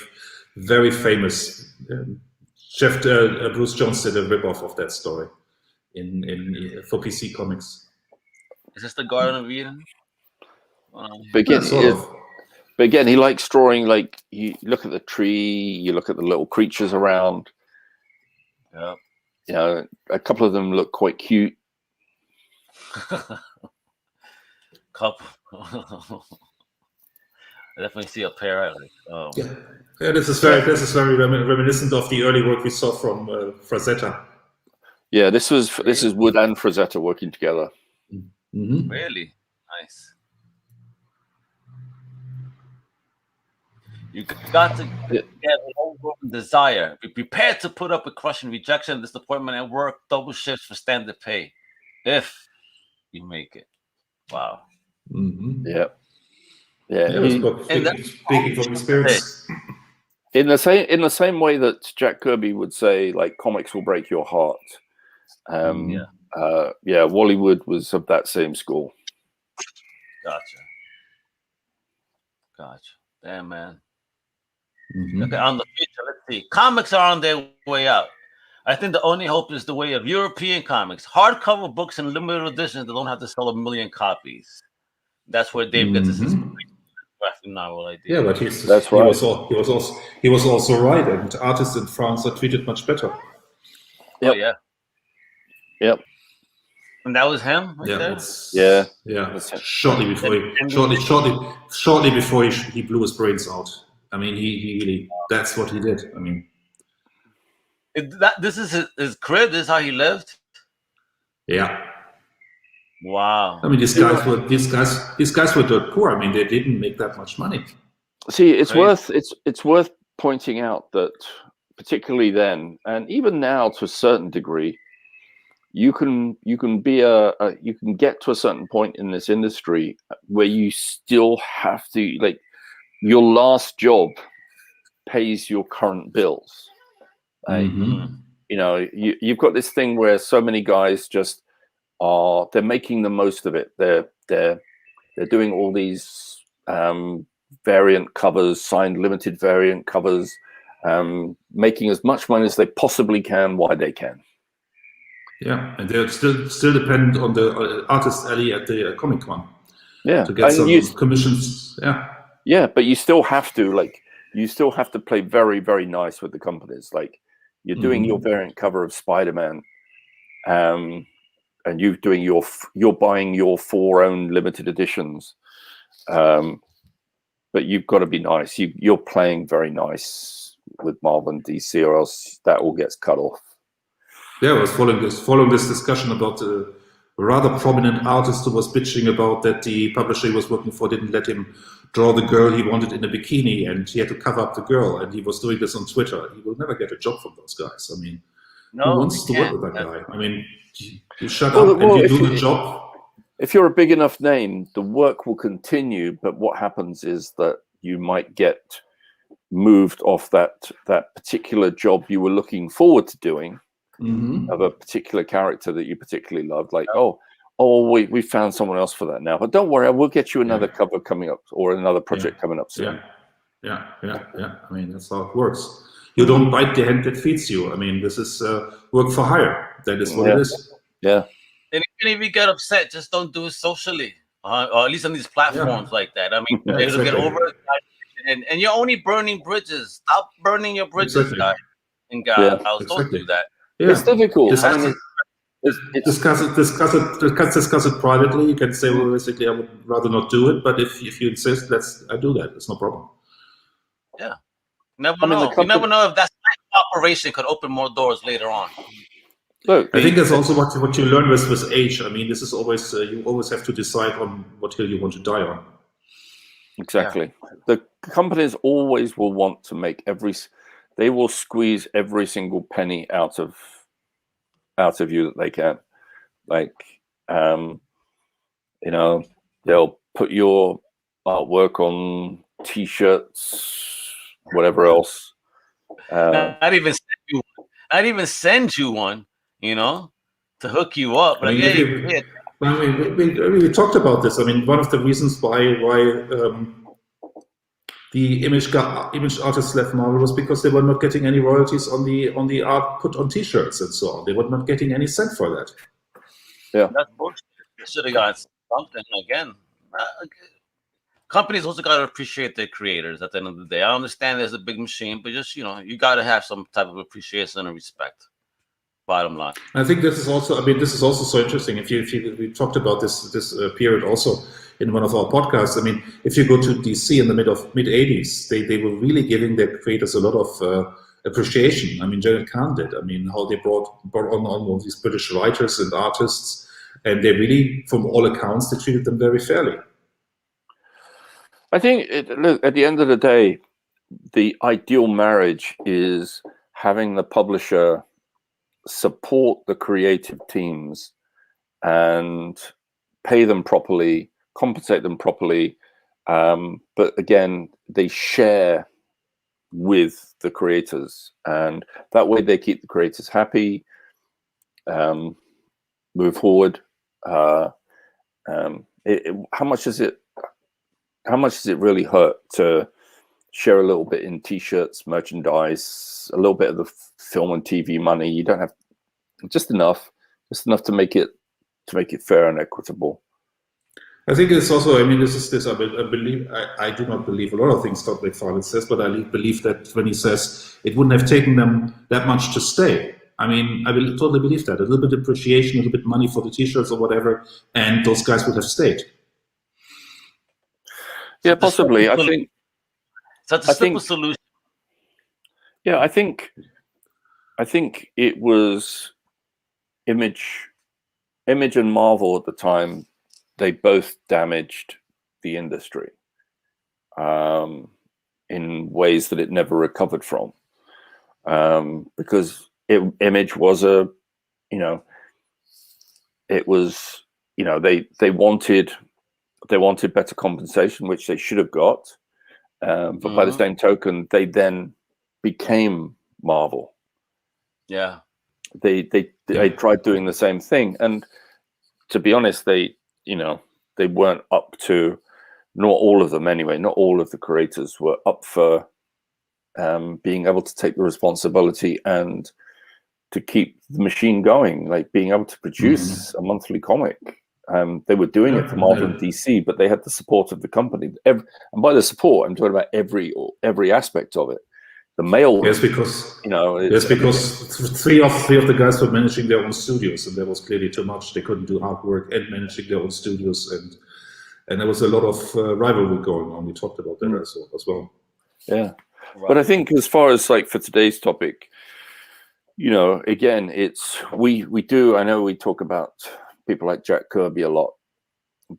very famous. Bruce Jones did a ripoff of that story for PC Comics. Is this the Garden of Eden? But again, he likes drawing. Like you look at the tree, you look at the little creatures around. Yeah. A couple of them look quite cute. Couple. I definitely see a pair. Yeah, this is very reminiscent of the early work we saw from Frazetta. Yeah, this is Wood and Frazetta working together. Really nice. You got to get an overwhelming desire. Be prepared to put up with crushing rejection, disappointment at work, double shifts for standard pay, if you make it. Wow. Yeah. Speaking from experience. In the same way that Jack Kirby would say, like, comics will break your heart. Wally Wood was of that same school. Gotcha. Damn, man. Okay, on the future, let's see. Comics are on their way out. I think the only hope is the way of European comics. Hardcover books and limited editions that don't have to sell 1 million copies. That's where Dave gets his inspiration. Graphic novel idea. Yeah, but he was also right, and artists in France are treated much better. Yep. Oh yeah. Yep. And that was him right there? Yeah. Shortly before he blew his brains out. I mean, he really, that's what he did. I mean, this is his crib. This is how he lived. Yeah. Wow. I mean, these guys were dirt poor. I mean, they didn't make that much money. See, it's worth pointing out that particularly then, and even now to a certain degree, you can get to a certain point in this industry where you still have to, like, your last job pays your current bills. You know, you've got this thing where so many guys just they're making the most of it. They're doing all these variant covers, signed limited variant covers, making as much money as they possibly can while they can. Yeah, and they're still dependent on the artist alley at the Comic-Con. Yeah, to get some commissions. Yeah. Yeah, but you still have to play very, very nice with the companies. Like, you're doing your variant cover of Spider-Man, and you're buying your 4 own limited editions, but you've got to be nice. You're playing very nice with Marvel and DC, or else that all gets cut off. Yeah, I was following this discussion about a rather prominent artist who was bitching about that the publisher he was working for didn't let him draw the girl he wanted in a bikini, and he had to cover up the girl, and he was doing this on Twitter. He will never get a job from those guys. I mean, who wants to work with that guy? I mean, you shut up and you do the job. If you're a big enough name, the work will continue, but what happens is that you might get moved off that particular job you were looking forward to doing, of a particular character that you particularly loved. Like, we found someone else for that now, but don't worry, we'll get you another cover coming up, or another project coming up soon. Yeah. I mean, that's how it works. You don't bite the hand that feeds you. I mean, this is work for hire. That is what it is. Yeah. And even if you get upset, just don't do it socially, or at least on these platforms like that. I mean, it'll get over it, and you're only burning bridges. Stop burning your bridges, guys and gals. Don't do that. Yeah. It's difficult. Discuss it privately. You can say, well, basically, I would rather not do it. But if you insist, I do that. It's no problem. Yeah. You never know if that operation could open more doors later on. Look, I think that's also what you learn with age. I mean, this is always you always have to decide on what hill you want to die on. Exactly. Yeah. The companies always will want to make they will squeeze every single penny out of you that they can. Like, they'll put your artwork on T-shirts, whatever else. I'd even send you one, to hook you up. Like, we talked about this. I mean, one of the reasons why the image artists left Marvel was because they were not getting any royalties on the art put on T-shirts and so on. They were not getting any cent for that. Yeah, that's bullshit. They should have got something again. Companies also got to appreciate their creators at the end of the day. I understand there's a big machine, but just you got to have some type of appreciation and respect. Bottom line. I think this is also so interesting. We talked about this period also in one of our podcasts. I mean, if you go to DC in the mid 80s, they were really giving their creators a lot of appreciation. I mean, Janet Kahn did. I mean, how they brought on all these British writers and artists and they really, from all accounts, they treated them very fairly. I think look, at the end of the day, the ideal marriage is having the publisher support the creative teams and pay them properly, compensate them properly. But again, they share with the creators, and that way they keep the creators happy, move forward. How much does it really hurt to share a little bit in t-shirts, merchandise, a little bit of the film and TV money? You don't have just enough to make it fair and equitable. I think it's also, I mean, I do not believe a lot of things Todd McFarlane says, but I believe that when he says it wouldn't have taken them that much to stay. I mean, I totally believe that. A little bit of appreciation, a little bit money for the t-shirts or whatever, and those guys would have stayed. Yeah, possibly. I think that's a simple solution. Yeah, I think it was Image and Marvel at the time. They both damaged the industry in ways that it never recovered from, because Image was they wanted better compensation, which they should have got, but by the same token, they then became Marvel. Yeah, they tried doing the same thing, and to be honest, they weren't up to, not all of them anyway, not all of the creators were up for being able to take the responsibility and to keep the machine going, like being able to produce a monthly comic. They were doing it for Marvel and DC, but they had the support of the company. And by the support, I'm talking about every aspect of it. The mail, yes, because three of the guys were managing their own studios, and that was clearly too much. They couldn't do artwork and managing their own studios, and there was a lot of rivalry going on. We talked about that as well. Yeah, right. But I think as far as like for today's topic, again, it's we do. I know we talk about people like Jack Kirby a lot,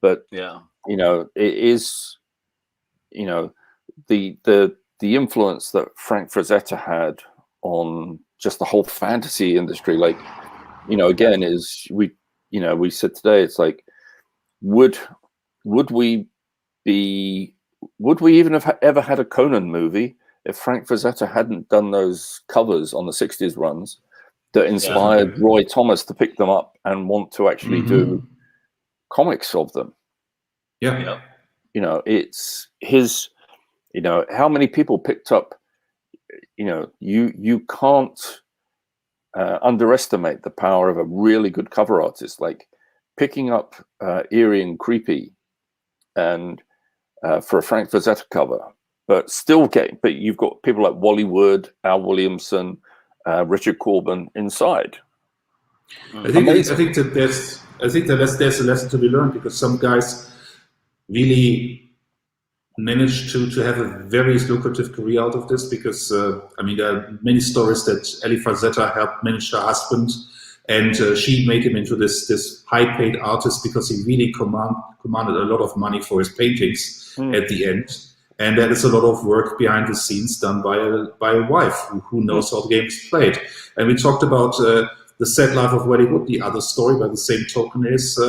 but it is, the influence that Frank Frazetta had on just the whole fantasy industry, like, again, is we said today, it's like, would we even have ever had a Conan movie if Frank Frazetta hadn't done those covers on the 60s runs that inspired Roy Thomas to pick them up and want to actually do comics of them? Yeah. It's his, how many people picked up, you can't underestimate the power of a really good cover artist, like picking up Eerie and Creepy and for a Frank Frazetta cover, but you've got people like Wally Wood, Al Williamson, Richard Corbin inside. I think that there's a lesson to be learned, because some guys really managed to have a very lucrative career out of this, because there are many stories that Ellie Frazetta helped manage her husband, and she made him into this high-paid artist because he really commanded a lot of money for his paintings at the end. And that is a lot of work behind the scenes done by a wife who knows how the game is played. And we talked about The Sad Life of Wally Wood. The other story, by the same token, is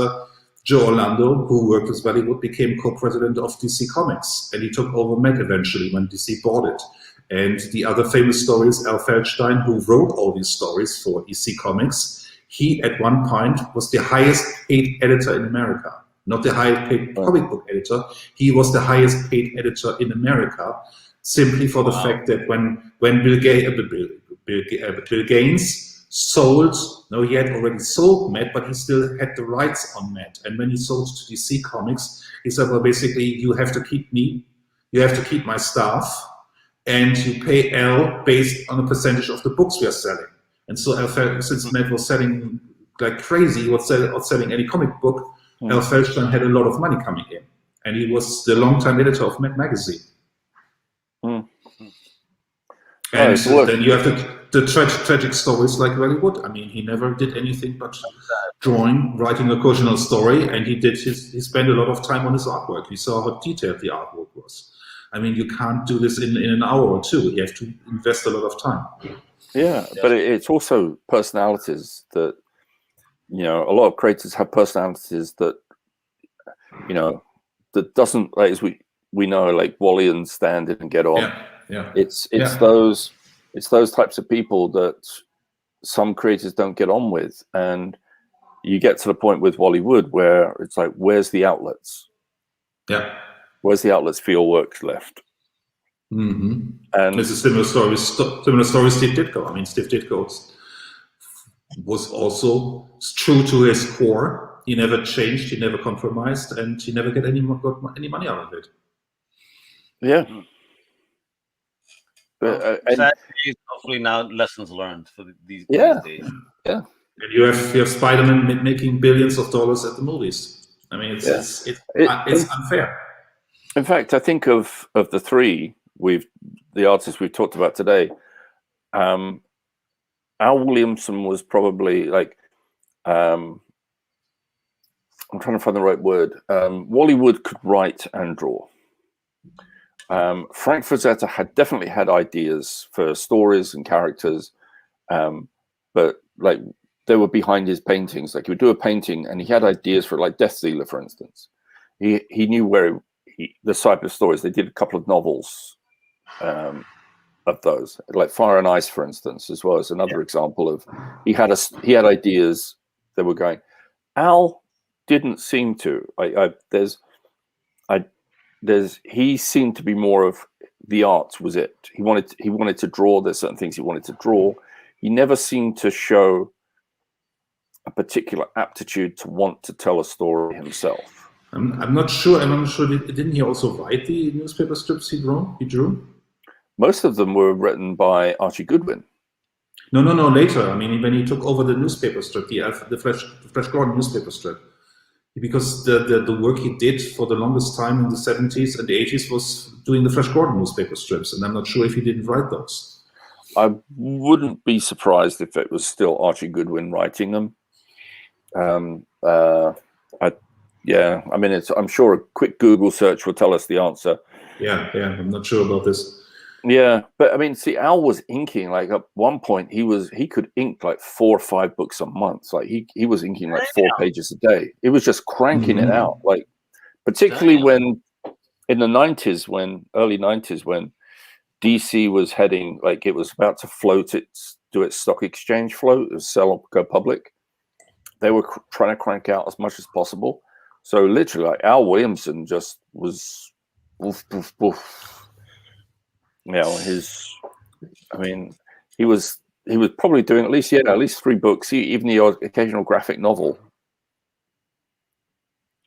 Joe Orlando, who worked with Wally Wood, became co-president of DC Comics, and he took over Mac eventually when DC bought it. And the other famous story is Al Feldstein, who wrote all these stories for EC Comics. He, at one point, was the highest paid editor in America. Not the highest paid comic book editor. He was the highest paid editor in America, simply for the fact that when Bill Gaines sold, he had already sold Matt, but he still had the rights on Matt. And when he sold to DC Comics, he said, well, basically, you have to keep me, you have to keep my staff, and you pay Al based on a percentage of the books we are selling. And so since Matt was selling like crazy, he was selling any comic book, Al Feldstein had a lot of money coming in, and he was the longtime editor of Mac magazine. And then you have to tragic stories like Hollywood. I mean, he never did anything but drawing, writing a occasional story, and he spent a lot of time on his artwork. We saw how detailed the artwork was. I mean, you can't do this in an hour or two. You have to invest a lot of time. Yeah, but it's also personalities that, you know, a lot of creators have personalities that, you know, that doesn't, like, as we know, like Wally and Stan didn't get on. Yeah. It's those types of people that some creators don't get on with, and you get to the point with Wally Wood where it's like, where's the outlets? Yeah. Where's the outlets for your works left? Mm-hmm. And it's a similar story with Steve Ditko. I mean, Steve Ditko was also true to his core. He never changed, he never compromised, and he never got any money out of it. Yeah. Hopefully now lessons learned for these days. Yeah. And you have Spider-Man making billions of dollars at the movies. I mean, it's unfair. In fact, I think of the three the artists we've talked about today, Al Williamson was probably like, I'm trying to find the right word. Wally Wood could write and draw. Frank Frazetta had definitely had ideas for stories and characters, but like they were behind his paintings. Like he would do a painting and he had ideas for like Death Dealer, for instance. He knew where the type of stories. They did a couple of novels of those, like Fire and Ice, for instance, as well as another example of he had ideas that were going. Al didn't seem to. He seemed to be more of the art was it. He wanted to draw. There's certain things he wanted to draw. He never seemed to show a particular aptitude to want to tell a story himself. I'm not sure. Didn't he also write the newspaper strips he drew? Most of them were written by Archie Goodwin. No. Later. I mean, when he took over the newspaper strip, the Flash Gordon newspaper strip, because the work he did for the longest time in the 70s and the 80s was doing the Flash Gordon newspaper strips, and I'm not sure if he didn't write those. I wouldn't be surprised if it was still Archie Goodwin writing them. I mean, I'm sure a quick Google search will tell us the answer. Yeah, I'm not sure about this. Yeah, but I mean, see, Al was inking, like at one point he could ink like 4 or 5 books a month. Like he was inking like 4 pages a day. It was just cranking it out. Like particularly when in the early 90s when DC was heading, like it was about to do its stock exchange float, go public. They were trying to crank out as much as possible. So literally, like Al Williamson just was woof, woof, woof. You know, he was probably doing at least 3 books, even the occasional graphic novel.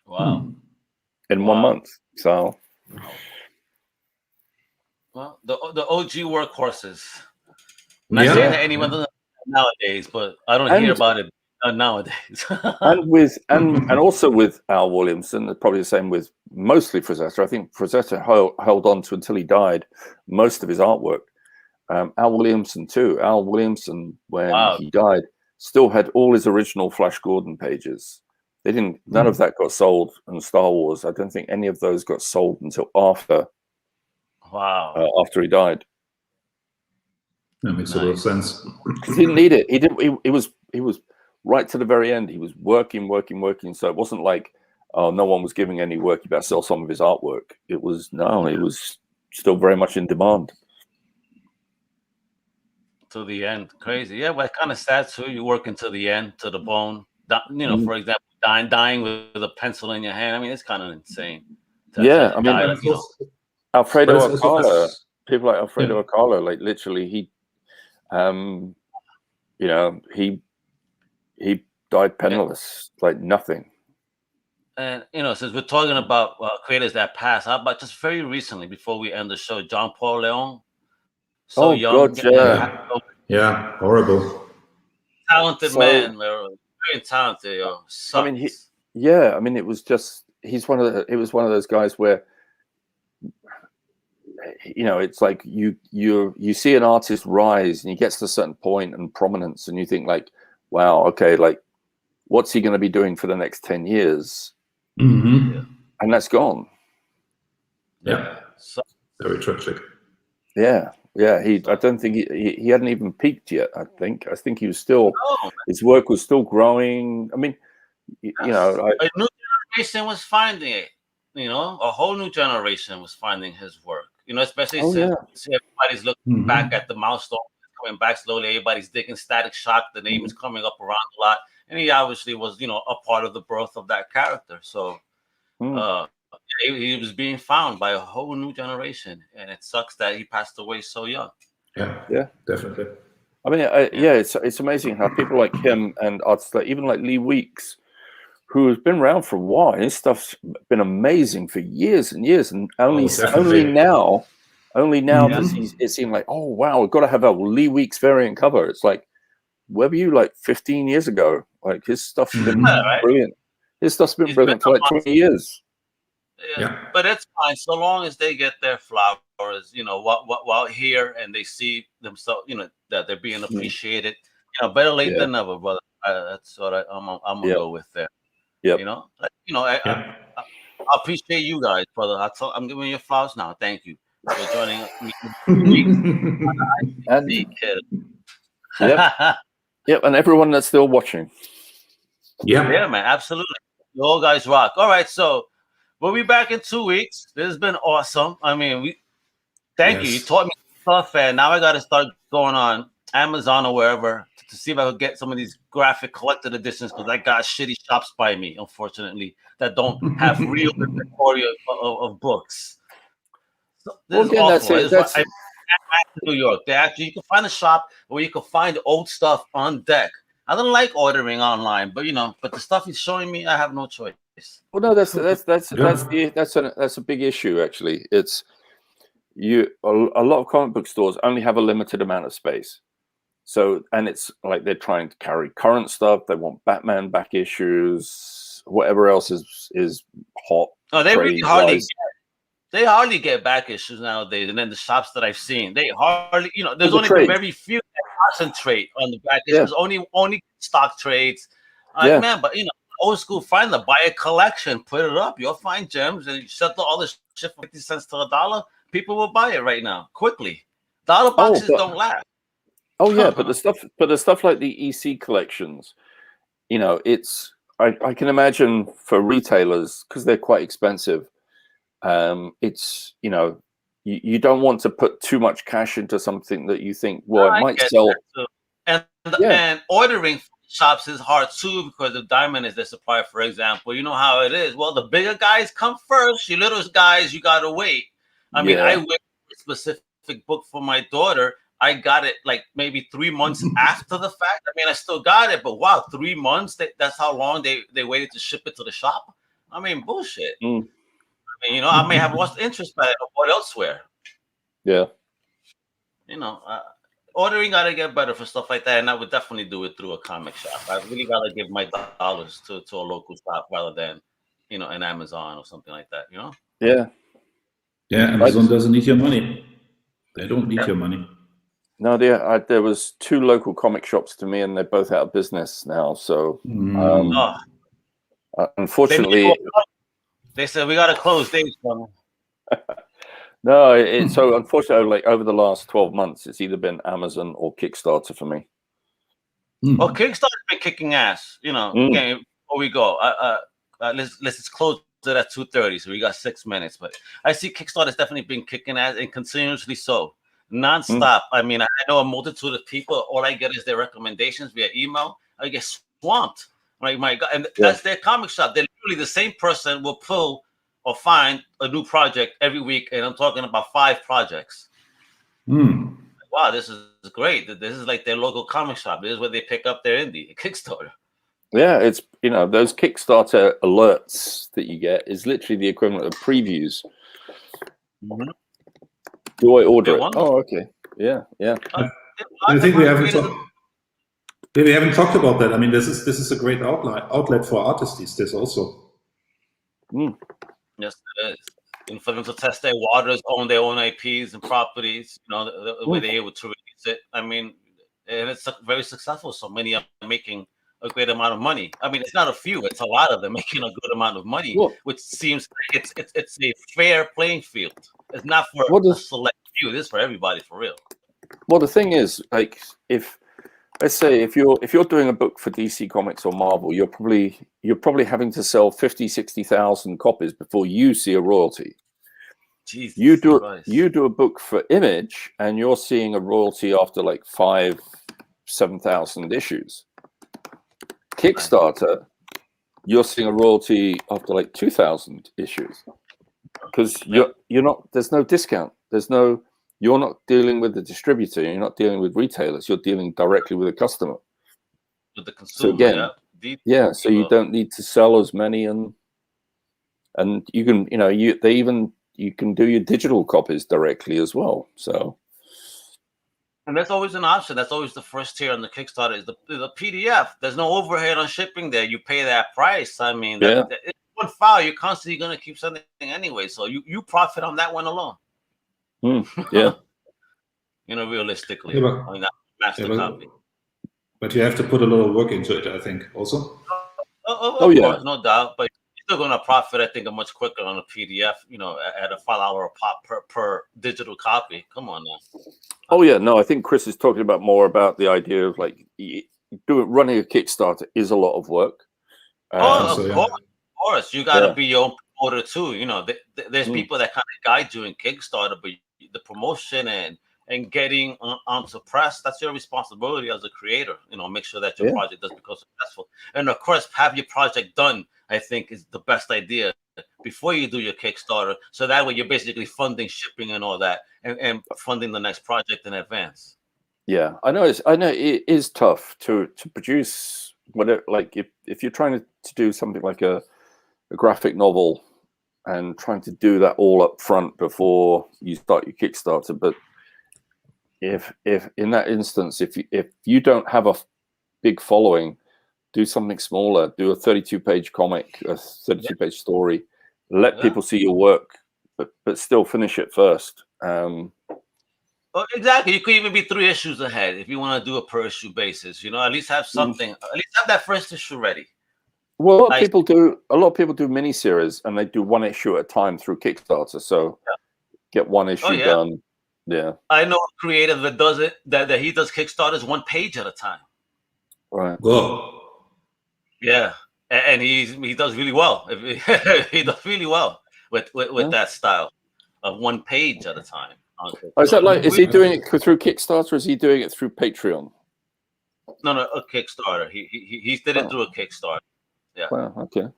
Wow! In 1 month. So, well, the OG workhorses. I'm not saying that anyone doesn't nowadays, but I don't hear about it nowadays. and also with Al Williamson, probably the same with mostly Frazetta. I think Frazetta held on to until he died most of his artwork. Al Williamson too. Al Williamson, when he died, still had all his original Flash Gordon pages. None of that got sold in Star Wars. I don't think any of those got sold until after. Wow. After he died. That makes a lot of sense. He didn't need it. He was right to the very end. He was working. So it wasn't like, no one was giving any work. You better sell some of his artwork. It was still very much in demand. To the end. Crazy. Yeah, but kind of sad too. You work until the end, to the bone. For example, dying with a pencil in your hand. I mean, it's kind of insane. Yeah, I mean, Alfredo Alcala, people like Alfredo Alcala, like literally he died penniless, like nothing. And since we're talking about creators that passed, how about just very recently, before we end the show, John Paul Leon? So young, God, yeah, horrible. Talented man, very talented. Sucks. I mean, it was one of those guys where you know, it's like you see an artist rise and he gets to a certain point and prominence, and you think like, wow, okay, like what's he going to be doing for the next 10 years? Mm-hmm. And that's gone. Yeah. So, very tragic. Yeah. I don't think he hadn't even peaked yet. I think he was still, his work was still growing. I mean, you know, a new generation was finding it. You know, a whole new generation was finding his work. You know, especially since everybody's looking back at the milestone, coming back slowly. Everybody's digging Static Shock. The name is coming up around a lot, and he obviously was, you know, a part of the birth of that character. So, he was being found by a whole new generation, and it sucks that he passed away so young. Yeah, definitely. I mean, it's amazing how people like him and artists like even like Lee Weeks, who has been around for a while. His stuff's been amazing for years and years, and only now does it seem like, oh wow, we've got to have a Lee Weeks variant cover. It's like, where were you like 15 years ago? Like his stuff's been brilliant. His stuff's been brilliant for like 20 years. Yeah, but it's fine so long as they get their flowers, you know, while here, and they see themselves, you know, that they're being appreciated. You know, better late than never, brother. That's what I'm gonna go with there. Yeah, you know, I appreciate you guys, brother. I'm giving you flowers now. Thank you for joining me. Yep, and everyone that's still watching. Yeah, man, absolutely. You all guys rock. All right, so we'll be back in 2 weeks. This has been awesome. I mean, thank you. You taught me stuff, and now I got to start going on Amazon or wherever to see if I could get some of these graphic collected editions, because I got shitty shops by me, unfortunately, that don't have real inventory of books. So this is awful. That's I'm in New York. You can find a shop where you can find old stuff on deck. I don't like ordering online, but but the stuff he's showing me, I have no choice. Well, no, that's a big issue actually. It's a lot of comic book stores only have a limited amount of space. So, and it's like they're trying to carry current stuff. They want Batman back issues, whatever else is hot. Oh, they really hardly get back issues nowadays. And then the shops that I've seen, they hardly, there's only very few that concentrate on the back issues. Only stock trades. Man, but old school, buy a collection, put it up. You'll find gems, and you sell all this shit for 50 cents to $1. People will buy it right now quickly. Dollar boxes don't last. Oh yeah, but the stuff like the EC collections, it's I can imagine for retailers, because they're quite expensive. It's you don't want to put too much cash into something that you think it might sell. And ordering shops is hard too, because the diamond is their supplier, for example. You know how it is. Well, the bigger guys come first. You little guys, you gotta wait. I mean, I waited for a specific book for my daughter. I got it like maybe 3 months after the fact. I mean, I still got it, but wow, 3 months, that's how long they waited to ship it to the shop. I mean, bullshit. I mean, I may have lost interest by it or bought elsewhere. Yeah. Ordering got to get better for stuff like that, and I would definitely do it through a comic shop. I really got to give my dollars to a local shop rather than, an Amazon or something like that, Yeah. Yeah, Amazon doesn't need your money. They don't need your money. No, there was 2 local comic shops to me, and they're both out of business now. So, unfortunately, they said we got to close days. No, so unfortunately, like over the last 12 months, it's either been Amazon or Kickstarter for me. Well, Kickstarter's been kicking ass. Okay, before we go, let's close it at 2:30, so we got 6 minutes. But I see Kickstarter's definitely been kicking ass, and continuously so. Non-stop. I mean, I know a multitude of people. All I get is their recommendations via email. I get swamped. Right, my God, and that's their comic shop. They're literally the same person will pull or find a new project every week, and I'm talking about 5 projects. Wow, this is great. This is like their local comic shop. This is where they pick up their indie Kickstarter. Yeah, it's those Kickstarter alerts that you get is literally the equivalent of previews. Do I order it? Oh, okay. Yeah. I think we haven't talked about that. I mean, this is a great outlet for artists these days also. Yes, it is. and for them to test their waters, own their own IPs and properties, the way they're able to release it. I mean, and it's very successful. So many are making a great amount of money. I mean, it's not a few; it's a lot of them making a good amount of money, which seems like it's a fair playing field. It's not for a select few; it is for everybody, for real. Well, the thing is, like, let's say if you're doing a book for DC Comics or Marvel, you're probably having to sell 50,000-60,000 copies before you see a royalty. Jesus you do Christ. you do a book for Image, and you're seeing a royalty after like 5,000-7,000 issues. Kickstarter, you're seeing a royalty after like 2,000 issues, because you're not. There's no discount. You're not dealing with the distributor. You're not dealing with retailers. You're dealing directly with the customer. With the consumer. So again, so you don't need to sell as many, and you can, you can do your digital copies directly as well. So, and that's always an option. That's always the first tier on the Kickstarter is the PDF. There's no overhead on shipping there. You pay that price. I mean, it's one file. You're constantly going to keep sending anyway. So you profit on that one alone. Yeah. Realistically, on that master copy. But you have to put a lot of work into it, I think, also. Of course, no doubt. But you're still going to profit, I think, much quicker on a PDF, at a $5 a pop per digital copy. Come on now. Oh, yeah. No, I think Chris is talking more about the idea of, like, running a Kickstarter is a lot of work. Of course. You got to be your own promoter, too. There's people that kind of guide you in Kickstarter, but the promotion and getting onto press, that's your responsibility as a creator. Make sure that your project does become successful. And of course, have your project done, I think, is the best idea before you do your Kickstarter. So that way you're basically funding shipping and all that and funding the next project in advance. Yeah, I know it is tough to produce whatever, like if you're trying to do something like a graphic novel and trying to do that all up front before you start your Kickstarter. But if in that instance, if you don't have a big following, do something smaller. Do a 32-page comic, a 32-page story. Let people see your work, but still finish it first. Well, exactly. You could even be 3 issues ahead if you want to do a per issue basis. At least have something. At least have that first issue ready. Well, a lot of people do miniseries, and they do 1 issue at a time through Kickstarter. So get 1 issue done. Yeah, I know a creator that does it. That he does Kickstarters 1 page at a time. Right. Whoa. Yeah, and he does really well. He does really well with that style of 1 page at a time. Is that like? Is he doing it through Kickstarter, or is he doing it through Patreon? No, a Kickstarter. He did it through a Kickstarter. Yeah. Wow. Okay.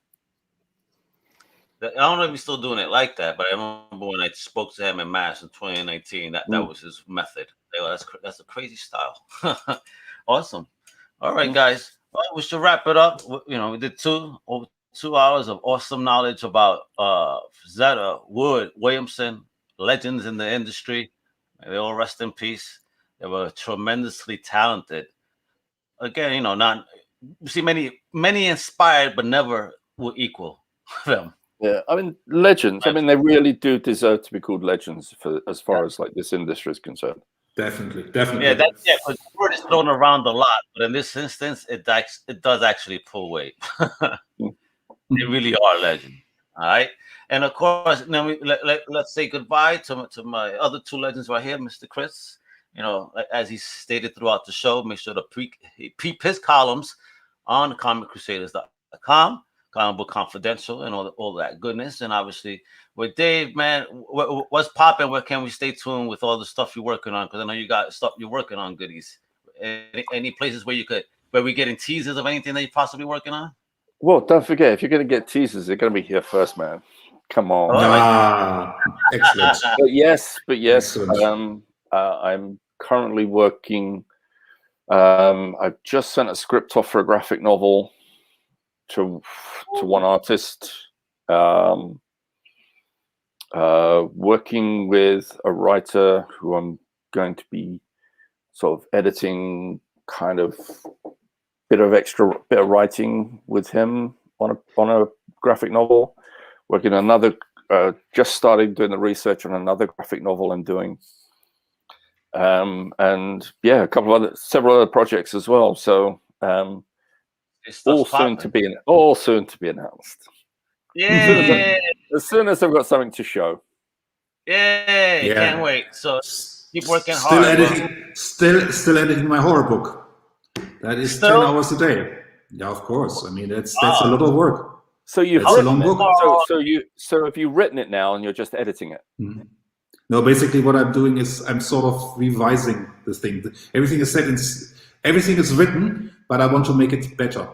I don't know if he's still doing it like that, but I remember when I spoke to him in Mass in 2019, that was his method. That's a crazy style. Awesome. All right, guys. Well, we should wrap it up. We did over 2 hours of awesome knowledge about Frazetta, Wood, Williamson, legends in the industry. They all rest in peace. They were tremendously talented. Again, many inspired, but never will equal them. Yeah, I mean, legends. I mean, they really do deserve to be called legends as far as like this industry is concerned. Definitely. Yeah, because the word is thrown around a lot, but in this instance, it does actually pull weight. They really are legends. All right, and of course, now let's say goodbye to my other 2 legends right here, Mr. Chris. As he stated throughout the show, make sure to peep his columns on ComicCrusaders.com. Comic Book Confidential and all that goodness. And obviously with Dave, man, what's popping? Where can we stay tuned with all the stuff you're working on? Because I know you got stuff you're working on, goodies. Any places where we're getting teasers of anything that you're possibly working on? Well, don't forget, if you're going to get teasers, they're going to be here first, man. Come on. Excellent. But yes, I'm currently working. I've just sent a script off for a graphic novel to one artist, working with a writer who I'm going to be sort of editing, kind of bit of writing with him on a graphic novel, working on another just started doing the research on another graphic novel I'm doing. And yeah, several other projects as well. So all soon to be announced. Yeah. As soon as I've got something to show. Yeah. Can't wait. So keep working still hard. Still editing my horror book. That is 10 hours a day. Yeah, of course. I mean, that's a lot of work. So you've a long book. So have you written it now and you're just editing it? Mm-hmm. No, basically what I'm doing is I'm sort of revising the thing. Everything is written, but I want to make it better.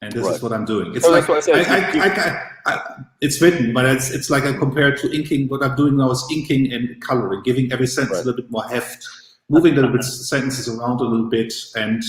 And this is what I'm doing. It's like it's written, but it's like I compare it to inking. What I'm doing now is inking and coloring, giving every sentence a little bit more heft, moving a little bit sentences around a little bit, and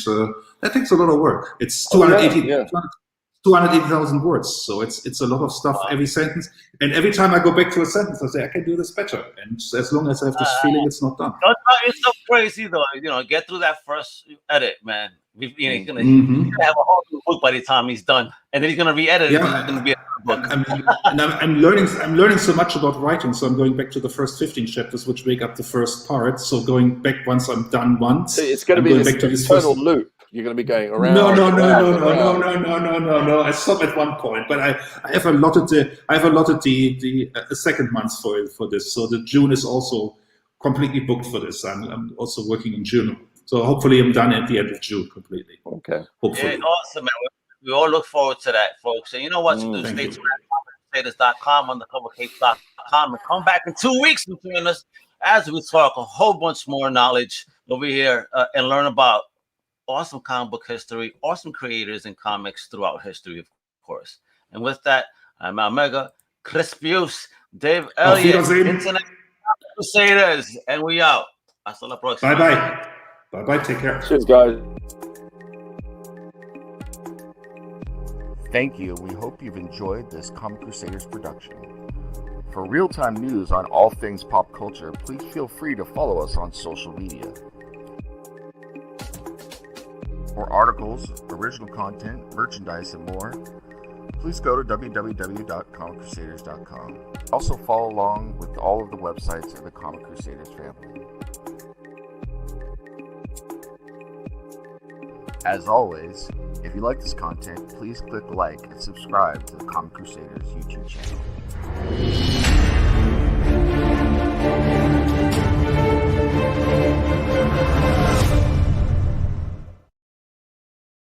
that takes a lot of work. It's 280,000 words, so it's a lot of stuff. Every sentence, and every time I go back to a sentence, I say I can do this better. And as long as I have this feeling, it's not done. Don't drive yourself crazy though. Get through that first edit, man. He's gonna have a whole new book by the time he's done, and then he's gonna re-edit it. It's gonna be a book. I'm learning so much about writing, so I'm going back to the first 15 chapters, which make up the first part. So going back once I'm done once, it's going to be this eternal loop. You're going to be going around. No. I stop at one point, but I have allotted the second month for this. So the June is also completely booked for this. I'm also working in June. So hopefully I'm done at the end of June completely. Okay. Hopefully. Yeah, awesome, man. We all look forward to that, folks. And you know what to do? Stay tuned at Crusaders.com, undercovercape.com, and come back in 2 weeks and join us as we talk a whole bunch more knowledge over here and learn about awesome comic book history, awesome creators in comics throughout history, of course. And with that, I'm Omega, Chris Buse, Dave Elliott, Internet Crusaders, and we out. Hasta la próxima. Bye-bye. Bye-bye. Take care. Cheers, guys. Thank you. We hope you've enjoyed this Comic Crusaders production. For real-time news on all things pop culture, please feel free to follow us on social media. For articles, original content, merchandise, and more, please go to www.comiccrusaders.com. Also follow along with all of the websites of the Comic Crusaders family. As always, if you like this content, please click like and subscribe to the Comic Crusaders YouTube channel.